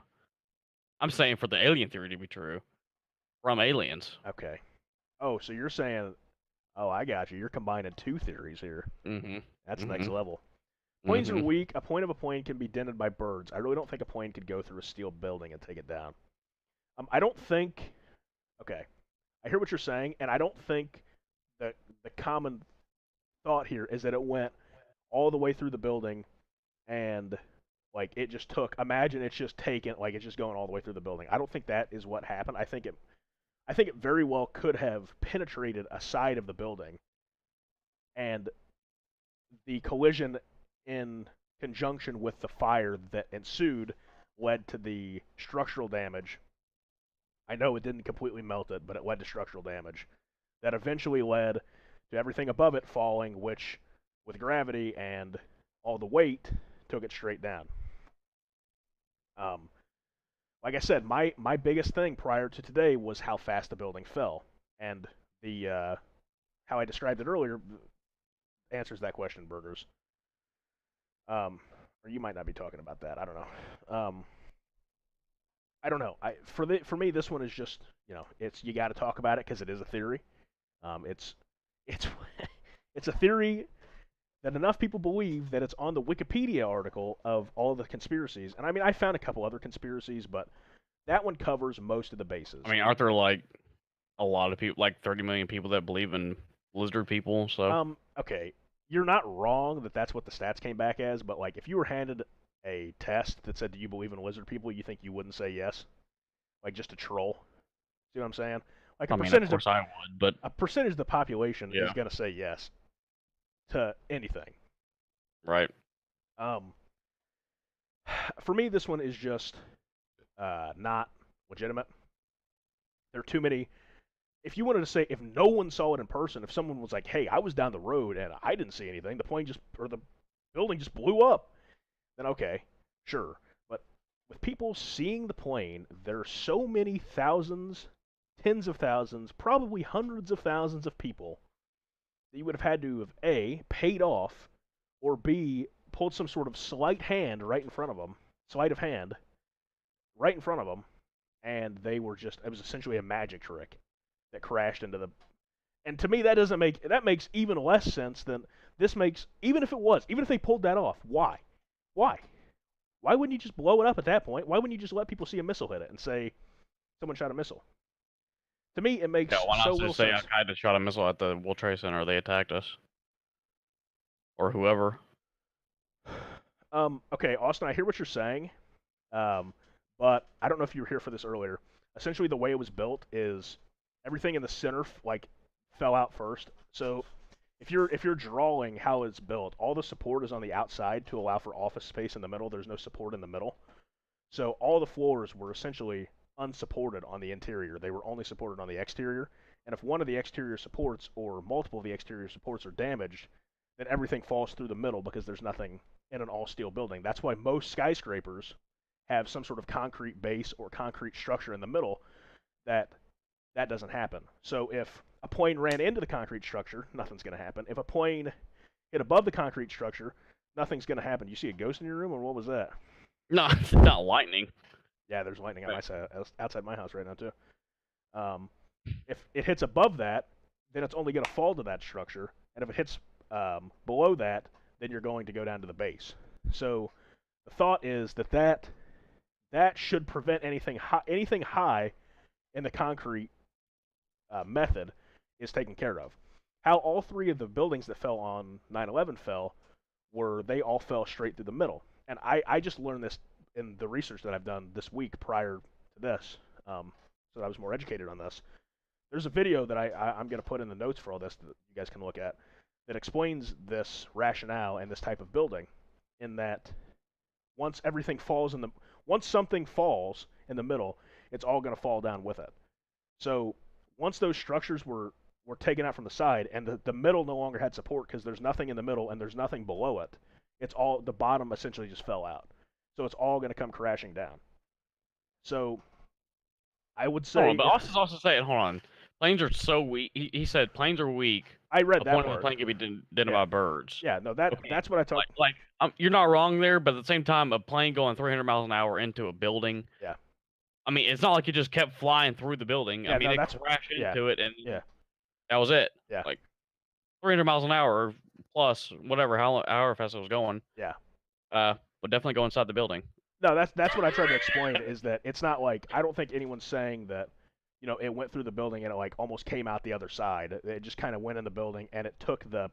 I'm saying for the alien theory to be true, from aliens. Okay. Oh, so you're saying? Oh, I got you. You're combining two theories here. Mm-hmm. That's next level. Planes are weak. A point of a plane can be dented by birds. I really don't think a plane could go through a steel building and take it down. I don't think... Okay. I hear what you're saying, and I don't think that the common thought here is that it went all the way through the building and like it just took. Imagine it's just taken like it's just going all the way through the building. I don't think that is what happened. I think it very well could have penetrated a side of the building, and the collision in conjunction with the fire that ensued led to the structural damage. I know it didn't completely melt it, but it led to structural damage that eventually led to everything above it falling, which, with gravity and all the weight, took it straight down. Like I said, my biggest thing prior to today was how fast the building fell, and the how I described it earlier answers that question, Burgers. Or you might not be talking about that. I don't know. I don't know. For me, this one is just it's you got to talk about it because it is a theory. It's it's a theory that enough people believe that it's on the Wikipedia article of all the conspiracies. And I mean, I found a couple other conspiracies, but that one covers most of the bases. I mean, aren't there like a lot of people, like 30 million people that believe in lizard people? So okay, you're not wrong that that's what the stats came back as, but like if you were handed a test that said, "Do you believe in lizard people?" you think you wouldn't say yes, like just a troll. See what I'm saying? Like a percentage of course I would, but a percentage of the population Yeah. is going to say yes to anything. right. For me, this one is just not legitimate. There are too many. If you wanted to say, if no one saw it in person, if someone was like, "Hey, I was down the road and I didn't see anything, the plane just or the building just blew up," then okay, sure. But with people seeing the plane, there are so many thousands, tens of thousands, probably hundreds of thousands of people that you would have had to have A, paid off, or B, pulled some sort of sleight of hand right in front of them, and they were just, it was essentially a magic trick that crashed into the, and to me that makes even less sense than this makes, even if they pulled that off, why? Why wouldn't you just blow it up at that point? Why wouldn't you just let people see a missile hit it and say someone shot a missile? To me, it makes Yeah, why so not little just say sense. Al-Qaeda shot a missile at the World Trade Center, they attacked us. Or whoever. Okay, Austin, I hear what you're saying, but I don't know if you were here for this earlier. Essentially, the way it was built is everything in the center like fell out first. So if you're drawing how it's built, all the support is on the outside to allow for office space in the middle. There's no support in the middle. So all the floors were essentially unsupported on the interior. They were only supported on the exterior. And if one of the exterior supports or multiple of the exterior supports are damaged, then everything falls through the middle because there's nothing in an all-steel building. That's why most skyscrapers have some sort of concrete base or concrete structure in the middle. That doesn't happen. So if a plane ran into the concrete structure, nothing's going to happen. If a plane hit above the concrete structure, nothing's going to happen. You see a ghost in your room, or what was that? No, it's not lightning. Yeah, there's lightning outside my house right now, too. If it hits above that, then it's only going to fall to that structure. And if it hits below that, then you're going to go down to the base. So the thought is that should prevent anything high in the concrete method is taken care of. How all three of the buildings that fell on 9/11 fell they all fell straight through the middle. And I just learned this in the research that I've done this week prior to this, so that I was more educated on this. There's a video that I'm going to put in the notes for all this that you guys can look at that explains this rationale and this type of building, in that once something falls in the middle, it's all going to fall down with it. So once those structures were taken out from the side and the middle no longer had support because there's nothing in the middle and there's nothing below it, the bottom essentially just fell out. So it's all going to come crashing down. So I would say... Hold on, but Austin's also saying, hold on, planes are so weak. He said planes are weak. I read the that point part. of the plane can be done by birds. Yeah, no, that's what I talked... You're not wrong there, but at the same time, a plane going 300 miles an hour into a building... Yeah. I mean, it's not like it just kept flying through the building. Yeah, I mean, no, it crashed into it, and that was it. Yeah. Like 300 miles an hour plus whatever, however fast it was going. Yeah. Would definitely go inside the building. No, that's what I tried to explain, is that it's not like, I don't think anyone's saying that, it went through the building and it like almost came out the other side. It just kind of went in the building and it took the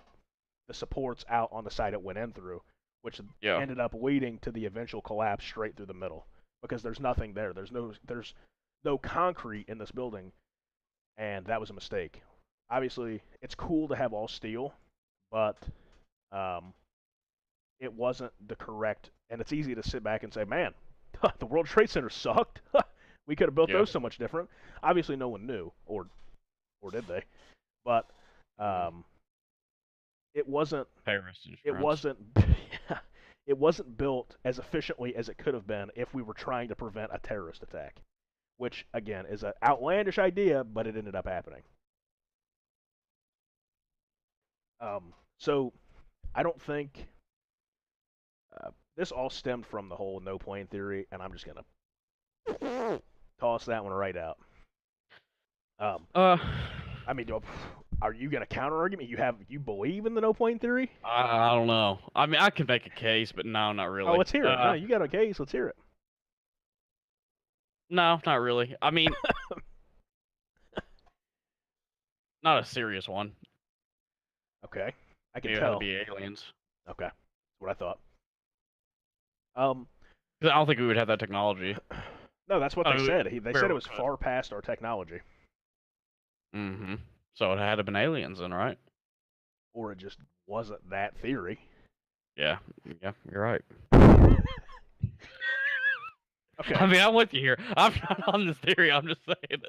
the supports out on the side it went in through, which Yeah. ended up leading to the eventual collapse straight through the middle because there's nothing there. There's no concrete in this building, and that was a mistake. Obviously, it's cool to have all steel, but um, it wasn't the correct. And it's easy to sit back and say, "Man, the World Trade Center sucked. We could have built Yeah. those so much different." Obviously, no one knew, or did they? But it wasn't. Terrorist It insurance. wasn't. It wasn't built as efficiently as it could have been if we were trying to prevent a terrorist attack, which again is an outlandish idea, but it ended up happening. So I don't think this all stemmed from the whole no plane theory, and I'm just gonna toss that one right out. I mean, are you gonna counter argument? You believe in the no plane theory? I don't know. I mean, I can make a case, but no, not really. Oh, let's hear it. No, you got a case. Let's hear it. No, not really. I mean, not a serious one. Okay, I can Maybe tell. it'll be aliens. Okay, that's what I thought. 'Cause I don't think we would have that technology. No, that's what they said. They said it was good. far past our technology, Mm-hmm. So it had to have been aliens then, right? or it just wasn't that theory. Yeah, you're right. Okay. I mean, I'm with you here. I'm not on this theory. I'm just saying.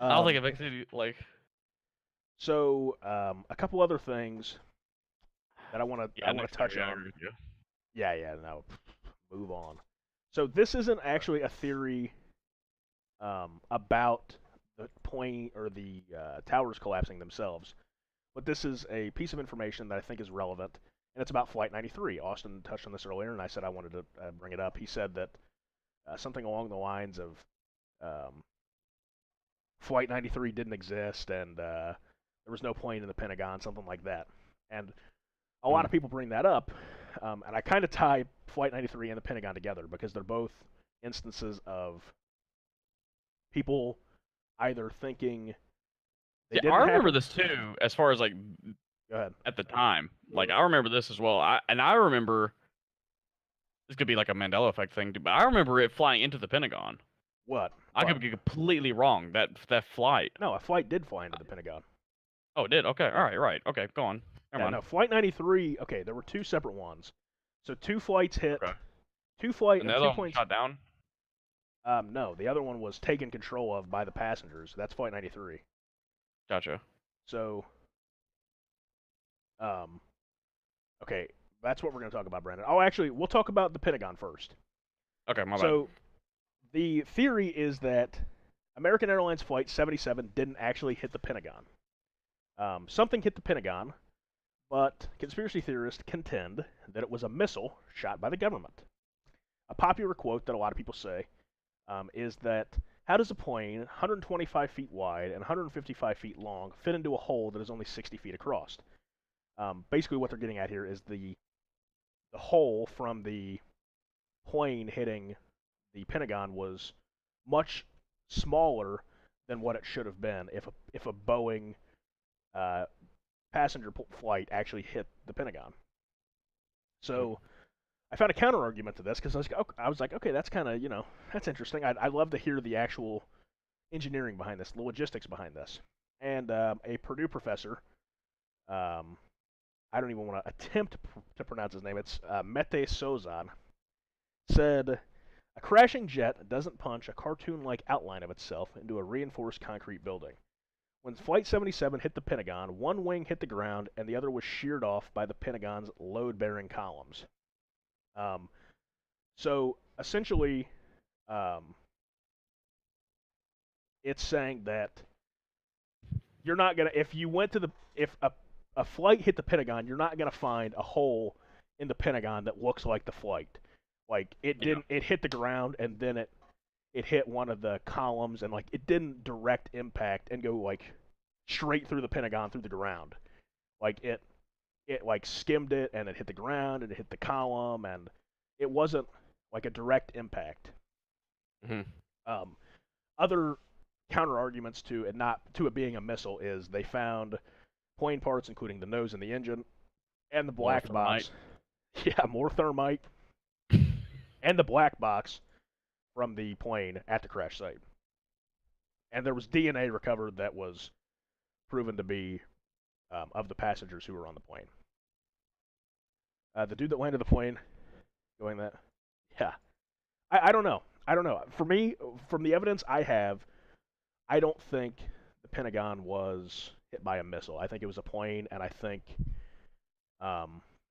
I don't think it makes any like. So, a couple other things that I want to touch I on. agree with you. Yeah, no, move on. So this isn't actually a theory about the plane or the towers collapsing themselves, but this is a piece of information that I think is relevant, and it's about Flight 93. Austin touched on this earlier, and I said I wanted to bring it up. He said that something along the lines of Flight 93 didn't exist, and there was no plane in the Pentagon, something like that. And a lot of people bring that up, and I kind of tie Flight 93 and the Pentagon together because they're both instances people either thinking they Yeah, didn't I remember happen. this too. As far as like Go ahead. at the time, like I remember this as well. I remember this could be like a Mandela effect thing, but I remember it flying into the Pentagon. What? I could be completely wrong. That flight. No, a flight did fly into the Pentagon. Oh, it did. Okay. All right. Right. Okay. Go on. Never mind. No, Flight 93. Okay, there were two separate ones. So two flights hit. Okay. Two flight And the and other two one planes. shot down. No, the other one was taken control of by the passengers. That's Flight 93. Gotcha. So, okay, that's what we're going to talk about, Brandon. Oh, actually, we'll talk about the Pentagon first. Okay. My bad. So, the theory is that American Airlines Flight 77 didn't actually hit the Pentagon. Something hit the Pentagon, but conspiracy theorists contend that it was a missile shot by the government. A popular quote that a lot of people say is that, how does a plane 125 feet wide and 155 feet long fit into a hole that is only 60 feet across? Basically what they're getting at here is the hole from the plane hitting the Pentagon was much smaller than what it should have been if a Boeing passenger flight actually hit the Pentagon. So I found a counter argument to this because I was like, okay, that's kind of, that's interesting. I'd love to hear the actual engineering behind this, the logistics behind this. And a Purdue professor, I don't even want to attempt to pronounce his name. It's Mete Sozan, said, a crashing jet doesn't punch a cartoon-like outline of itself into a reinforced concrete building. When Flight 77 hit the Pentagon, one wing hit the ground and the other was sheared off by the Pentagon's load-bearing columns. So essentially, it's saying that you're not gonna, if a flight hit the Pentagon, you're not gonna find a hole in the Pentagon that looks like the flight. Like it didn't, it hit the ground and then it hit one of the columns and like it didn't direct impact and go like straight through the Pentagon through the ground. Like it like skimmed it and it hit the ground and it hit the column and it wasn't like a direct impact. Mm-hmm. Other counter arguments to it being a missile is they found plane parts, including the nose and the engine, and the More black box. thermite. Yeah, more thermite, and the black box from the plane at the crash site. And there was DNA recovered that was proven to be of the passengers who were on the plane. The dude that landed the plane, going that, yeah, I don't know. I don't know. For me, from the evidence I have, I don't think the Pentagon was hit by a missile. I think it was a plane, and I think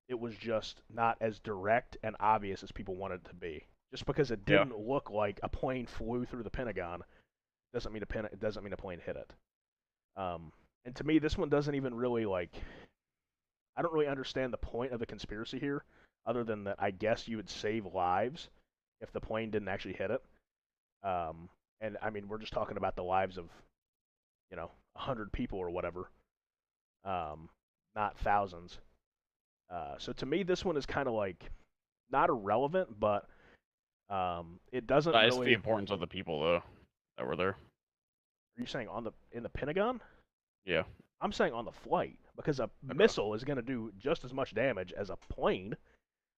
it was just not as direct and obvious as people wanted it to be. Just because it didn't look like a plane flew through the Pentagon doesn't mean a plane hit it. And to me, this one doesn't even really I don't really understand the point of the conspiracy here, other than that I guess you would save lives if the plane didn't actually hit it. And I mean, we're just talking about the lives of, 100 people or whatever, not thousands. So to me, this one is kind of not irrelevant, but it doesn't It's really. the importance of the people though that were there. Are you saying in the Pentagon? Yeah. I'm saying on the flight, because a missile is going to do just as much damage as a plane.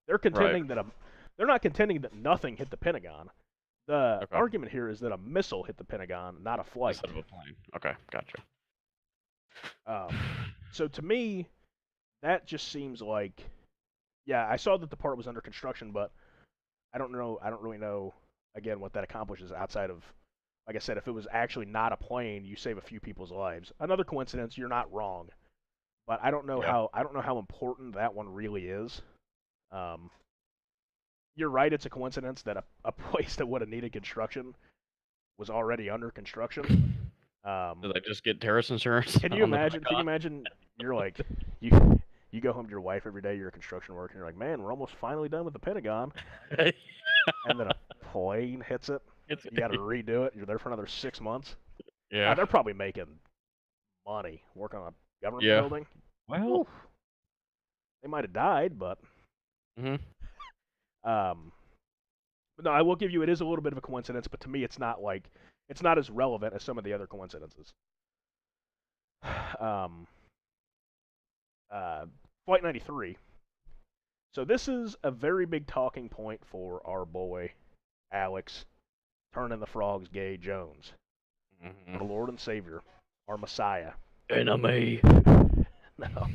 They're contending that they're not contending that nothing hit the Pentagon. The argument here is that a missile hit the Pentagon, not a flight. Instead of a plane. Okay, gotcha. So to me, that just seems like, yeah, I saw that the part was under construction, but I don't really know, again, what that accomplishes outside of, like I said, if it was actually not a plane, you save a few people's lives. Another coincidence, you're not wrong. But I don't know how important that one really is. You're right, it's a coincidence that a place that would have needed construction was already under construction. Did they just get terrorist insurance? Can you imagine? Can you imagine? You're like, you go home to your wife every day. You're a construction worker. And you're like, man, we're almost finally done with the Pentagon. And then a plane hits it. You got to redo it. You're there for another 6 months. Yeah. They're probably making money working on a government building. Well, they might have died, but. But no, I will give you, it is a little bit of a coincidence, but to me, it's not as relevant as some of the other coincidences. Flight 93. So this is a very big talking point for our boy, Alex, turning the frogs gay Jones. Our Lord and Savior, our Messiah. Enemy. No.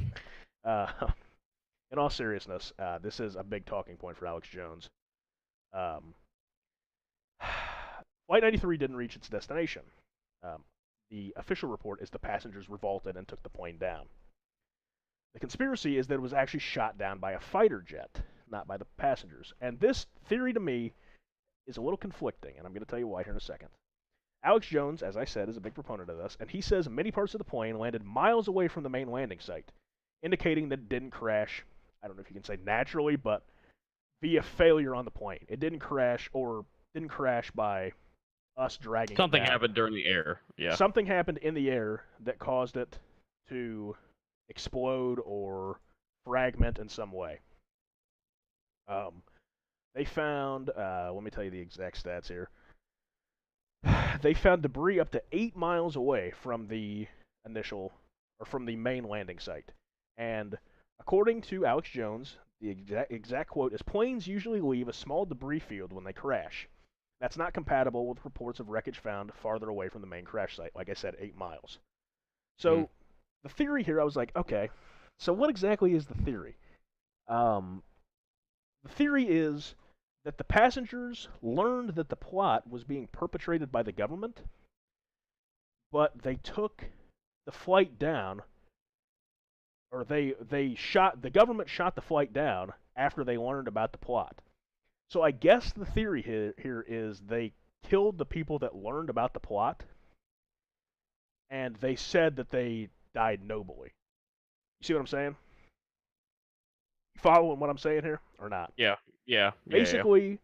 In all seriousness, this is a big talking point for Alex Jones. Flight 93 didn't reach its destination. The official report is the passengers revolted and took the plane down. The conspiracy is that it was actually shot down by a fighter jet, not by the passengers. And this theory to me is a little conflicting, and I'm going to tell you why here in a second. Alex Jones, as I said, is a big proponent of this, and he says many parts of the plane landed miles away from the main landing site, indicating that it didn't crash, I don't know if you can say naturally, but via failure on the plane. It didn't crash by us dragging Something it down. happened during the air. Yeah. Something happened in the air that caused it to explode or fragment in some way. They found, let me tell you the exact stats here. They found debris up to 8 miles away from the from the main landing site. And according to Alex Jones, the exact quote is, planes usually leave a small debris field when they crash. That's not compatible with reports of wreckage found farther away from the main crash site. Like I said, 8 miles. So the theory here, I was like, okay, so what exactly is the theory? The theory is that the passengers learned that the plot was being perpetrated by the government, but they took the flight down, or the government shot the flight down after they learned about the plot. So I guess the theory here is they killed the people that learned about the plot, and they said that they died nobly. You see what I'm saying? You following what I'm saying here, or not? Yeah. Basically,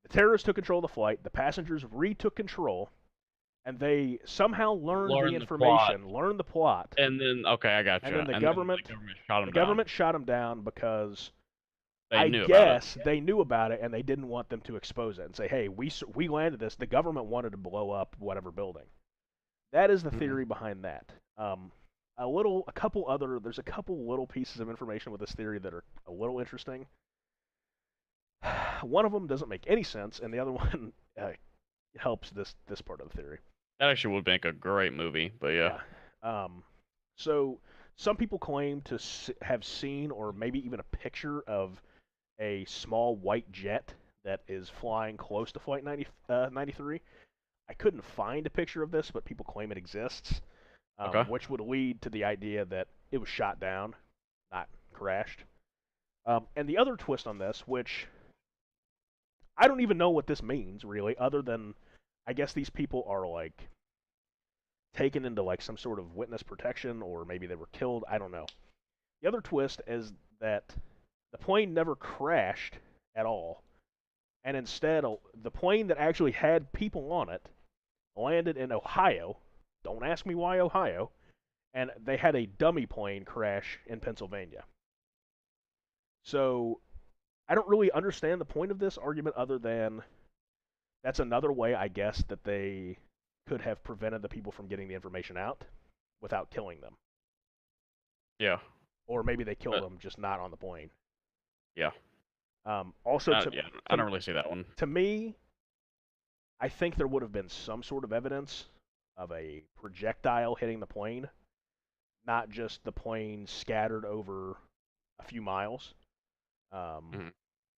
the terrorists took control of the flight, the passengers retook control, and they somehow learned the information, learned the plot. And then, okay, I got you. And then the government shot them down because they knew about it. They knew about it and they didn't want them to expose it and say, hey, we landed this. The government wanted to blow up whatever building. That is the theory behind that. there's a couple little pieces of information with this theory that are a little interesting. One of them doesn't make any sense, and the other one helps this part of the theory. That actually would make a great movie, but yeah. So some people claim to have seen, or maybe even a picture of a small white jet that is flying close to Flight 93. I couldn't find a picture of this, but people claim it exists, Okay. which would lead to the idea that it was shot down, not crashed. And the other twist on this, which I don't even know what this means, really, other than I guess these people are, like, taken into, like, some sort of witness protection, or maybe they were killed, I don't know. The other twist is that the plane never crashed at all, and instead, the plane that actually had people on it landed in Ohio. Don't ask me why Ohio. And they had a dummy plane crash in Pennsylvania. So I don't really understand the point of this argument other than that's another way, I guess, that they could have prevented the people from getting the information out without killing them. Yeah. Or maybe they killed them, just not on the plane. Yeah. Also, I don't really see that one. To me, I think there would have been some sort of evidence of a projectile hitting the plane, not just the plane scattered over a few miles.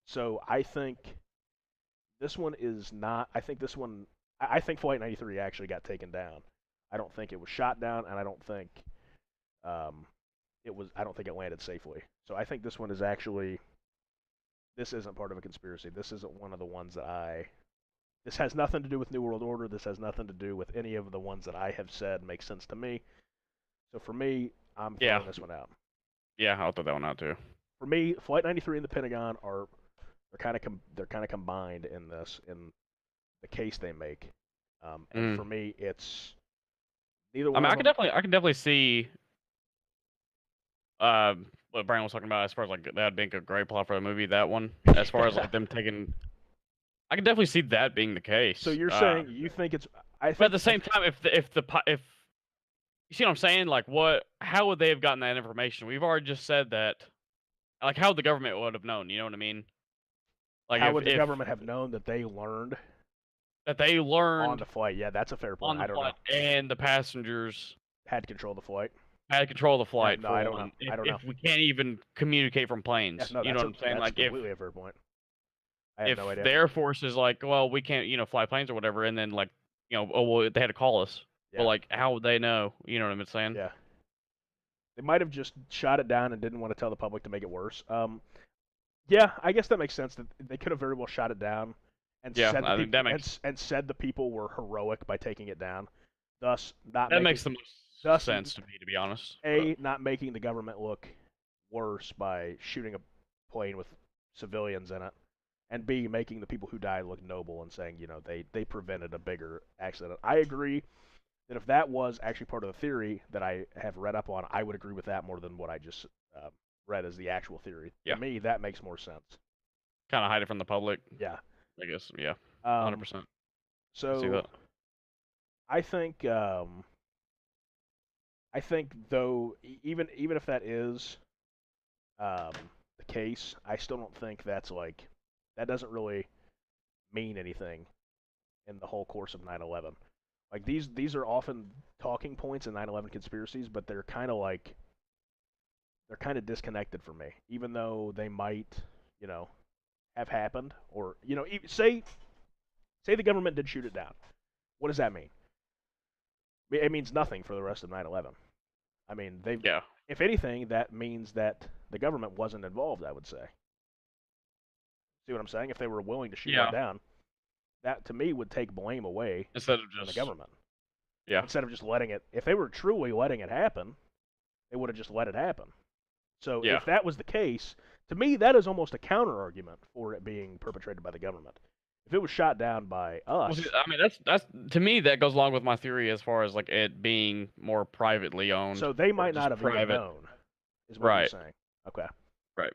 So I think this one is not. I think this one. I think Flight 93 actually got taken down. I don't think it was shot down, and I don't think it was. I don't think it landed safely. So I think this one is actually. This isn't part of a conspiracy. This isn't one of the ones that This has nothing to do with New World Order. This has nothing to do with any of the ones that I have said make sense to me. So for me, I'm throwing this one out. Yeah, I'll throw that one out too. For me, Flight 93 and the Pentagon they're kind of combined in the case they make. And for me, it's neither one. I can definitely see what Brian was talking about as far as like that being a great plot for a movie. That one, as far as like them taking, I can definitely see that being the case. So you're saying you think it's? But at the same time, if you see what I'm saying, like how would they have gotten that information? We've already just said that, like how the government would have known. You know what I mean? Like how would the government have known that they learned? That they learned on the flight. Yeah, that's a fair point. I don't know. And the passengers had control of the flight. Had control of the flight. No, I don't know. If we can't even communicate from planes, yeah, no, you know what I'm saying? That's like completely a fair point. I have no idea. The Air Force is like, well, we can't, fly planes or whatever, and then like, oh well, they had to call us. Yeah. But like, how would they know? You know what I'm saying? Yeah. They might have just shot it down and didn't want to tell the public to make it worse. Yeah, I guess that makes sense. That they could have very well shot it down and said the people were heroic by taking it down. Thus, makes the most sense to me, to be honest. Not making the government look worse by shooting a plane with civilians in it, and B, making the people who died look noble and saying, they prevented a bigger accident. I agree that if that was actually part of the theory that I have read up on, I would agree with that more than what I just read as the actual theory. Yeah. To me, that makes more sense. Kind of hide it from the public. Yeah. I guess, yeah. 100%. So, see that. I think though, even if that is the case, I still don't think that doesn't really mean anything in the whole course of 9/11. Like these are often talking points in 9/11 conspiracies, but they're kind of disconnected for me, even though they might, have happened, or say the government did shoot it down. What does that mean? It means nothing for the rest of 9/11. I mean, if anything, that means that the government wasn't involved, I would say. See what I'm saying? If they were willing to shoot it down, that to me would take blame away instead of from the government. Yeah. Instead of just letting it. If they were truly letting it happen, they would have just let it happen. So if that was the case, to me, that is almost a counter argument for it being perpetrated by the government. If it was shot down by us, I mean, that's to me that goes along with my theory as far as like it being more privately owned. So they might not have even known, is what you're saying. Okay. Right.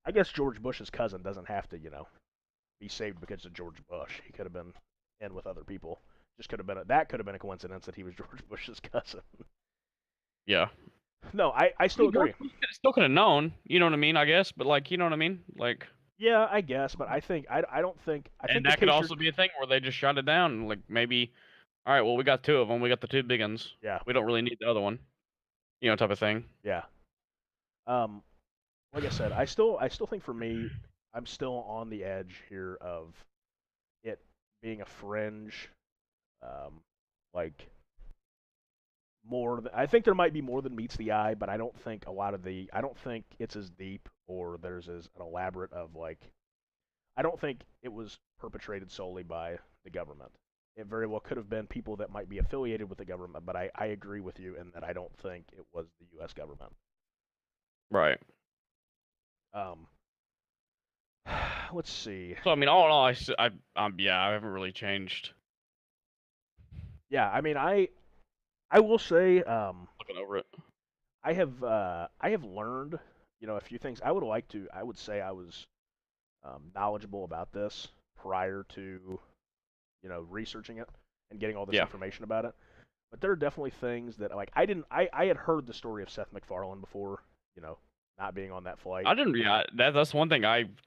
I guess George Bush's cousin doesn't have to, be saved because of George Bush. He could have been in with other people. That could have been a coincidence that he was George Bush's cousin. Yeah. No, I I still mean, agree. Still could have known. You know what I mean? I guess, but like, you know what I mean? Like, Yeah, I guess, but I don't think I and think the that could case you're also be a thing where they just shut it down. Like maybe, all right, well, we got two of them. We got the two big ones. yeah We don't really need the other one. You know, type of thing. yeah. Um, like I said, I still think for me, I'm still on the edge here of it being a fringe, um, like I think there might be more than meets the eye, but I don't think I don't think it's as deep or there's as an elaborate of like, I don't think it was perpetrated solely by the government. It very well could have been people that might be affiliated with the government, but I agree with you in that I don't think it was the U.S. government. Right. Um, let's see. So I mean, all in all, yeah, I haven't really changed. Yeah, I mean, I will say, Looking over it. I have learned, a few things. I would say I was knowledgeable about this prior to, researching it and getting all this Yeah. information about it. But there are definitely things that like I had heard the story of Seth MacFarlane before, you know, not being on that flight. I didn't. Yeah, that's one thing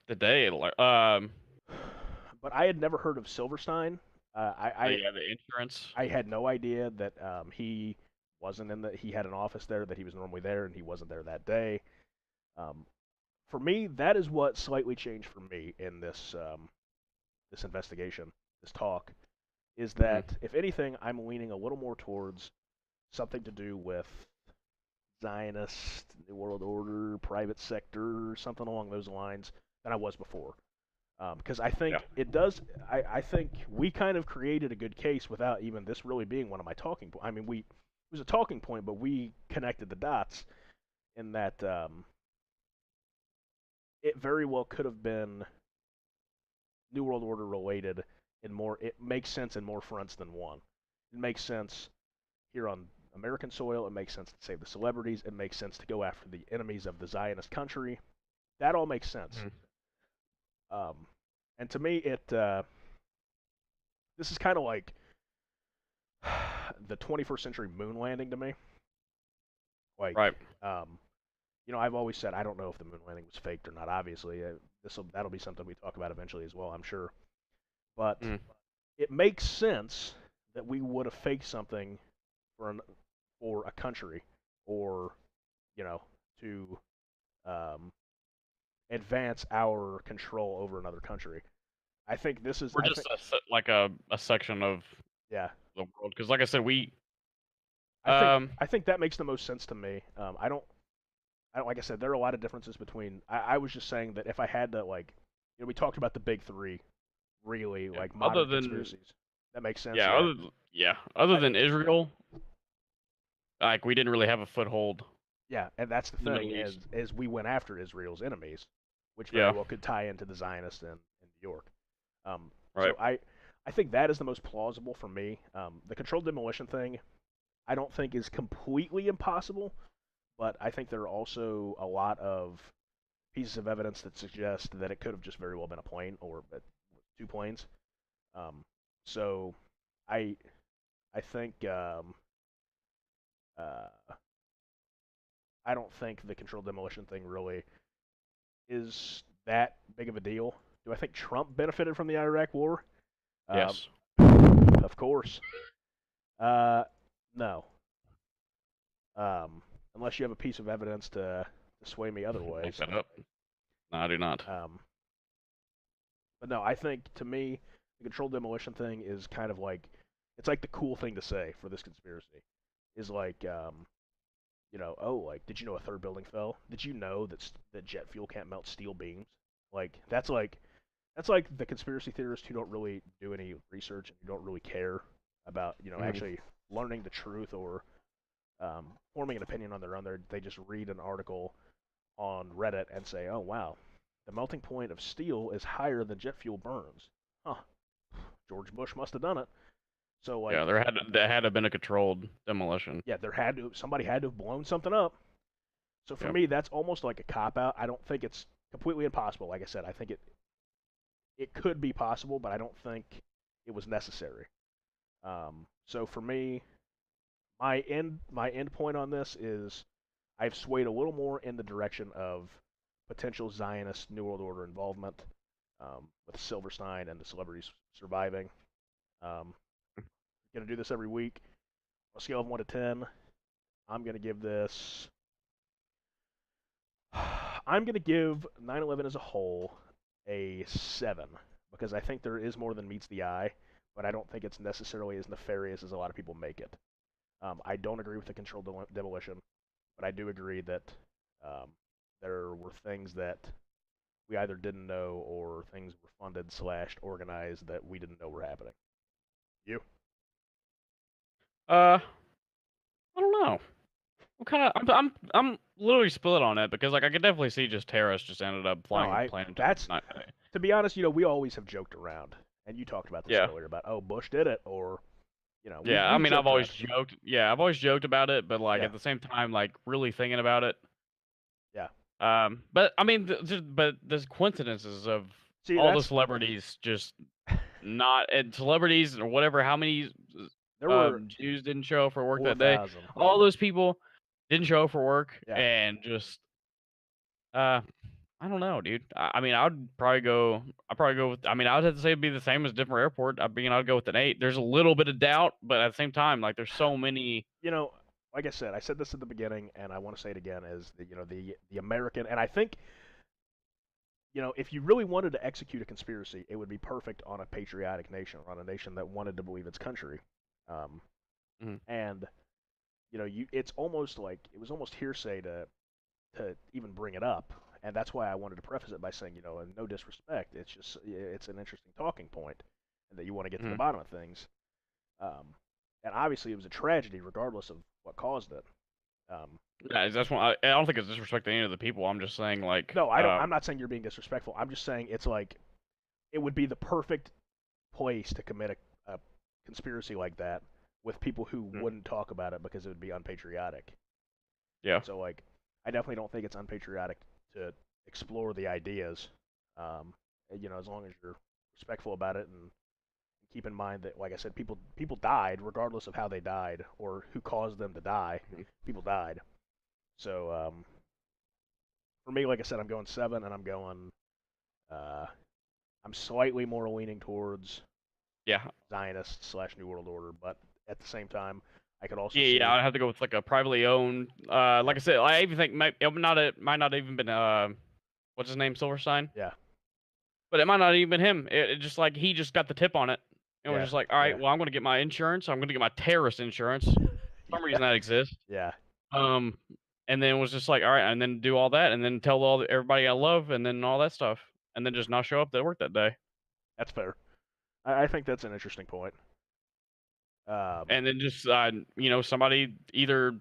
today like But I had never heard of Silverstein. yeah, the insurance. I had no idea that he wasn't he had an office there, that he was normally there, and he wasn't there that day. Um, for me, that is what slightly changed for me in this investigation, this talk, is Mhm. that if anything, I'm leaning a little more towards something to do with Zionist, New World Order, private sector, something along those lines than I was before. Because I Yeah. think it does. I think we kind of created a good case without even this really being one of my talking points. I mean, it was a talking point, but we connected the dots in that it very well could have been New World Order related in more. It makes sense in more fronts than one. It makes sense here on American soil. It makes sense to save the celebrities. It makes sense to go after the enemies of the Zionist country. That all makes sense. Mhm. And to me, this is kind of like the 21st century moon landing to me. Like, Right. um, I've always said I don't know if the moon landing was faked or not. Obviously, that'll be something we talk about eventually as well, I'm sure. But Mhm. it makes sense that we would have faked something for a country, or to um, advance our control over another country. I think this is. We're I just think like a section of yeah. the world because, like I said, we I think um I think that makes the most sense to me. I don't like I said there are a lot of differences between. I was just saying that if I had to like, we talked about the big three, really yeah, like other modern than conspiracies. That makes sense. yeah, Yeah. other I, than Israel, like we didn't really have a foothold yeah, and that's the in the Middle thing East. as we went after Israel's enemies, which very Yeah. well could tie into the Zionists in New York. Um, Right. so I think that is the most plausible for me. The controlled demolition thing, I don't think is completely impossible, but I think there are also a lot of pieces of evidence that suggest that it could have just very well been a plane or two planes. Um, so I I think uh, I don't think the controlled demolition thing really is that big of a deal. Do I think Trump benefited from the Iraq War? Um, Yes. of course. Uh, no. Unless you have a piece of evidence to sway me Make otherwise. that up. No, I do not. Um, but no, I think to me, the controlled demolition thing is kind of like it's like the cool thing to say for this conspiracy is like oh, like did you know a third building fell? Did you know that jet fuel can't melt steel beams? Like that's like the conspiracy theorists who don't really do any research and who don't really care about Mhm. actually learning the truth or forming an opinion on their own. They just read an article on Reddit and say, oh wow, the melting point of steel is higher than jet fuel burns. Huh. George Bush must have done it. So Yeah, like, there had to have been a controlled demolition. yeah, somebody had to have blown something up. So for Yep. me, that's almost like a cop out. I don't think it's completely impossible. Like I said, I think it could be possible, but I don't think it was necessary. So for me, my end point on this is I've swayed a little more in the direction of potential Zionist New World Order involvement, with Silverstein and the celebrities surviving. Um, Gonna do this every week. On a scale of 1 to 10, I'm gonna give this. I'm gonna give 9/11 as a whole a 7 because I think there is more than meets the eye, but I don't think it's necessarily as nefarious as a lot of people make it. I don't agree with the controlled demolition, but I do agree that um, there were things that we either didn't know or things were funded slash organized that we didn't know were happening. You? I don't know. I'm literally split on it because like I could definitely see just terrorists just ended up No, flying a plane into that's the night. to be honest. We always have joked around, and you talked about this Yeah. earlier about Bush did it, or Yeah, I mean, I've always joked joked. Yeah, I've always joked about it, but like Yeah. at the same time, like really thinking about it. Yeah. But I mean, but there's coincidences of See, all the celebrities just not and celebrities or whatever. How many there were Jews didn't show up for work that 4,000. day? All those people didn't show up for work, Yeah. and just I don't know, dude. I mean, I'd probably go with. I mean, I would have to say it'd be the same as different airport. I'd go with an 8. There's a little bit of doubt, but at the same time, like there's so many. Like I said this at the beginning, and I want to say it again: is the American, and I think if you really wanted to execute a conspiracy, it would be perfect on a patriotic nation, on a nation that wanted to believe its country, and it's almost like it was almost hearsay to even bring it up. And that's why I wanted to preface it by saying, no disrespect, it's an interesting talking point, and that you want to get to the bottom of things. And obviously, it was a tragedy, regardless of what caused it. Yeah, that's why I don't think it's disrespect to any of the people. I'm just saying, like, no, I don't. I'm not saying you're being disrespectful. I'm just saying it's like it would be the perfect place to commit a conspiracy like that with people who wouldn't talk about it because it would be unpatriotic. Yeah. So like, I definitely don't think it's unpatriotic to explore the ideas, as long as you're respectful about it and keep in mind that, like I said, people died regardless of how they died or who caused them to die. People died. So for me, like I said, I'm going 7, and I'm going. I'm slightly more leaning towards Zionist / New World Order, but at the same time, I could also see... I have to go with like a privately owned. Like I said, I even think it might not even been what's his name, Silverstein. Yeah. But it might not even been him. It just like he just got the tip on it. And was just like, all right, well, I'm gonna get my insurance. I'm gonna get my terrorist insurance. For some reason that exists. Yeah. And then was just like, all right, and then do all that, and then tell everybody I love, and then all that stuff, and then just not show up to work that day. That's fair. I think that's an interesting point. And then just somebody either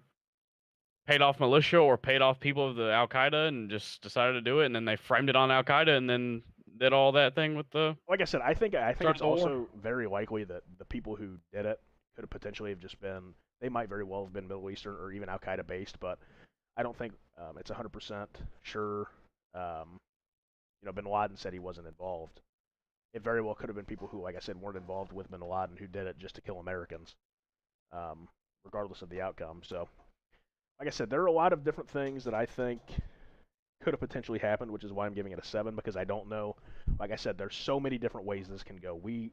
paid off militia or paid off people of the Al Qaeda and just decided to do it, and then they framed it on Al Qaeda, and then did all that thing with the. Like I said, I think it's also very likely that the people who did it could have potentially have just been. They might very well have been Middle Eastern or even Al Qaeda based, but I don't think it's 100% sure. Bin Laden said he wasn't involved. It very well could have been people who, like I said, weren't involved with Bin Laden who did it just to kill Americans, regardless of the outcome. So, like I said, there are a lot of different things that I think could have potentially happened, which is why I'm giving it a 7, because I don't know. Like I said, there's so many different ways this can go. We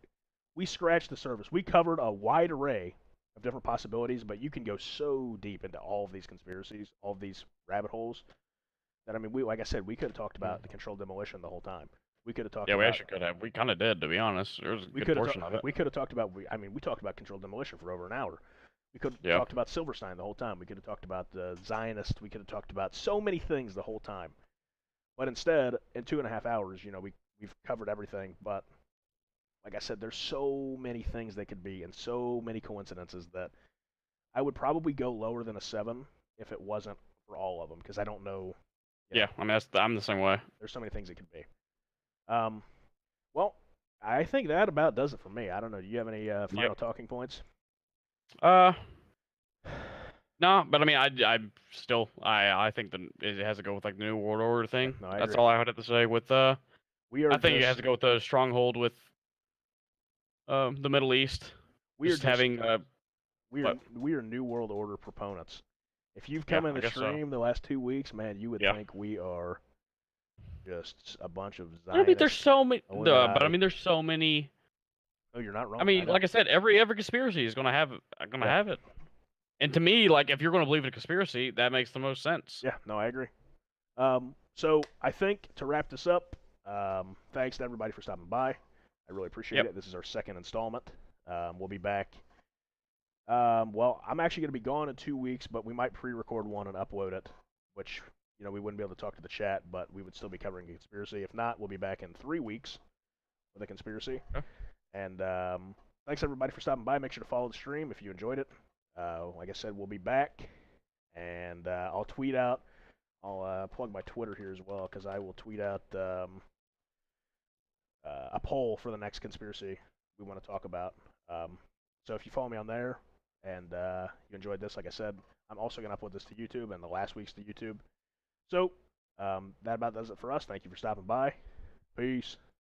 scratched the surface. We covered a wide array of different possibilities, but you can go so deep into all of these conspiracies, all of these rabbit holes, that, I mean, like I said, we could have talked about the controlled demolition the whole time. We could have talked about... we actually could have. We kind of did, to be honest. There was a good portion of it. We could have talked about... we talked about controlled demolition for over an hour. We could have talked about Silverstein the whole time. We could have talked about the Zionists. We could have talked about so many things the whole time. But instead, in 2.5 hours, we've covered everything. But like I said, there's so many things they could be and so many coincidences that I would probably go lower than a 7 if it wasn't for all of them, because I don't know. Yeah, I mean, I'm the same way. There's so many things it could be. Well, I think that about does it for me. I don't know. Do you have any final talking points? No, but I mean, I still think that it has to go with like the New World Order thing. No, that's all I would have to say with I think it has to go with the stronghold with the Middle East. We are New World Order proponents, If you've come Yeah, in I the guess so. stream the last 2 weeks, man, you would Yeah. think we are just a bunch of I mean, there's Zionists, so many. But I Illuminati. mean, there's so many. Oh, you're not I wrong. mean, know. like I said, every conspiracy is gonna have it. And to me, like, if you're gonna believe in a conspiracy, that makes the most sense. Yeah, no, I agree. So I think to wrap this up, thanks to everybody for stopping by. I really appreciate it. This is our second installment. We'll be back. Well, I'm actually going to be gone in 2 weeks, but we might pre-record one and upload it, which, you know, we wouldn't be able to talk to the chat, but we would still be covering a conspiracy. If not, we'll be back in 3 weeks with a conspiracy. Okay. And thanks everybody for stopping by. Make sure to follow the stream if you enjoyed it. Like I said, we'll be back, and I'll tweet out. I'll plug my Twitter here as well, because I will tweet out a poll for the next conspiracy we want to talk about. So if you follow me on there and you enjoyed this, like I said, I'm also going to upload this to YouTube and the last week's to YouTube. So that about does it for us. Thank you for stopping by. Peace.